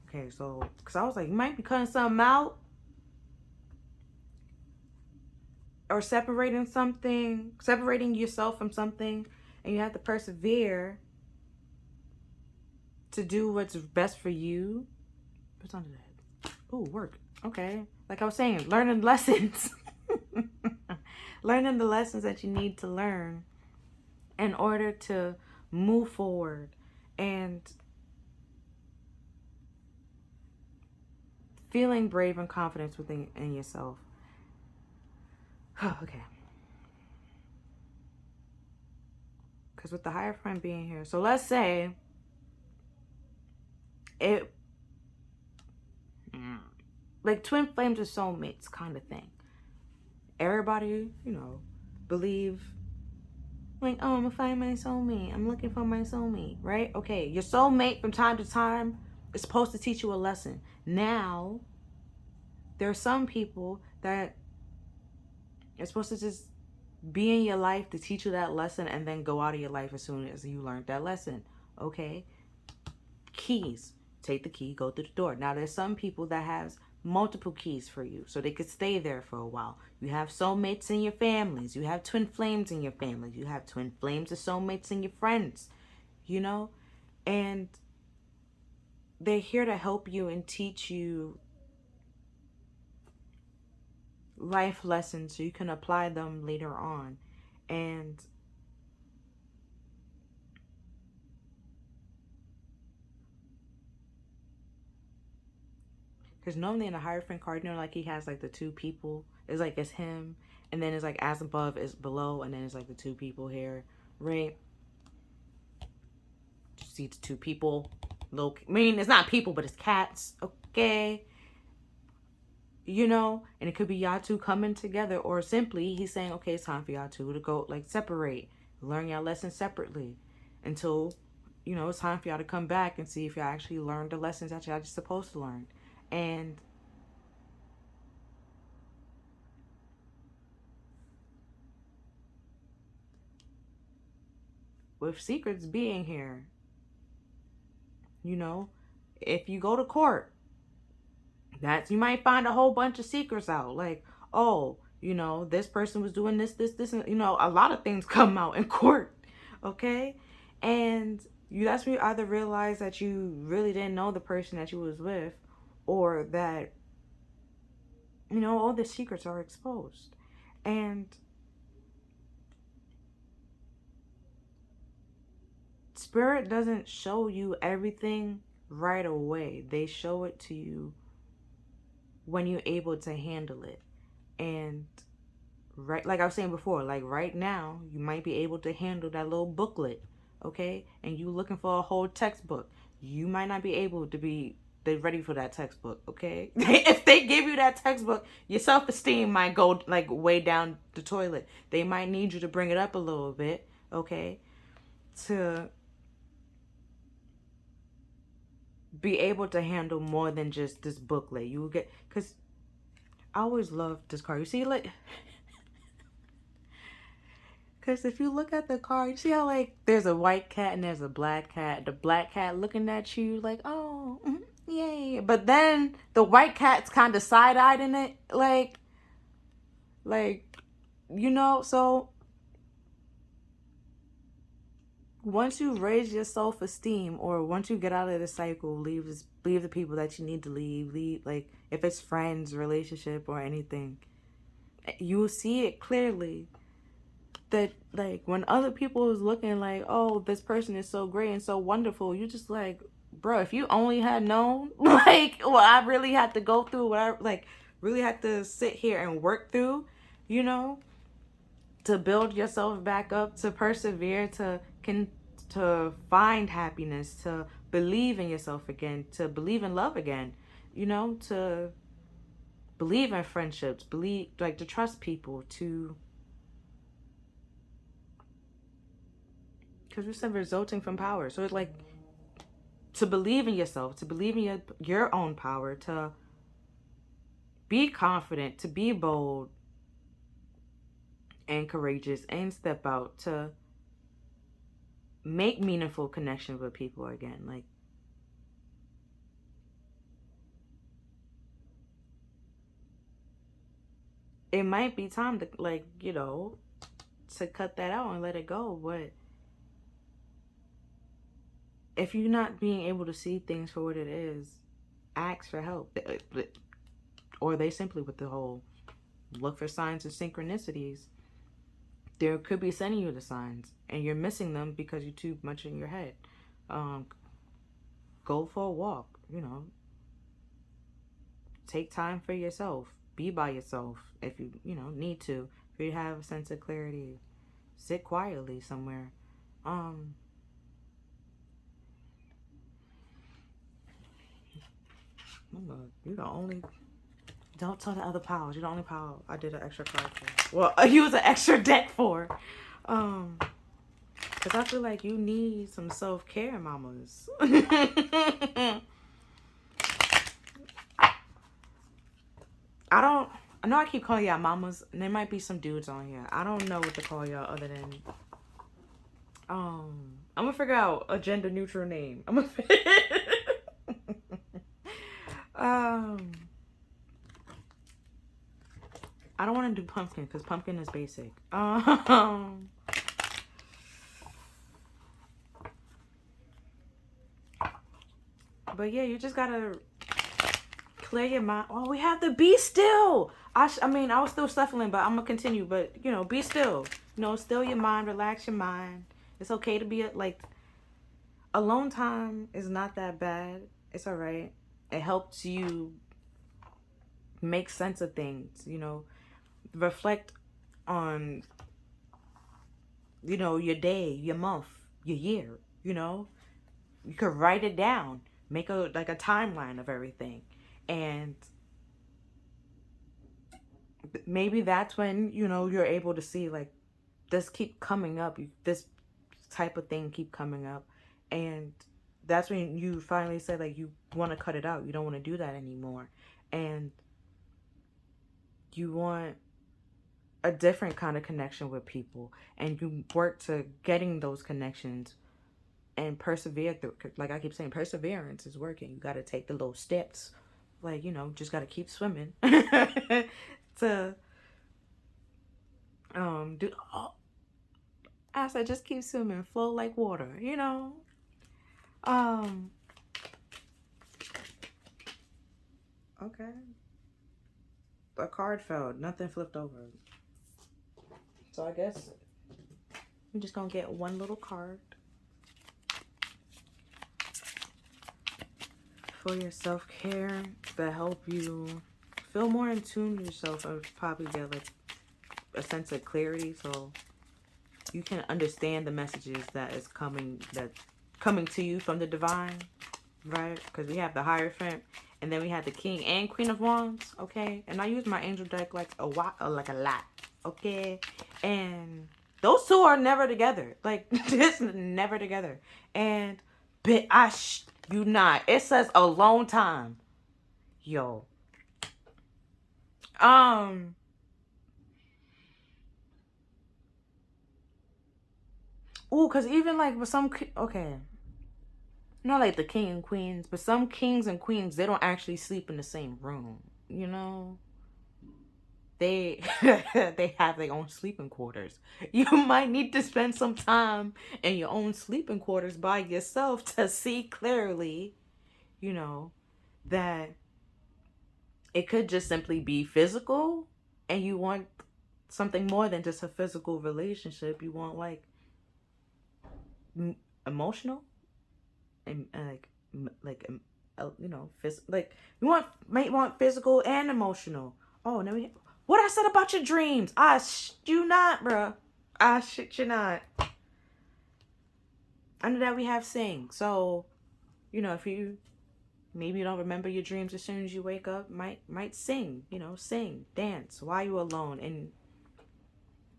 Okay, so because I was like, you might be cutting something out or separating something, separating yourself from something, and you have to persevere to do what's best for you. What's under that? Oh, work. Okay, like I was saying, learning lessons. Learning the lessons that you need to learn in order to move forward and feeling brave and confidence within yourself. Okay. Because with the Hierophant being here, so let's say it, like twin flames or soulmates kind of thing. Everybody, you know, believe like, oh, I'm gonna find my soulmate. I'm looking for my soulmate, right? Okay, your soulmate from time to time is supposed to teach you a lesson. Now, there are some people that are supposed to just be in your life to teach you that lesson and then go out of your life as soon as you learned that lesson, okay? Keys. Take the key, go through the door. Now, there's some people that has multiple keys for you, so they could stay there for a while. You have soulmates in your families. You have twin flames in your families. You have twin flames or soulmates in your friends, you know? And they're here to help you and teach you life lessons so you can apply them later on. And because normally in a Hierophant card, you know, like he has like the two people. It's like it's him, and then it's like as above is below, and then it's like the two people here, right? You see the two people. Little, I mean, it's not people, but it's cats, okay? You know, and it could be y'all two coming together, or simply he's saying, okay, it's time for y'all two to go, like, separate, learn y'all lessons separately until, you know, it's time for y'all to come back and see if y'all actually learned the lessons that y'all just supposed to learn. And with secrets being here, you know, if you go to court, that's, you might find a whole bunch of secrets out. Like, oh, you know, this person was doing this, and, you know, a lot of things come out in court, okay? And that's when you either realize that you really didn't know the person that you was with, or that, you know, all the secrets are exposed. And Spirit doesn't show you everything right away. They show it to you when you're able to handle it. And right, like I was saying before, like right now, you might be able to handle that little booklet, okay? And you looking for a whole textbook. You might not be able to be ready for that textbook, okay? If they give you that textbook, your self-esteem might go like way down the toilet. They might need you to bring it up a little bit, okay? To be able to handle more than just this booklet. You will get, because I always love this card. You see, like, Because if you look at the card, you see how, like, there's a white cat and there's a black cat. The black cat looking at you like, oh, yay. But then the white cat's kind of side-eyed in it. Like, you know, so once you raise your self-esteem, or once you get out of the cycle, leave the people that you need to leave, like, if it's friends, relationship, or anything, you will see it clearly that, like, when other people is looking like, oh, this person is so great and so wonderful, you just like, bro, if you only had known, like, what I really had to go through, what I, like, really had to sit here and work through, you know, to build yourself back up, to persevere, to find happiness, to believe in yourself again, to believe in love again, you know, to believe in friendships, believe, like, to trust people, to, because we said resulting from power. So it's like, to believe in yourself, to believe in your own power, to be confident, to be bold and courageous and step out, to make meaningful connections with people again. Like, it might be time to, like, you know, to cut that out and let it go. But if you're not being able to see things for what it is, ask for help. Or they simply, with the whole look for signs and synchronicities, there could be sending you the signs and you're missing them because you're too much in your head. Go for a walk, you know, take time for yourself, be by yourself if you need to. If you have a sense of clarity, sit quietly somewhere. You're the only, don't tell the other pals, you're the only pal I did an extra card for. Well, I use an extra deck for. Because I feel like you need some self-care, mamas. I know I keep calling y'all mamas, and there might be some dudes on here. I don't know what to call y'all other than, I'm gonna figure out a gender neutral name. I don't want to do pumpkin because pumpkin is basic. But yeah, you just gotta clear your mind. Oh, we have to be still. I mean, I was still shuffling, but I'm gonna continue. But, you know, be still. You know, still your mind, relax your mind. It's okay to be, like, alone time is not that bad. It's all right. It helps you make sense of things, you know, reflect on, you know, your day, your month, your year, you know. You could write it down, make a timeline of everything. And maybe that's when, you know, you're able to see, like, this keep coming up, this type of thing keep coming up, and that's when you finally say, like, you want to cut it out. You don't want to do that anymore, and you want a different kind of connection with people, and you work to getting those connections and persevere through. Like I keep saying, perseverance is working. You got to take the little steps, like, you know, just got to keep swimming to do. Oh, I said, just keep swimming, flow like water, you know. Okay. A card fell. Nothing flipped over. So I guess I'm just gonna get one little card for your self-care to help you feel more in tune with yourself, and probably get, like, a sense of clarity, so you can understand the messages that's coming to you from the divine, right? Because we have the Hierophant, and then we have the King and Queen of Wands, okay? And I use my angel deck like a lot, okay? And those two are never together, like, just never together. And you not. It says alone time, yo. Ooh, because even like with some, okay, not like the king and queens, but some kings and queens, they don't actually sleep in the same room, you know? They they have their own sleeping quarters. You might need to spend some time in your own sleeping quarters by yourself to see clearly, you know, that it could just simply be physical, and you want something more than just a physical relationship. You want like emotional and you know, like you might want physical and emotional. Oh, now what I said about your dreams? I shit you not, bruh. I shit you not. Under that we have sing. So, you know, if you maybe you don't remember your dreams as soon as you wake up, might sing. You know, sing, dance while you're alone and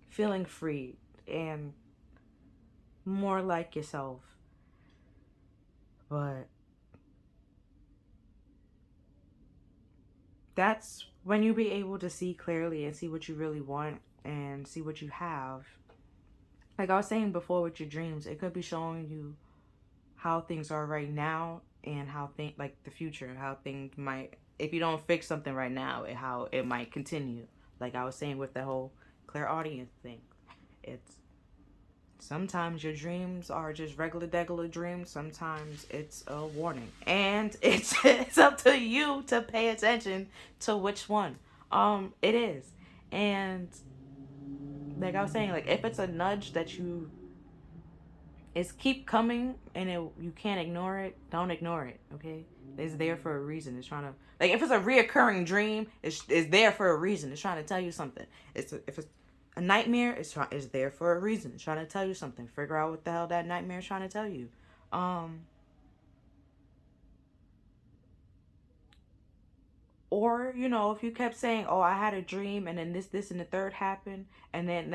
feeling free and more like yourself. But that's when you be able to see clearly and see what you really want and see what you have. Like I was saying before with your dreams, it could be showing you how things are right now and how like the future, how things might, if you don't fix something right now, how it might continue. Like I was saying with the whole clairaudience thing, it's sometimes your dreams are just regular dreams. Sometimes it's a warning, and it's up to you to pay attention to which one it is. And like I was saying, like if it's a nudge that you is keep coming and you can't ignore it, don't ignore it. Okay, it's there for a reason. It's trying to, like, if it's a reoccurring dream, it's there for a reason. It's trying to tell you something. If it's a nightmare, it's there for a reason. It's trying to tell you something. Figure out what the hell that nightmare is trying to tell you. Or, you know, if you kept saying, "Oh, I had a dream, and then this, and the third happened," and then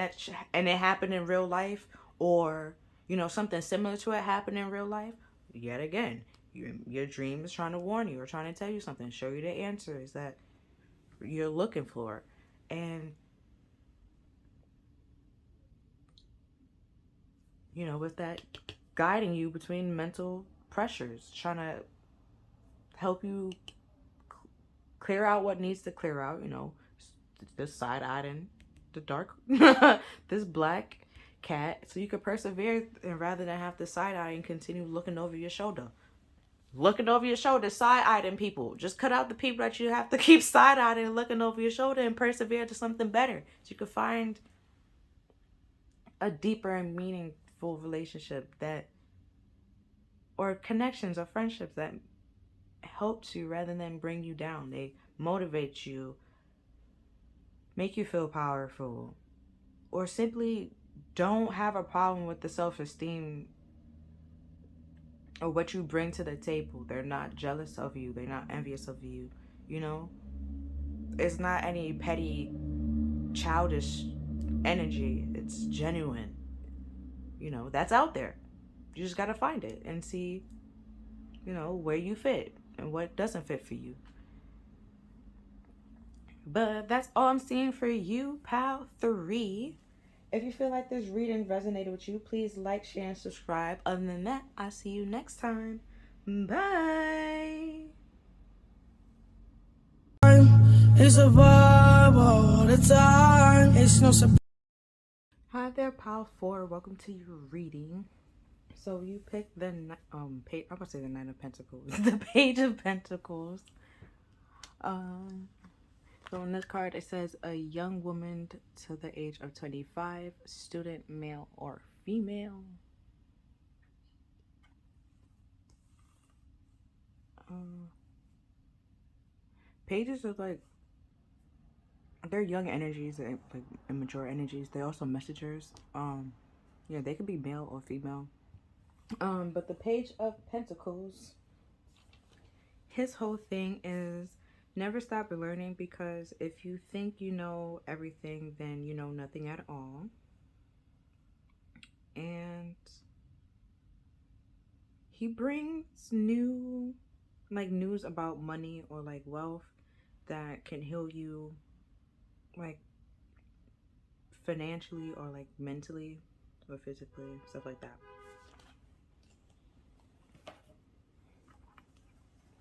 and it happened in real life, or you know, something similar to it happened in real life. Yet again, your dream is trying to warn you or trying to tell you something, show you the answers that you're looking for, and you know, with that guiding you between mental pressures, trying to help you clear out what needs to clear out. You know, this side-eyed and the dark, this black cat, so you could persevere, and rather than have to side-eye and continue looking over your shoulder. Looking over your shoulder, side-eyeing people. Just cut out the people that you have to keep side-eyeing and looking over your shoulder, and persevere to something better. So you could find a deeper and meaningful relationship that, or connections or friendships that helps you rather than bring you down. They motivate you, make you feel powerful, or simply don't have a problem with the self-esteem or what you bring to the table. They're not jealous of you. They're not envious of you. You know, it's not any petty, childish energy. It's genuine. You know, that's out there. You just got to find it and see, you know, where you fit and what doesn't fit for you. But that's all I'm seeing for you, pal 3. If you feel like this reading resonated with you, please like, share, and subscribe. Other than that, I'll see you next time. Bye. It's a vibe all the time. It's no surprise. Hi there, pal 4. Welcome to your reading. So you picked the I'm gonna say the Knight of Pentacles, the Page of Pentacles. So in this card, it says a young woman to the age of 25, student, male or female. Pages are like, they're young energies, like immature energies. They're also messengers. Yeah, they could be male or female. But the Page of Pentacles, his whole thing is never stop learning, because if you think you know everything, then you know nothing at all. And he brings news about money or like wealth that can heal you, like financially or like mentally. or physically, stuff like that.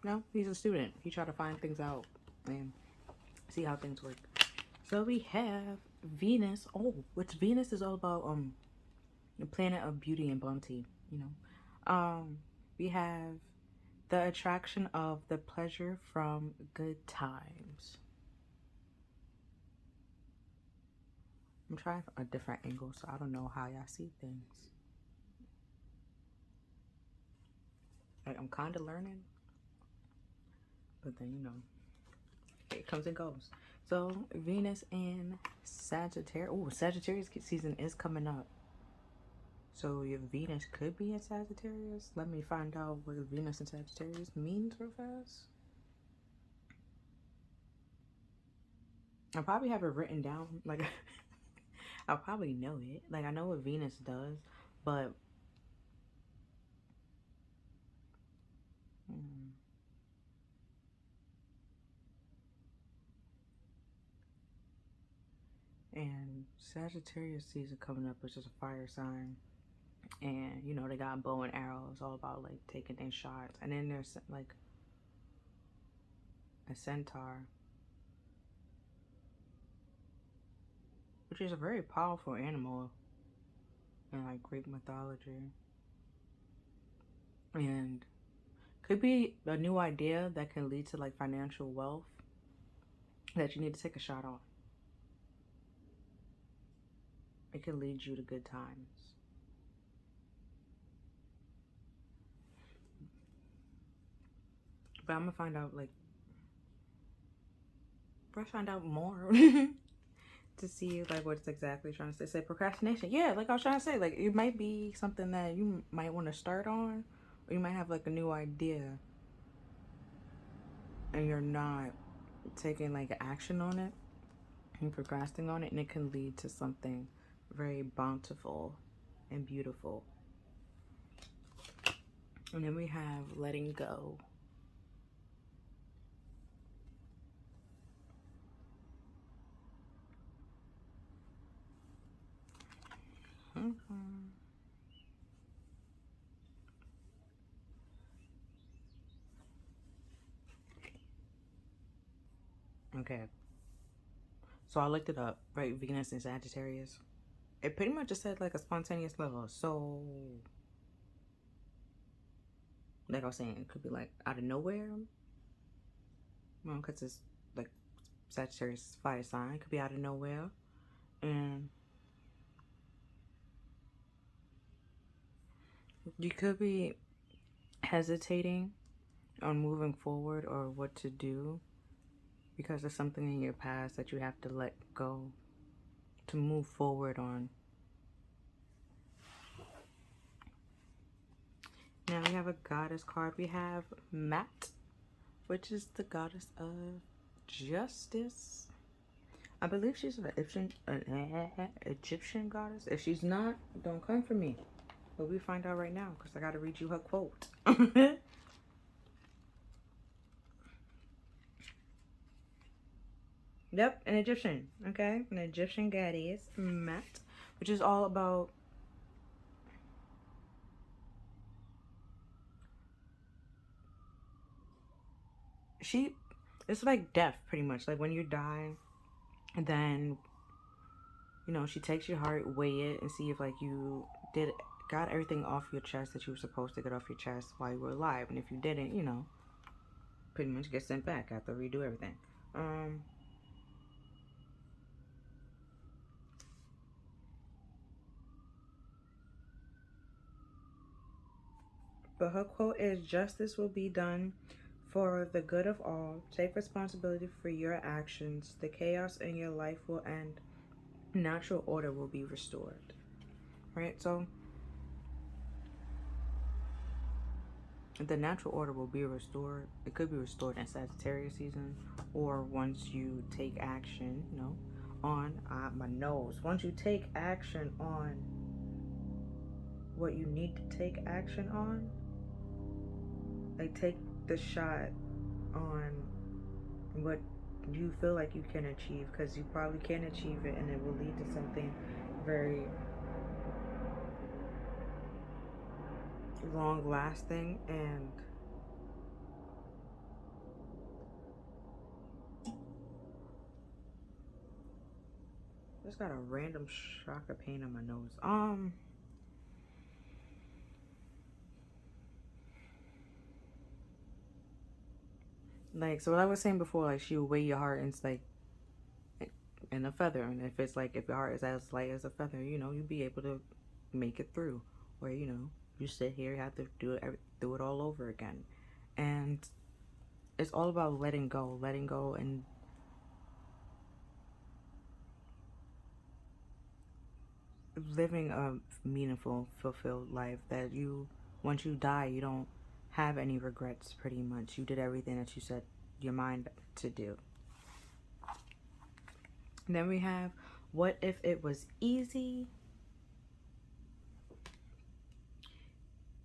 No, he's a student. He tried to find things out and see how things work. So we have Venus. Oh, which Venus is all about the planet of beauty and bounty, you know. We have the attraction of the pleasure from good times. I'm trying a different angle, so I don't know how y'all see things. Like, I'm kind of learning, but then, you know, it comes and goes. So Venus and Sagittarius. Oh, Sagittarius season is coming up. So your Venus could be in Sagittarius. Let me find out what Venus and Sagittarius means real fast. I'll probably have it written down. Like, I'll probably know it. Like, I know what Venus does, but and Sagittarius season coming up, which is a fire sign. And, you know, they got bow and arrows, all about, like, taking in shots. And then there's, like, a centaur, which is a very powerful animal in, like, Greek mythology. And could be a new idea that can lead to, like, financial wealth that you need to take a shot on. It can lead you to good times. But I'm gonna find out, like, first find out more to see, like, what it's exactly trying to say. Say procrastination. Yeah, like I was trying to say, like, it might be something that you might want to start on, or you might have, like, a new idea and you're not taking, like, action on it and procrastinating on it, and it can lead to something very bountiful and beautiful. And then we have letting go. Okay. So I looked it up, right? Venus and Sagittarius. It pretty much just said, like, a spontaneous level. So, like I was saying, it could be, like, out of nowhere. Well, because it's, like, Sagittarius fire sign. It could be out of nowhere. And you could be hesitating on moving forward or what to do because there's something in your past that you have to let go to move forward on. Now we have a goddess card. We have Mat, which is the goddess of justice. I believe she's an Egyptian goddess. If she's not, don't come for me. But we find out right now because I got to read you her quote. Yep, an Egyptian. Okay, an Egyptian goddess, Mat, which is all about it's like death pretty much. Like when you die, and then, you know, she takes your heart, weigh it, and see if, like, you got everything off your chest that you were supposed to get off your chest while you were alive. And if you didn't, you know, pretty much get sent back after redo everything. But her quote is, "Justice will be done for the good of all. Take responsibility for your actions. The chaos in your life will end. Natural order will be restored." Right? So the natural order will be restored. It could be restored in Sagittarius season, or once you take action, you know, on my nose. Once you take action on what you need to take action on, like, take the shot on what you feel like you can achieve, because you probably can achieve it, and it will lead to something very long lasting, and just got a random shock of pain on my nose. Like, so what I was saying before, like, she would weigh your heart, and it's like in a feather, and if it's like, if your heart is as light as a feather, you know, you'll be able to make it through. Or, you know, you sit here, you have to do it all over again. And it's all about letting go, and living a meaningful, fulfilled life that you, once you die, you don't have any regrets. Pretty much, you did everything that you set your mind to do. And then we have, what if it was easy?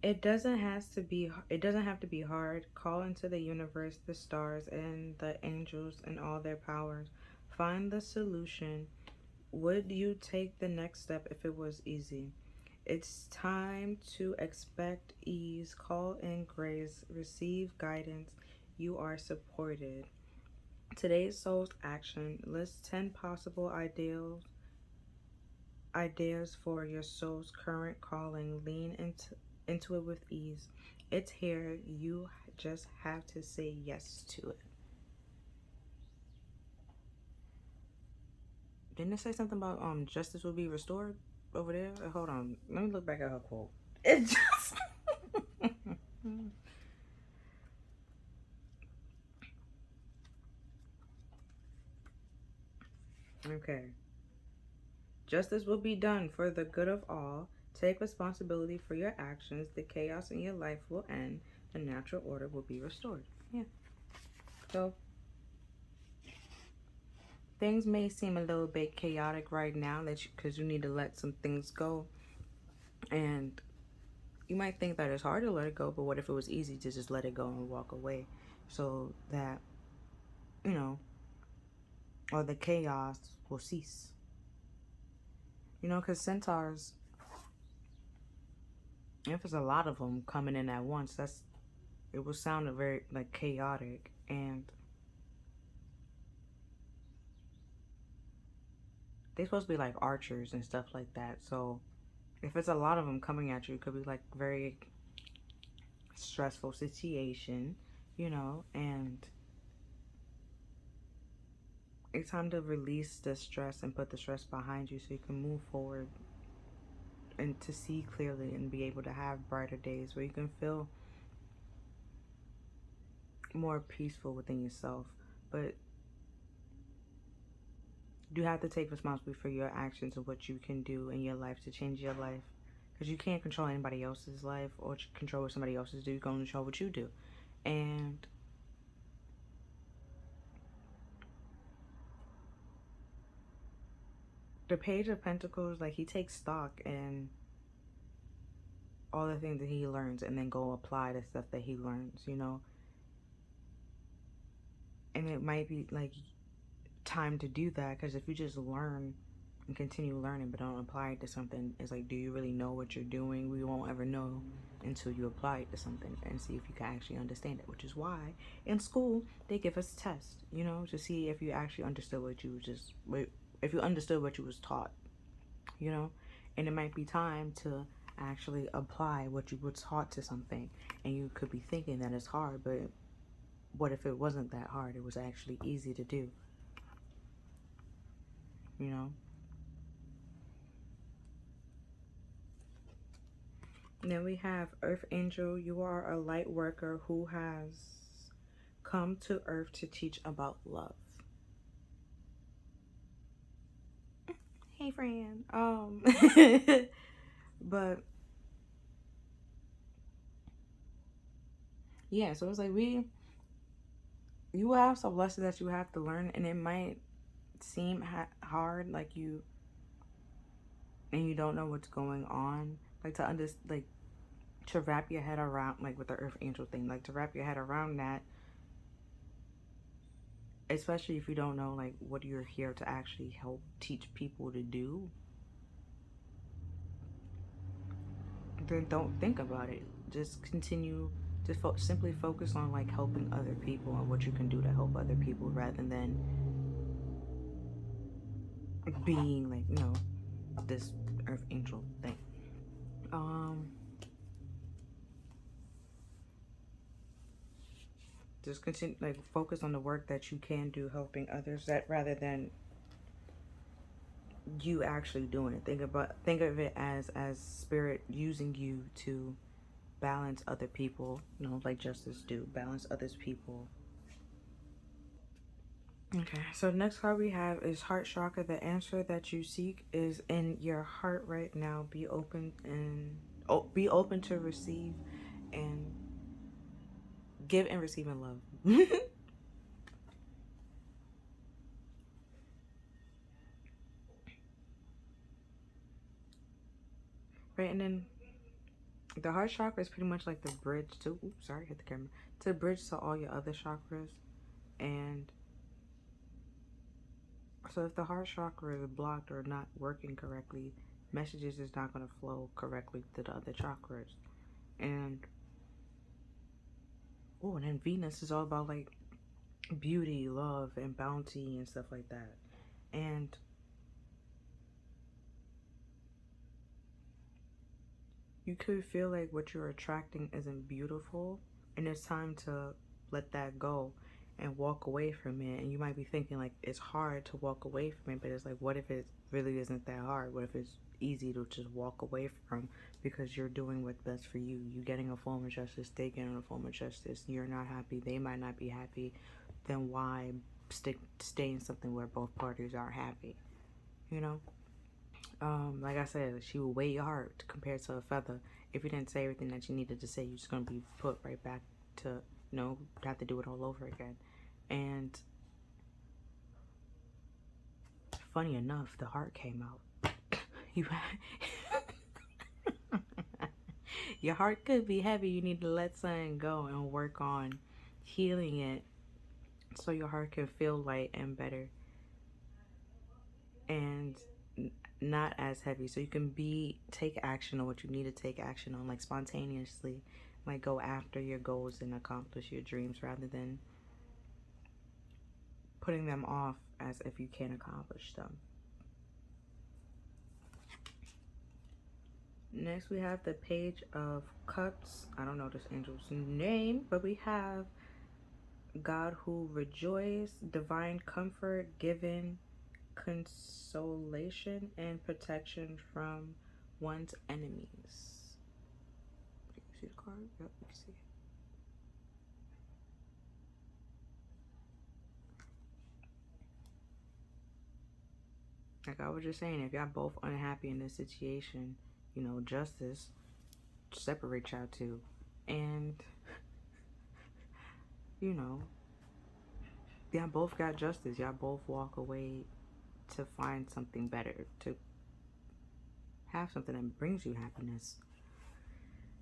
It doesn't have to be hard. Call into the universe, the stars, and the angels and all their powers. Find the solution. Would you take the next step if it was easy? It's time to expect ease. Call in grace. Receive guidance. You are supported. Today's soul's action. List 10 possible ideas for your soul's current calling. Lean into it with ease. It's here. You just have to say yes to it. Didn't it say something about justice will be restored over there? Hold on. Let me look back at her quote. It just okay. Justice will be done for the good of all. Take responsibility for your actions. The chaos in your life will end. The natural order will be restored. Yeah. So things may seem a little bit chaotic right now, because you need to let some things go, and you might think that it's hard to let it go. But what if it was easy to just let it go and walk away, so that, you know, or the chaos will cease? You know, because centaurs, if there's a lot of them coming in at once, it will sound very like chaotic, and they're supposed to be like archers and stuff like that. So if it's a lot of them coming at you, it could be like very stressful situation, you know, and it's time to release the stress and put the stress behind you so you can move forward and to see clearly and be able to have brighter days where you can feel more peaceful within yourself. But you have to take responsibility for your actions and what you can do in your life to change your life, because you can't control anybody else's life or control what somebody else do. You can only control what you do. And the Page of Pentacles, like, he takes stock in all the things that he learns and then go apply the stuff that he learns, you know. And it might be like time to do that, because if you just learn and continue learning but don't apply it to something, it's like, do you really know what you're doing? We won't ever know until you apply it to something and see if you can actually understand it, which is why in school they give us tests, you know, to see if you actually understood if you understood what you was taught, you know. And it might be time to actually apply what you were taught to something, and you could be thinking that it's hard, but what if it wasn't that hard? It was actually easy to do, you know. And then we have Earth Angel. You are a light worker who has come to Earth to teach about love. Hey, friend. But yeah, so it's like you have some lessons that you have to learn, and it might seem hard, like you don't know what's going on, like to wrap your head around, like with the Earth Angel thing, like to wrap your head around that, especially if you don't know like what you're here to actually help teach people to do. Then don't think about it. just continue to simply focus on like helping other people and what you can do to help other people, rather than being like, you know, this earth angel thing. Just continue, like, focus on the work that you can do helping others, that rather than you actually doing it. Think of it as spirit using you to balance other people, you know, like justice do, balance others people. Okay, so the next card we have is heart chakra. The answer that you seek is in your heart right now. Be open to receive and give and receive in love. Right, and then the heart chakra is pretty much like the bridge to, oops, sorry, hit the camera, to the bridge to all your other chakras. And so if the heart chakra is blocked or not working correctly, messages is not going to flow correctly to the other chakras. And oh, and then Venus is all about like beauty, love, and bounty and stuff like that. And you could feel like what you're attracting isn't beautiful, and it's time to let that go and walk away from it. And you might be thinking like it's hard to walk away from it, but it's like, what if it really isn't that hard? What if it's easy to just walk away from, because you're doing what's best for you? You getting a form of justice, they getting a form of justice, you're not happy, they might not be happy. Then why stay in something where both parties are happy, you know? Like I said, she will weigh your heart compared to a feather. If you didn't say everything that you needed to say, you're just going to be put right back to, you know, have to do it all over again. And funny enough, the heart came out. You your heart could be heavy. You need to let something go and work on healing it so your heart can feel light and better and not as heavy, so you can take action on what you need to take action on, like spontaneously, like go after your goals and accomplish your dreams rather than putting them off as if you can't accomplish them. Next we have the Page of Cups. I don't know this angel's name, but we have God who rejoices, divine comfort given, consolation, and protection from one's enemies. You see the card? Yep, you can see it. Like I was just saying, if y'all both unhappy in this situation, you know, justice separate y'all two. And, you know, y'all both got justice. Y'all both walk away to find something better, to have something that brings you happiness.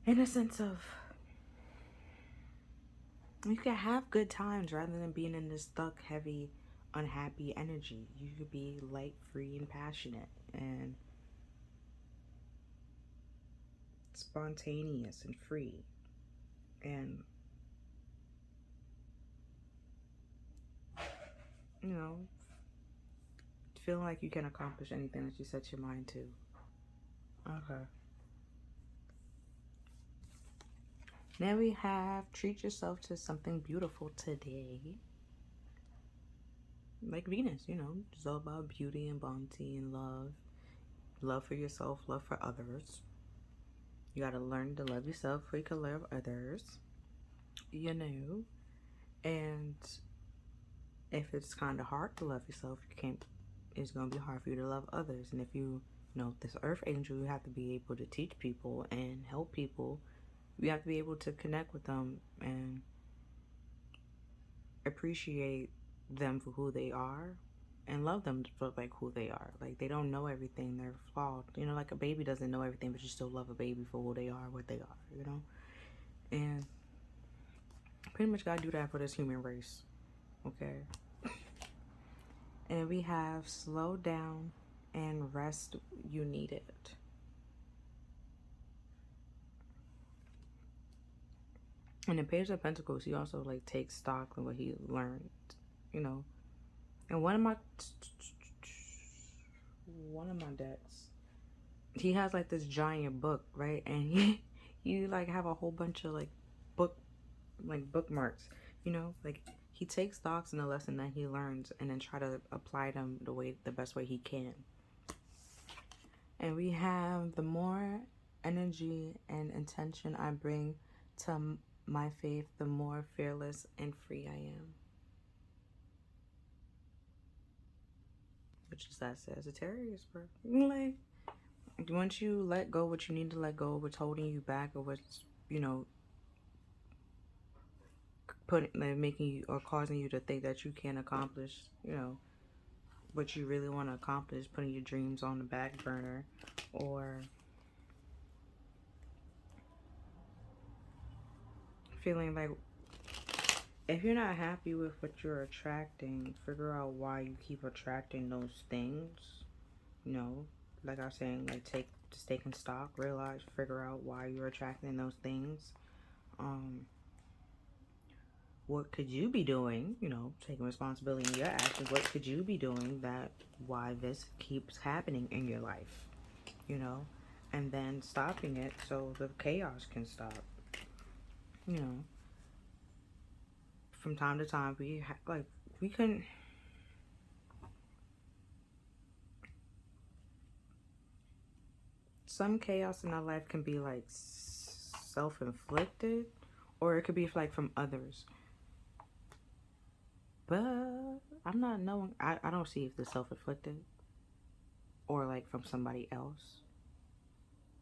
In a sense of, you can have good times rather than being in this stuck, heavy, unhappy energy. You could be light, free, and passionate, and spontaneous and free, and, you know, feeling like you can accomplish anything that you set your mind to. Okay. Now we have treat yourself to something beautiful today. Like Venus, you know, it's all about beauty and bounty and love. Love for yourself, love for others. You gotta learn to love yourself so you can love others. You know. And if it's kind of hard to love yourself, it's gonna be hard for you to love others. And if you know this earth angel, you have to be able to teach people and help people. You have to be able to connect with them and appreciate them for who they are and love them for like who they are. Like, they don't know everything, they're flawed, you know, like a baby doesn't know everything, but you still love a baby for who they are, what they are, you know. And pretty much gotta do that for this human race. Okay. And we have slow down and rest, you need it. And in Page of Pentacles, he also like takes stock in what he learned, you know. And one of my decks, he has like this giant book, right? And he like have a whole bunch of like bookmarks, you know, like he takes stocks in the lesson that he learns and then try to apply them the best way he can. And we have the more energy and intention I bring to my faith, the more fearless and free I am. Which is that Sagittarius, bro. Like, once you let go what you need to let go, what's holding you back, or what's, you know, making you or causing you to think that you can't accomplish, you know, what you really want to accomplish, putting your dreams on the back burner, or feeling like if you're not happy with what you're attracting, figure out why you keep attracting those things. You know, like I was saying, like take in stock, realize, figure out why you're attracting those things. What could you be doing, you know, taking responsibility in your actions, what could you be doing that why this keeps happening in your life, you know, and then stopping it so the chaos can stop, you know. From time to time, we couldn't, some chaos in our life can be like self-inflicted, or it could be like from others. But I'm not knowing, I don't see if it's self-inflicted or like from somebody else.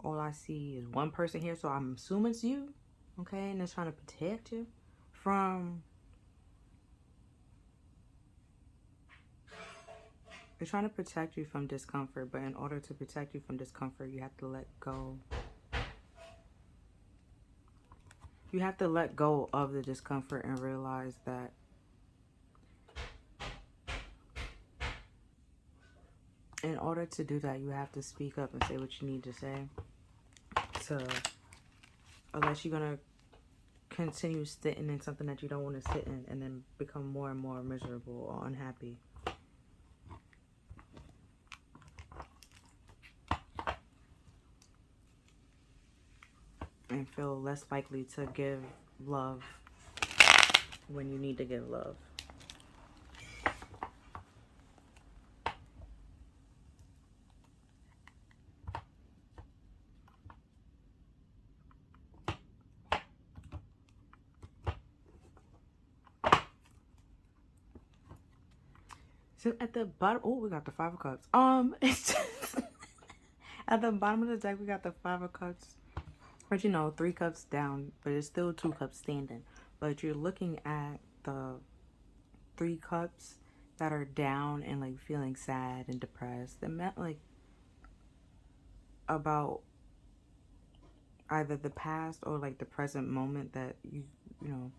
All I see is one person here, so I'm assuming it's you, okay? And it's trying to protect you from, they're trying to protect you from discomfort, but in order to protect you from discomfort, you have to let go. You have to let go of the discomfort and realize that in order to do that, you have to speak up and say what you need to say. So, unless you're going to continue sitting in something that you don't want to sit in and then become more and more miserable or unhappy. And feel less likely to give love when you need to give love. So at the bottom, oh, we got the Five of Cups. It's just, at the bottom of the deck, we got the Five of Cups. But you know, 3 cups down, but it's still 2 cups standing. But you're looking at the 3 cups that are down and like feeling sad and depressed. It meant like about either the past or like the present moment that you know,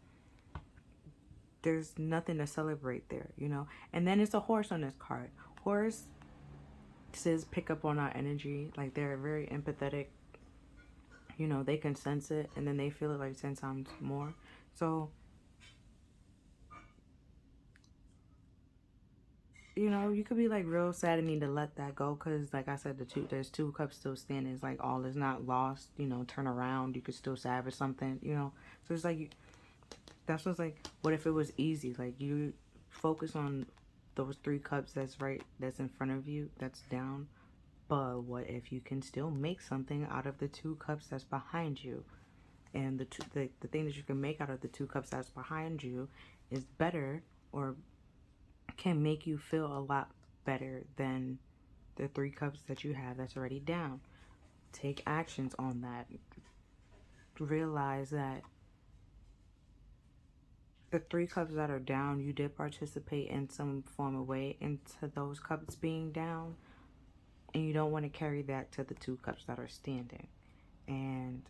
there's nothing to celebrate there, you know. And then it's a horse on this card. Horse says pick up on our energy. Like, they're very empathetic, you know, they can sense it and then they feel it like 10 times more. So, you know, you could be like real sad and need to let that go, because like I said, there's 2 cups still standing. It's like all is not lost, you know. Turn around, you could still salvage something, you know. So it's like, that's what's like, what if it was easy? Like, you focus on those 3 cups that's in front of you, that's down. But what if you can still make something out of the 2 cups that's behind you? And the thing that you can make out of the 2 cups that's behind you is better, or can make you feel a lot better than the 3 cups that you have that's already down. Take actions on that. Realize that the 3 cups that are down, you did participate in some form of way into those cups being down, and you don't want to carry that to the 2 cups that are standing. And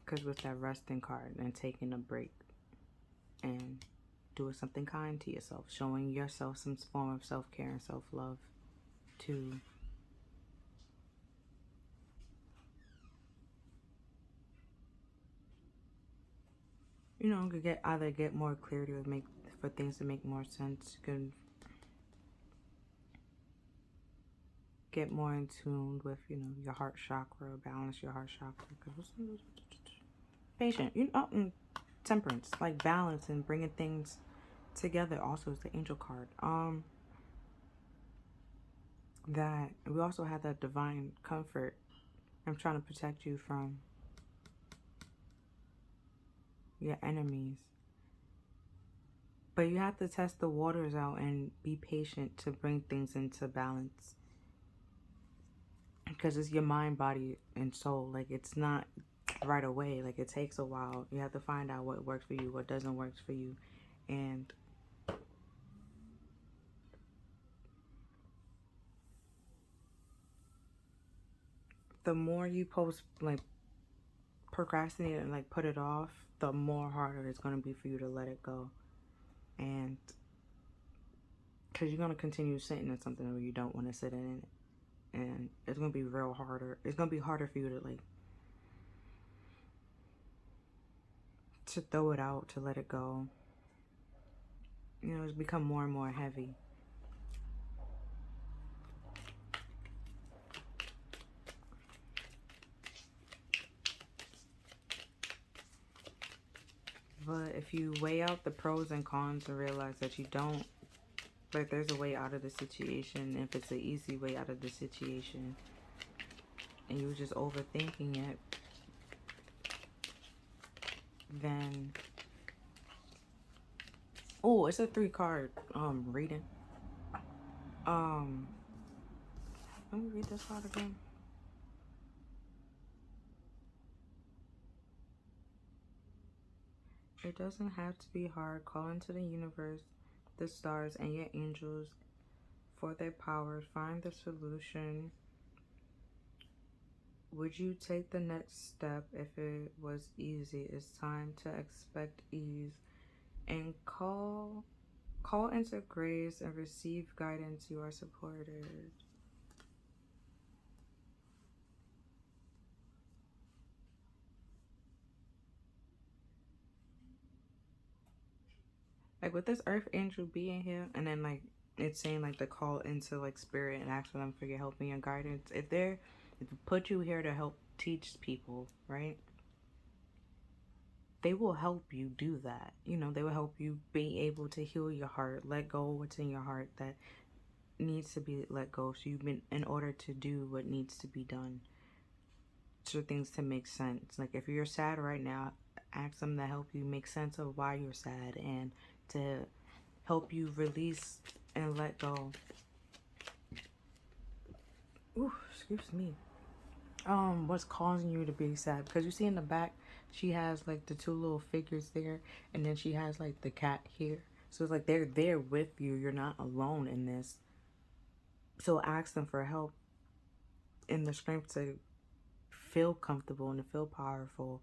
because with that resting card and taking a break and doing something kind to yourself, showing yourself some form of self-care and self-love to you know, could either get more clarity or for things to make more sense. Could get more in tune with, you know, your heart chakra, balance your heart chakra. Patient, you know, temperance, like balance and bringing things together. Also, is the angel card. That we also have that divine comfort. I'm trying to protect you from your enemies. But you have to test the waters out and be patient to bring things into balance. Because it's your mind, body, and soul. Like, it's not right away. Like, it takes a while. You have to find out what works for you, what doesn't work for you. And the more you procrastinate and like put it off, the more harder it's going to be for you to let it go. And because you're going to continue sitting in something where you don't want to sit in it. And it's going to be real harder. It's going to be harder for you to like to throw it out, to let it go. You know, it's become more and more heavy. But if you weigh out the pros and cons and realize that you don't, like, there's a way out of the situation, if it's an easy way out of the situation, and you're just overthinking it, then, oh, it's a 3-card reading. Let me read this card again. It doesn't have to be hard. Call into the universe, the stars, and your angels for their power. Find the solution. Would you take the next step if it was easy? It's time to expect ease. And call into grace and receive guidance. You are supported. Like, with this earth angel being here, and then like it's saying like to call into like spirit and ask for them for your help and your guidance. If put you here to help teach people, right? They will help you do that. You know, they will help you be able to heal your heart, let go of what's in your heart that needs to be let go. So you've been, in order to do what needs to be done, for things to make sense. Like, if you're sad right now, ask them to help you make sense of why you're sad and to help you release and let go. Ooh, excuse me. What's causing you to be sad? Because you see in the back, she has like the 2 little figures there, and then she has like the cat here. So it's like they're there with you. You're not alone in this. So ask them for help and the strength to feel comfortable and to feel powerful,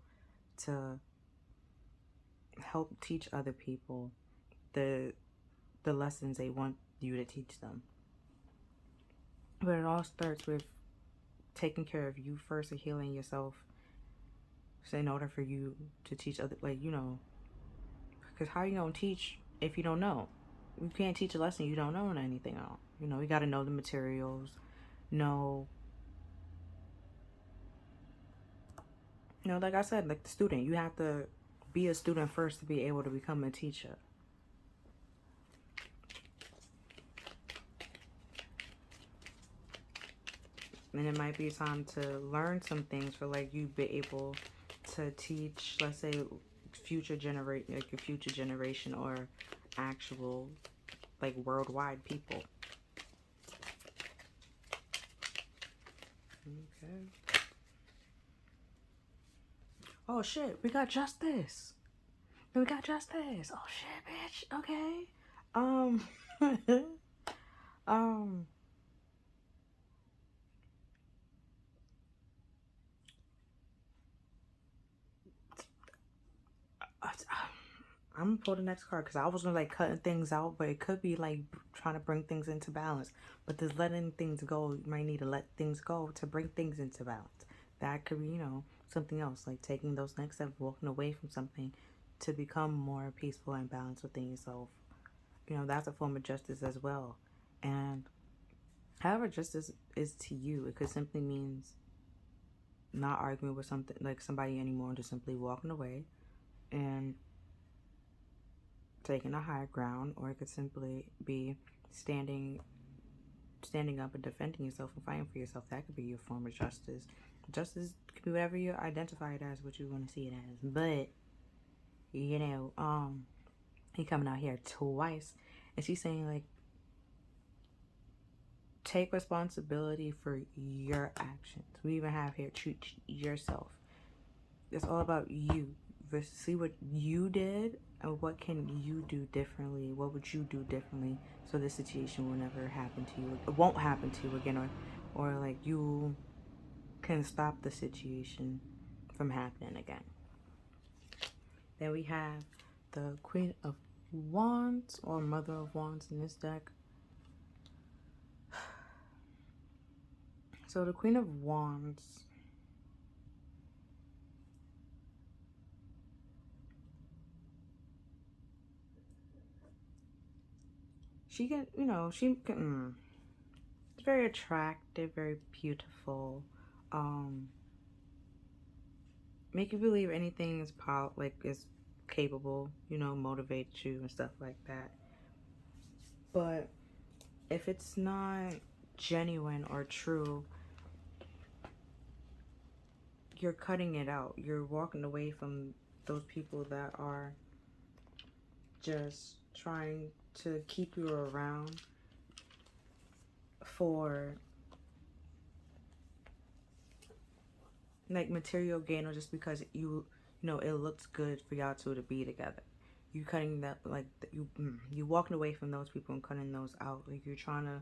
to help teach other people the lessons they want you to teach them. But it all starts with taking care of you first and healing yourself. So in order for you to teach other, like, you know, because how you gonna teach if you don't know? You can't teach a lesson you don't know anything on. You know, you got to know the materials, know, you know, like I said, like the student, you have to be a student first to be able to become a teacher. And it might be time to learn some things for like you be able to teach, let's say, future generation or actual like worldwide people. Okay. Oh shit, we got justice. We got justice. Oh shit, bitch. Okay. I'm gonna pull the next card because I was gonna like cutting things out, but it could be like trying to bring things into balance. But this letting things go, you might need to let things go to bring things into balance. That could be, you know, something else, like taking those next steps, walking away from something to become more peaceful and balanced within yourself. You know, that's a form of justice as well. And however justice is to you, it could simply means not arguing with something like somebody anymore and just simply walking away and taking a higher ground, or it could simply be standing up and defending yourself and fighting for yourself. That could be your form of justice. Justice could be whatever you identify it as, what you want to see it as. But you know, he coming out here twice, and she's saying like, take responsibility for your actions. We even have here, treat yourself. It's all about you. See what you did and what can you do differently. What would you do differently so this situation will never happen to you. It won't happen to you again, or like you can stop the situation from happening again. Then we have the Queen of Wands, or Mother of Wands in this deck. So the Queen of Wands, she can, you know, she can, it's very attractive, very beautiful, make you believe anything is is capable, you know, motivate you and stuff like that. But if it's not genuine or true, you're cutting it out. You're walking away from those people that are just trying to keep you around for like material gain, or just because you know it looks good for y'all two to be together. You cutting that, like, you walking away from those people and cutting those out. Like, you're trying to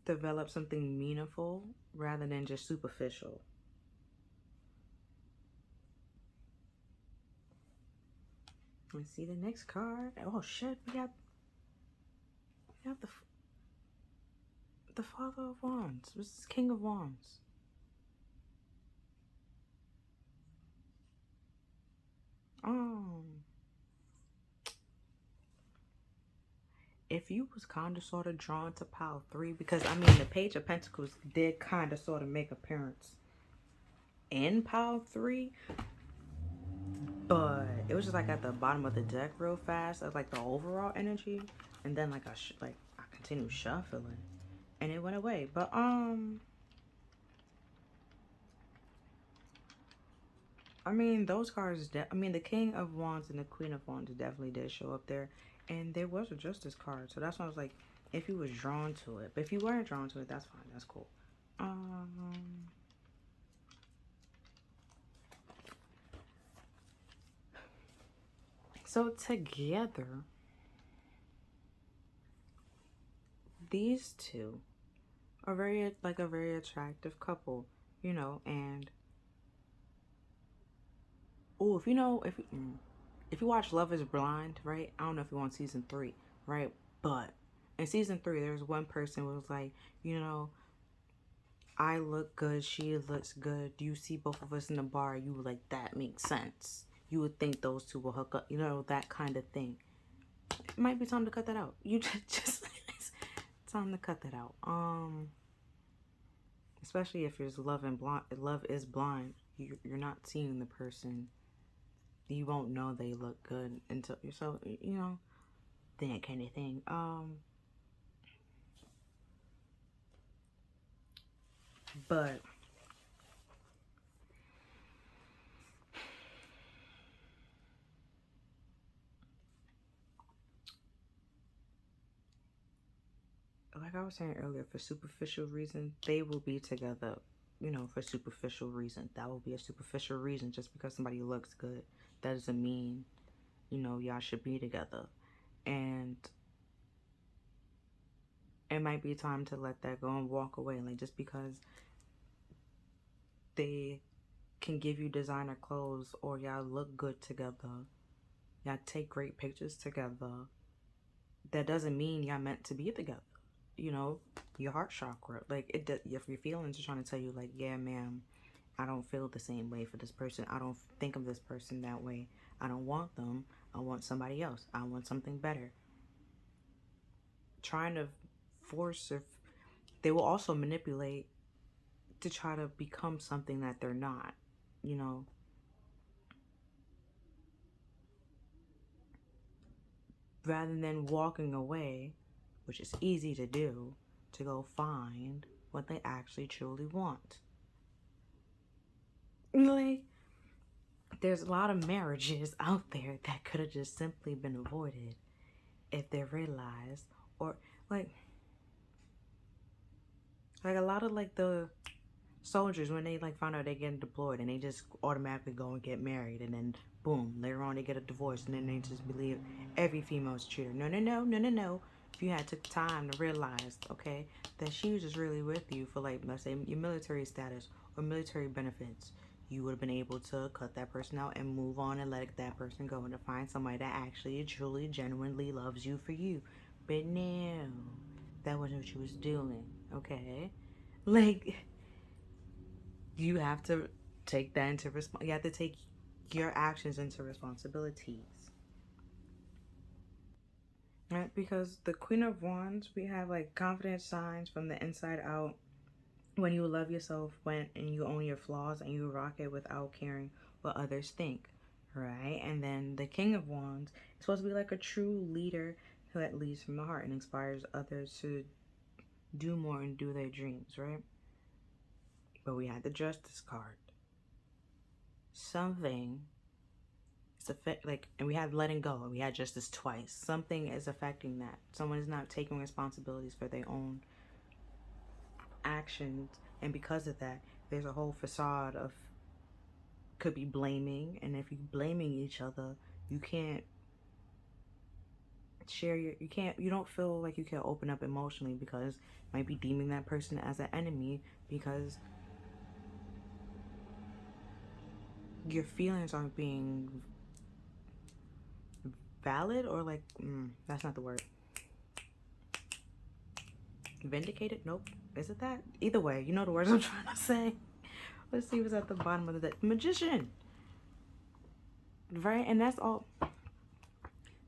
develop something meaningful rather than just superficial. Let's see the next card. Oh shit, we have the Father of Wands. This is King of Wands. If you was kind of sort of drawn to pile 3, because I mean the Page of Pentacles did kind of sort of make appearance in pile 3, but it was just like at the bottom of the deck real fast as like the overall energy, and then like I continued shuffling and it went away. But I mean, those cards, I mean, the King of Wands and the Queen of Wands definitely did show up there. And there was a Justice card. So that's why I was like, if you was drawn to it. But if you weren't drawn to it, that's fine. That's cool. So together, these two are very attractive couple, you know, and oh, if you watch Love is Blind, right? I don't know if you're on season 3, right? But in season 3, there was one person who was like, you know, I look good, she looks good. Do you see both of us in the bar? You were like, that makes sense. You would think those two will hook up, you know, that kind of thing. It might be time to cut that out. You just it's time to cut that out. Especially if there's love is blind. You're not seeing the person. You won't know they look good until so you know, that kind of thing. But like I was saying earlier, for superficial reasons, they will be together, you know, for superficial reasons. That will be a superficial reason. Just because somebody looks good, that doesn't mean, you know, y'all should be together. And it might be time to let that go and walk away. Like, just because they can give you designer clothes or y'all look good together, y'all take great pictures together, that doesn't mean y'all meant to be together. You know, your heart chakra, like, if your feelings are trying to tell you like, yeah, ma'am, I don't feel the same way for this person. I don't think of this person that way. I don't want them. I want somebody else. I want something better. Trying to force, if they will also manipulate to try to become something that they're not, you know. Rather than walking away, which is easy to do, to go find what they actually truly want. Like, there's a lot of marriages out there that could have just simply been avoided if they realized, or like a lot of like the soldiers, when they like find out they're getting deployed and they just automatically go and get married, and then boom, later on they get a divorce, and then they just believe every female's a cheater. No. If you had took time to realize, okay, that she was just really with you for, like, let's say your military status or military benefits, you would have been able to cut that person out and move on and let that person go, and to find somebody that actually truly genuinely loves you for you. But no, that wasn't what you was doing. Okay, like, you have to take that into you have to take your actions into responsibilities, right? Because the Queen of Wands, we have like confidence signs from the inside out. When you love yourself, when and you own your flaws, and you rock it without caring what others think, right? And then the King of Wands is supposed to be like a true leader who leads from the heart and inspires others to do more and do their dreams, right? But we had the Justice card. Something is like, and we had letting go, and we had justice twice. Something is affecting that. Someone is not taking responsibilities for their own actions, and because of that, there's a whole facade of, could be blaming, and if you're blaming each other, you can't share you don't feel like you can open up emotionally, because you might be deeming that person as an enemy because your feelings aren't being valid, or like, that's not the word. Vindicated? Nope. Is it that? Either way, you know the words I'm trying to say. Let's see what's at the bottom of the deck. Magician. Right? And that's all.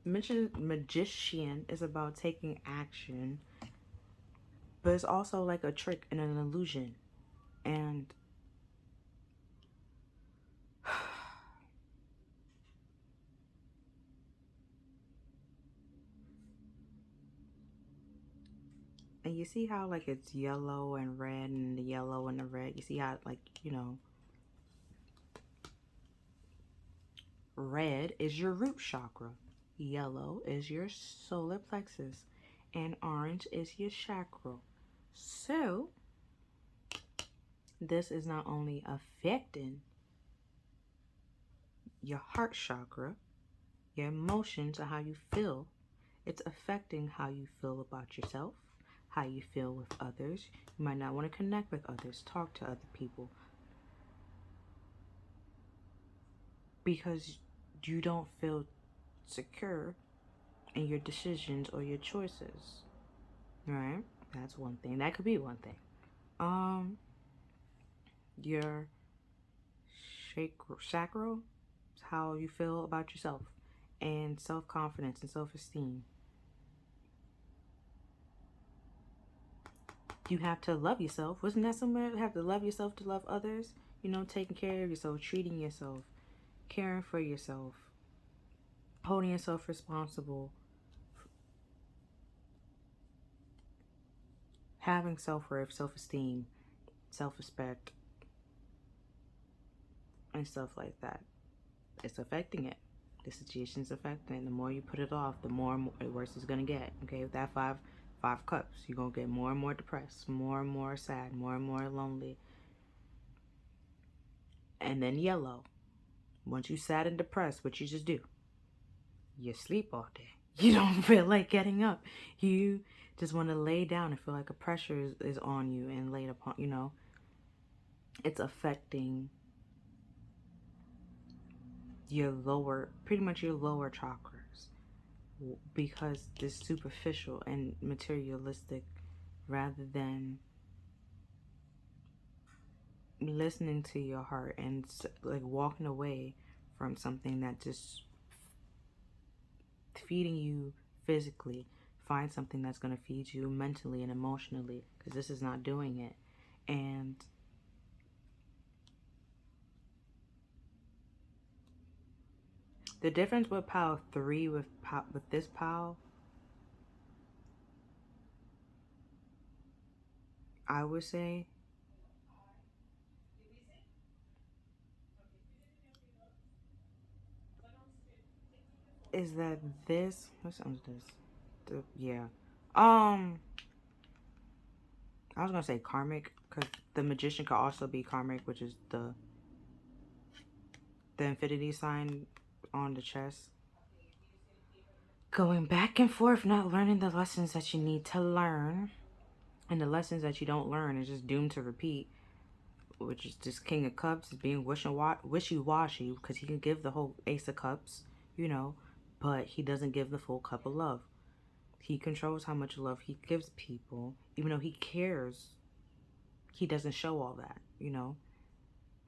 Magician is about taking action, but it's also like a trick and an illusion. And and you see how like it's yellow and red, and the yellow and the red, you see how, like, you know, red is your root chakra, yellow is your solar plexus, and orange is your chakra. So this is not only affecting your heart chakra, your emotions, or how you feel, it's affecting how you feel about yourself, how you feel with others. You might not want to connect with others, talk to other people, because you don't feel secure in your decisions or your choices, right? That's one thing. That could be one thing. Your sacral is how you feel about yourself, and self-confidence and self-esteem. You have to love yourself. Wasn't that somewhere? You have to love yourself to love others. You know, taking care of yourself, treating yourself, caring for yourself, holding yourself responsible, having self-worth, self-esteem, self-respect, and stuff like that. It's affecting it. The situation's affecting it. The more you put it off, the more worse it's gonna get. Okay, with that five cups, you're gonna get more and more depressed, more and more sad, more and more lonely. And then yellow. Once you sad and depressed, what you just do? You sleep all day. You don't feel like getting up. You just want to lay down and feel like a pressure is on you and laid upon, you know. It's affecting your lower, pretty much your lower chakras, because it's superficial and materialistic rather than listening to your heart and like walking away from something that just feeding you physically. Find something that's going to feed you mentally and emotionally, because this is not doing it. And the difference with pile 3 with this pile, I would say, is that this, what sounds this? Yeah. I was gonna say karmic, because the magician could also be karmic, which is the infinity sign on the chest. Going back and forth, not learning the lessons that you need to learn, and the lessons that you don't learn is just doomed to repeat, which is this King of Cups is being wishy-washy, because he can give the whole Ace of Cups, you know, but he doesn't give the full cup of love. He controls how much love he gives people. Even though he cares, he doesn't show all that, you know.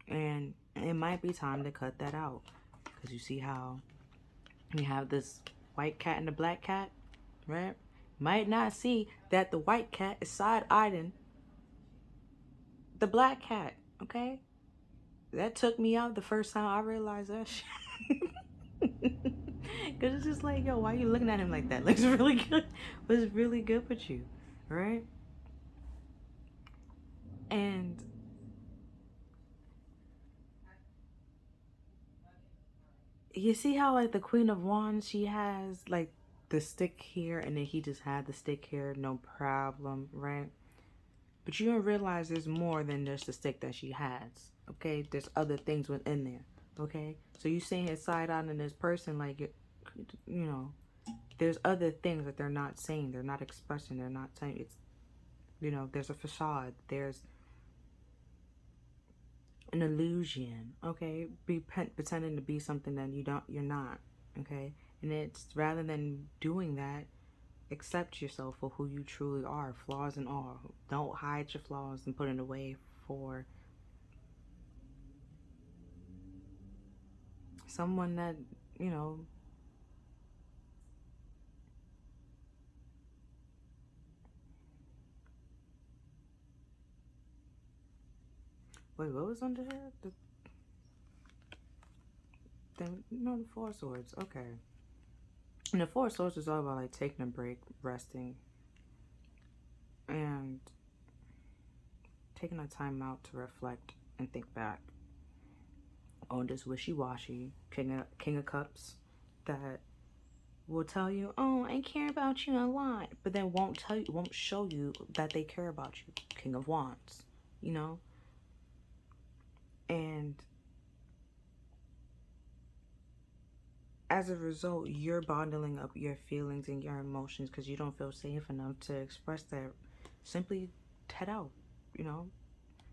And it might be time to cut that out, because you see how we have this white cat and the black cat, right? Might not see that the white cat is side-eyeing the black cat, okay? That took me out the first time I realized that shit. Because it's just like, yo, why are you looking at him like that? Like, it's really good. What's really good with you, right? And you see how, like, the Queen of Wands, she has, like, the stick here, and then he just had the stick here, no problem, right? But you don't realize there's more than just the stick that she has, okay? There's other things within there, okay? So you seeing his side on in this person, like, you know, there's other things that they're not saying, they're not expressing, they're not saying. It's, you know, there's a facade, there's an illusion, okay? Pretending to be something that you're not, okay? And it's, rather than doing that, accept yourself for who you truly are, flaws and all. Don't hide your flaws and put it away for someone that, you know, wait, what was under here? No, the Four Swords, okay. And the Four Swords is all about, like, taking a break, resting, and taking a time out to reflect and think back on this wishy-washy King of Cups that will tell you, oh, I care about you a lot, but then won't show you that they care about you. King of Wands, you know? And as a result, you're bottling up your feelings and your emotions because you don't feel safe enough to express that. Simply head out, you know?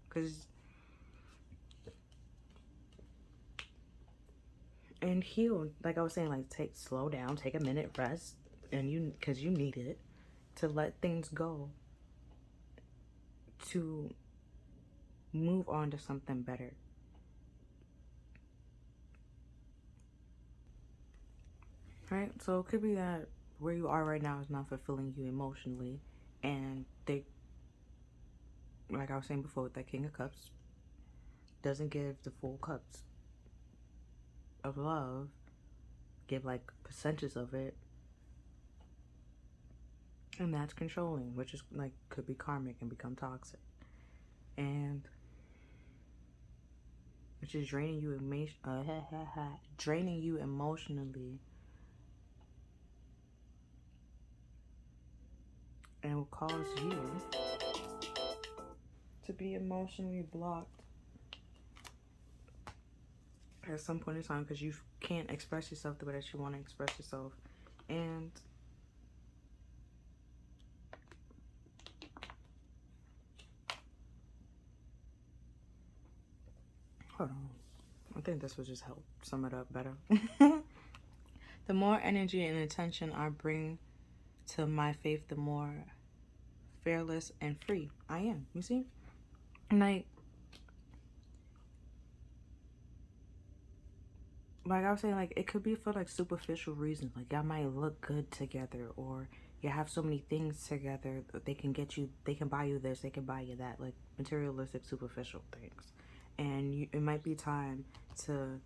Because, and heal, like I was saying, like, slow down, take a minute, rest, and because you need it to let things go, to move on to something better. Right? So it could be that where you are right now is not fulfilling you emotionally, and they, like I was saying before with that King of Cups, doesn't give the full cups of love, give like percentages of it, and that's controlling, which is like could be karmic and become toxic, and which is draining you emotionally, and will cause you to be emotionally blocked at some point in time because you can't express yourself the way that you want to express yourself. And hold on, I think this will just help sum it up better. The more energy and attention I bring to my faith, the more fearless and free I am. You see? Like, like I was saying, like it could be for like superficial reasons. Like y'all might look good together, or you have so many things together that they can get you, they can buy you this, they can buy you that, like materialistic, superficial things. And it might be time to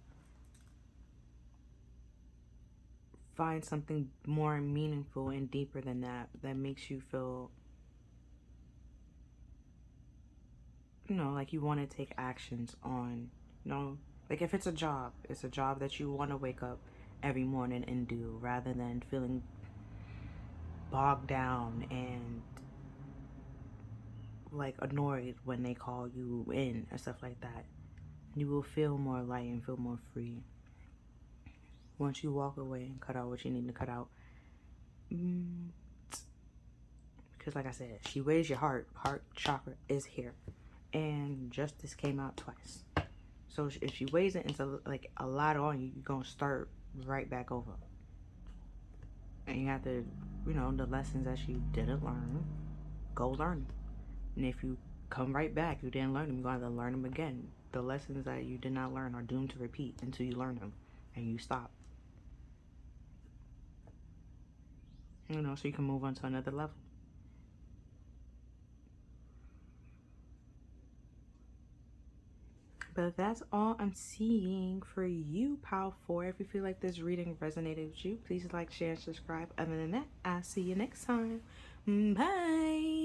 find something more meaningful and deeper than that, that makes you feel, like you want to take actions on, like if it's a job that you want to wake up every morning and do, rather than feeling bogged down and like annoyed when they call you in or stuff like that. You will feel more light and feel more free once you walk away and cut out what you need to cut out. Because like I said, she weighs your heart chakra is here, and justice came out twice. So if she weighs it into like a lot on you, you're gonna start right back over, and you have to, the lessons that you didn't learn, go learn them. And if you come right back, you didn't learn them, you're gonna learn them again. The lessons that you did not learn are doomed to repeat until you learn them and you stop. So you can move on to another level. But that's all I'm seeing for you, Pal 4. If you feel like this reading resonated with you, please like, share, and subscribe. Other than that, I'll see you next time. Bye.